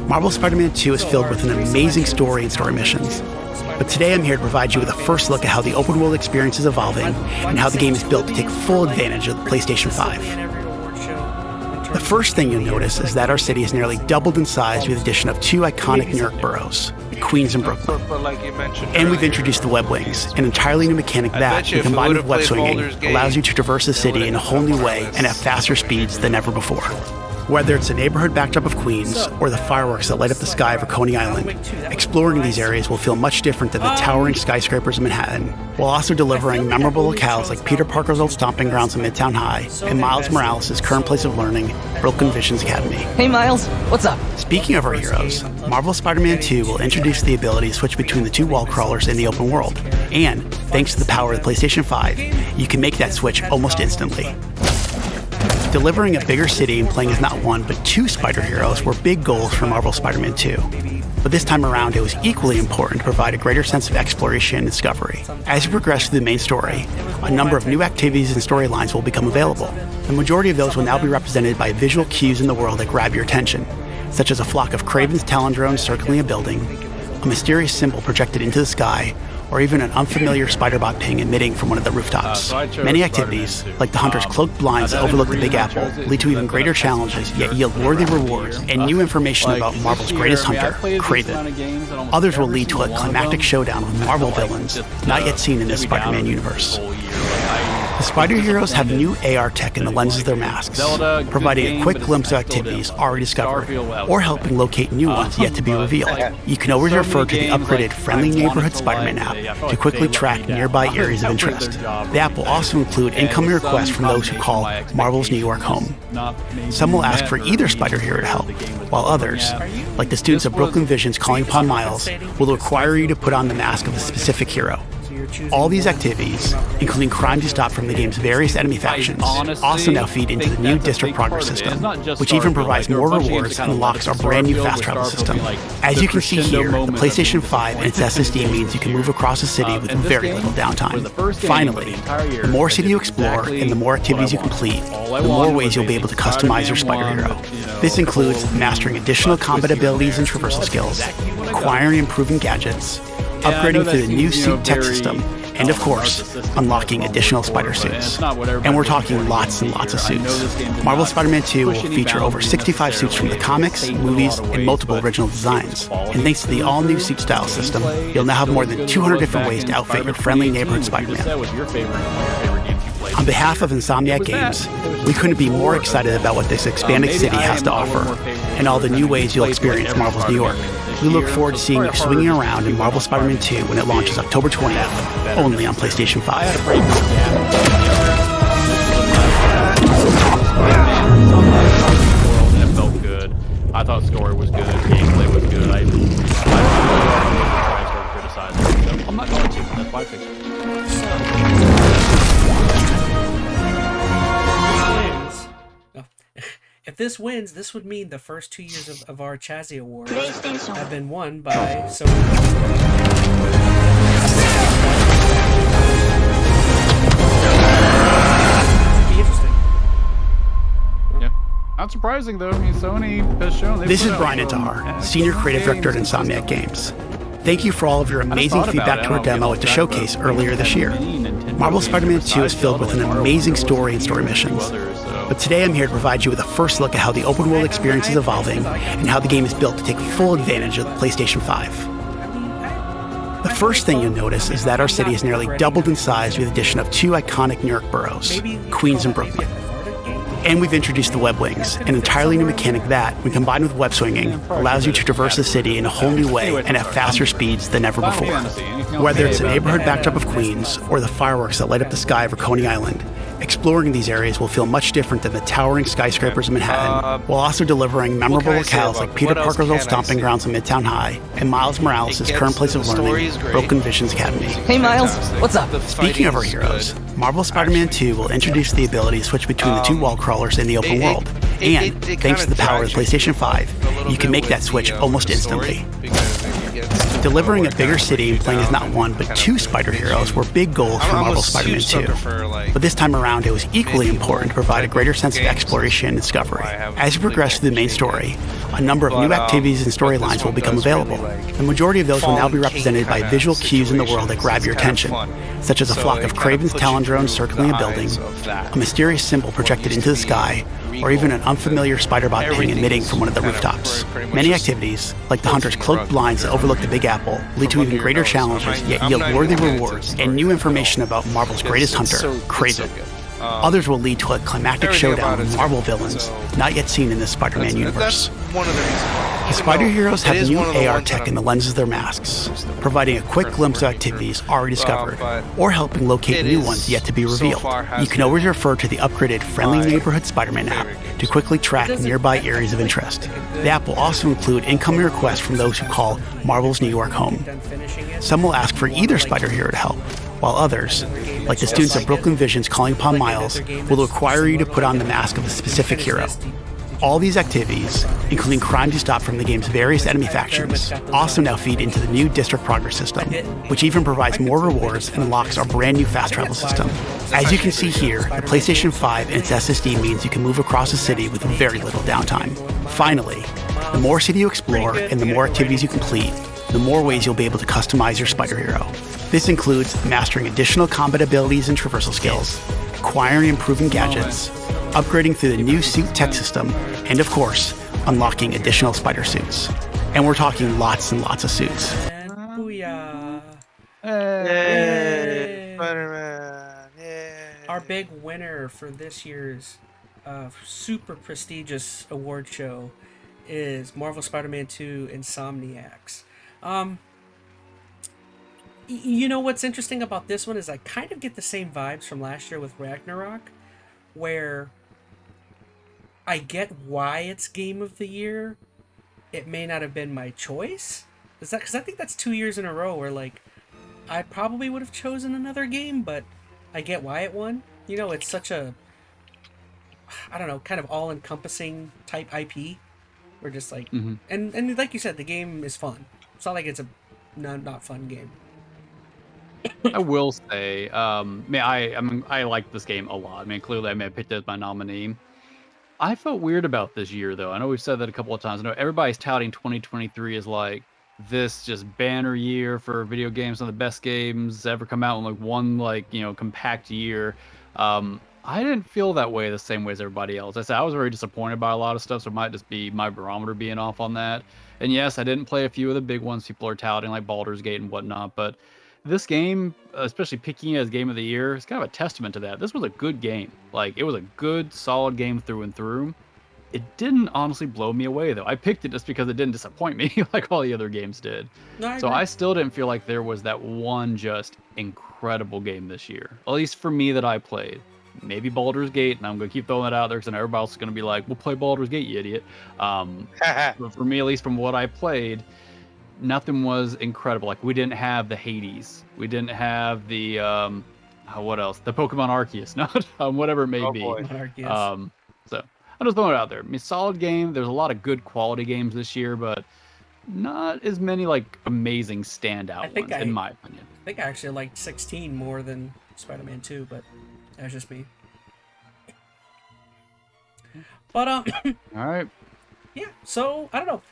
Marvel Spider-Man 2 is filled with an amazing story and story missions. But today I'm here to provide you with a first look at how the open world experience is evolving and how the game is built to take full advantage of the PlayStation 5. The first thing you'll notice is that our city has nearly doubled in size with the addition of two iconic New York boroughs, Queens and Brooklyn. But like you mentioned And we've earlier, introduced the web wings, an entirely new mechanic I that, bet you when if we combined with would've web played swinging, Baldur's Gate, allows you to traverse the city in a whole new way and at faster speeds than ever before. Whether it's the neighborhood backdrop of Queens or the fireworks that light up the sky over Coney Island, exploring these areas will feel much different than the towering skyscrapers of Manhattan, while also delivering memorable locales like Peter Parker's old stomping grounds in Midtown High and Miles Morales' current place of learning, Brooklyn Visions Academy. Hey, Miles, what's up? Speaking of our heroes, Marvel Spider-Man 2 will introduce the ability to switch between the two wall crawlers in the open world, and thanks to the power of the PlayStation 5, you can make that switch almost instantly. Delivering a bigger city and playing as not one but two spider heroes were big goals for Marvel Spider-Man 2. But this time around, it was equally important to provide a greater sense of exploration and discovery. As you progress through the main story, a number of new activities and storylines will become available. The majority of those will now be represented by visual cues in the world that grab your attention, such as a flock of Kraven's Talon drones circling a building, a mysterious symbol projected into the sky, or even an unfamiliar spider-bot ping emitting from one of the rooftops. So I chose Many Spider-Man activities, 2. like the Hunter's cloaked blinds that overlook the Big Apple, lead to even greater challenges, yet yield worthy rewards and new information about Marvel's greatest hunter, Kraven. Others will lead to a climactic showdown with Marvel villains not yet seen in this Spider-Man universe. The spider heroes have new AR tech in the lenses of their masks, providing a quick glimpse of activities already discovered, or helping locate new ones yet to be revealed. You can always refer to the upgraded Friendly Neighborhood Spider-Man app to quickly track nearby areas of interest. The app will also include incoming requests from those who call Marvel's New York home. Some will ask for either spider hero to help, while others, like the students of Brooklyn Visions calling upon Miles, will require you to put on the mask of a specific hero. All these activities, including crimes you stop from the game's various enemy factions, also now feed into the new district progress system, which even provides more rewards and unlocks our brand new fast travel system. As you can see here, the PlayStation 5 and its SSD means you can move across the city with very little downtime. Finally, the more city you explore and the more activities you complete, the more ways you'll be able to customize your spider hero. This includes mastering additional combat abilities and traversal skills, acquiring and improving gadgets, upgrading to the new suit tech system, and of course, unlocking additional spider suits. And we're talking lots and lots of suits. Marvel's Spider-Man 2 will feature over 65 suits from the comics, movies, and multiple original designs. And thanks to the all-new suit style system, you'll now have more than 200 different ways to outfit your friendly neighborhood Spider-Man. On behalf of Insomniac Games, we couldn't be more excited about what this expanded city has to offer, and all the new ways you'll experience Marvel's New York. We look forward to seeing you swinging around in Marvel Spider-Man 2 when it launches October 20th, only on PlayStation 5. It felt good. I thought story was good, gameplay was good. I started criticizing it, so I'm not going to. That's why I fixed it. If this wins, this would mean the first 2 years of our CHAZZIE Awards have been won by Sony. Be interesting. Yeah. Not surprising though. I mean, Sony has shown. This is Brian EnteR, Senior Creative Director at Insomniac Games. Thank you for all of your amazing feedback to our demo at the showcase earlier this year. Marvel Spider-Man 2 is filled with an amazing story and story missions. But today I'm here to provide you with a first look at how the open world experience is evolving and how the game is built to take full advantage of the PlayStation 5. The first thing you'll notice is that our city has nearly doubled in size with the addition of 2 iconic New York boroughs, Queens and Brooklyn. And we've introduced the web wings, an entirely new mechanic that, when combined with web swinging, allows you to traverse the city in a whole new way and at faster speeds than ever before. Whether it's the neighborhood backdrop of Queens or the fireworks that light up the sky over Coney Island, exploring these areas will feel much different than the towering skyscrapers of Manhattan, while also delivering memorable locales like Peter Parker's old stomping grounds in Midtown High and Miles Morales' current place of learning, Broken Visions Academy. Hey Miles, what's up? Speaking of our heroes, Marvel Spider-Man 2 will introduce the ability to switch between the 2 wall crawlers in the open world, and thanks to the power of the PlayStation 5, you can make that switch almost instantly. Delivering a bigger city and playing as not 1 but 2 spider heroes were big goals for Marvel Spider-Man 2. But this time around, it was equally important to provide a greater sense of exploration and discovery. As you progress through the main story, a number of new activities and storylines will become available. The majority of those will now be represented by visual cues in the world that grab your attention, such as a flock of Kraven's Talon drones circling a building, a mysterious symbol projected into the sky, or even an unfamiliar spider bot ping emitting from one of the rooftops. Many activities, like the hunter's cloaked blinds that overlook the Big Apple, lead to even greater challenges, yet yield worthy rewards and new information about Marvel's greatest hunter, Kraven. Others will lead to a climactic showdown with Marvel villains not yet seen in the Spider-Man universe. The spider heroes have new AR tech in the lenses of their masks, providing a quick glimpse of activities already discovered, or helping locate new ones yet to be revealed. You can always refer to the upgraded Friendly Neighborhood Spider-Man app to quickly track nearby areas of interest. The app will also include incoming requests from those who call Marvel's New York home. Some will ask for either spider hero to help, while others, like the students of Brooklyn Visions calling upon Miles, will require you to put on the mask of a specific hero. All these activities, including crimes you stop from the game's various enemy factions, also now feed into the new District Progress system, which even provides more rewards and unlocks our brand new fast travel system. As you can see here, the PlayStation 5 and its SSD means you can move across the city with very little downtime. Finally, the more city you explore and the more activities you complete, the more ways you'll be able to customize your spider hero. This includes mastering additional combat abilities and traversal skills, acquiring and improving gadgets, upgrading through the new suit tech system, and of course, unlocking additional spider suits. And we're talking lots and lots of suits. And booyah! Yay! Spider-Man! Yay! Our big winner for this year's super prestigious award show is Marvel Spider-Man 2 Insomniacs. You know what's interesting about this one is I kind of get the same vibes from last year with Ragnarok, where I get why it's Game of the Year. It may not have been my choice. Because I think that's 2 years in a row where, like, I probably would have chosen another game, but I get why it won. You know, it's such a, I don't know, kind of all-encompassing type IP. We're just like, and like you said, the game is fun. It's not like it's a not fun game. I will say, I like this game a lot. I mean, clearly I picked it as my nominee. I felt weird about this year, though. I know we've said that a couple of times. I know everybody's touting 2023 as like this just banner year for video games, one of the best games ever come out in like one compact year. I didn't feel that way the same way as everybody else. I said I was very disappointed by a lot of stuff, so it might just be my barometer being off on that. And yes, I didn't play a few of the big ones people are touting, like Baldur's Gate and whatnot, but this game, especially picking it as game of the year, is kind of a testament to that. This was a good game. Like, it was a good, solid game through and through. It didn't honestly blow me away, though. I picked it just because it didn't disappoint me like all the other games did. No, So I still didn't feel like there was that one just incredible game this year. At least for me that I played. Maybe Baldur's Gate, and I'm going to keep throwing that out there because everybody else is going to be like, we'll play Baldur's Gate, you idiot. But for me, at least from what I played, nothing was incredible. Like, we didn't have the Hades. We didn't have the, what else? The Pokemon Arceus, not whatever it may be. Arceus. So I'm just throwing it out there. I mean, solid game. There's a lot of good quality games this year, but not as many, like, amazing standout ones, in my opinion. I think I actually liked 16 more than Spider-Man 2, but that's just me. But, all right. Yeah, so, I don't know.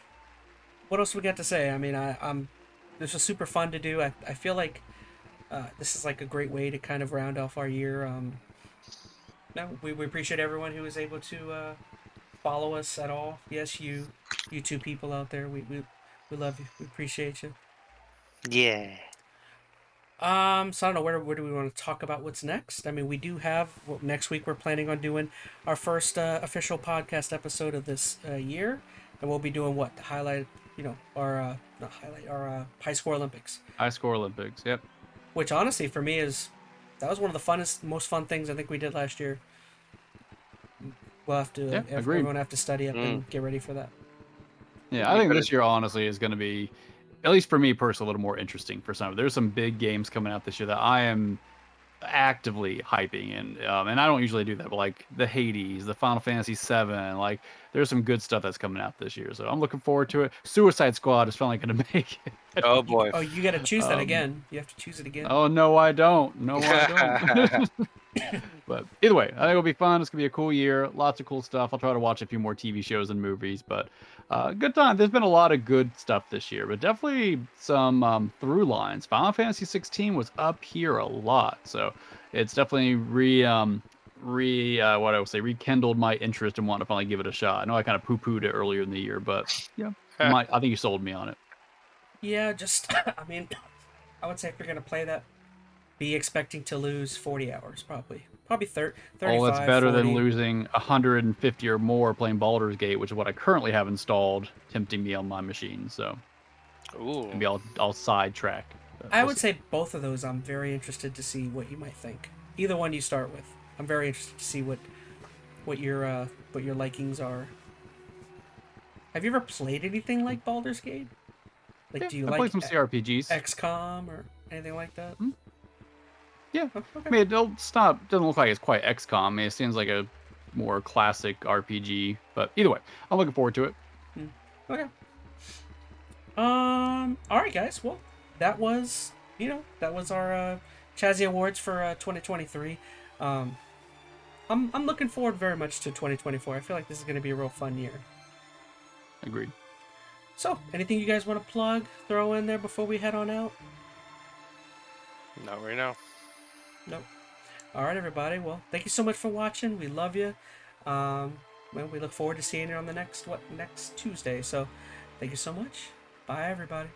What else we got to say? I mean, this was super fun to do. I feel like this is like a great way to kind of round off our year. No, we appreciate everyone who was able to follow us at all. Yes, you two people out there, we love you. We appreciate you. Yeah. So I don't know, where do we want to talk about what's next? I mean, we do have, next week we're planning on doing our first official podcast episode of this year, and we'll be doing what? Highlight, our not highlight, our high score Olympics. High score Olympics, yep. Which honestly for me that was one of the most fun things I think we did last year. We'll have to, everyone have to study up and get ready for that. Yeah, I think this year honestly is going to be, at least for me personally, a little more interesting for some. There's some big games coming out this year that I am actively hyping, and I don't usually do that, but like the Hades, the Final Fantasy VII, like there's some good stuff that's coming out this year, so I'm looking forward to it. Suicide Squad is finally going to make it. Oh boy! Oh, you got to choose that again. You have to choose it again. Oh no, I don't. No, I don't. But either way, I think it'll be fun. It's gonna be a cool year. Lots of cool stuff. I'll try to watch a few more TV shows and movies, but good time. There's been a lot of good stuff this year, but definitely some through lines. Final Fantasy 16 was up here a lot, so it's definitely rekindled my interest and want to finally give it a shot. I know I kind of poo-pooed it earlier in the year, but yeah, I think you sold me on it. Yeah, just I mean, I would say if you're gonna play that, be expecting to lose 40 hours, probably 35. Oh, that's better 40. than losing 150 or more playing Baldur's Gate, which is what I currently have installed, tempting me on my machine. So, maybe I'll sidetrack. I would say both of those. I'm very interested to see what you might think. Either one you start with, I'm very interested to see what your likings are. Have you ever played anything like Baldur's Gate? Like, yeah, do you I like played some CRPGs, XCOM or anything like that? Hmm? Yeah, Oh, okay. I mean, doesn't look like it's quite XCOM. I mean, it seems like a more classic RPG, but either way, I'm looking forward to it. Okay. All right, guys. Well, that was our CHAZZIE Awards for 2023. I'm looking forward very much to 2024. I feel like this is going to be a real fun year. Agreed. So, anything you guys want to plug, throw in there before we head on out? Not right now. Nope. All right, everybody. Well, thank you so much for watching. We love you. Well, we look forward to seeing you on the next Tuesday. So, thank you so much. Bye, everybody.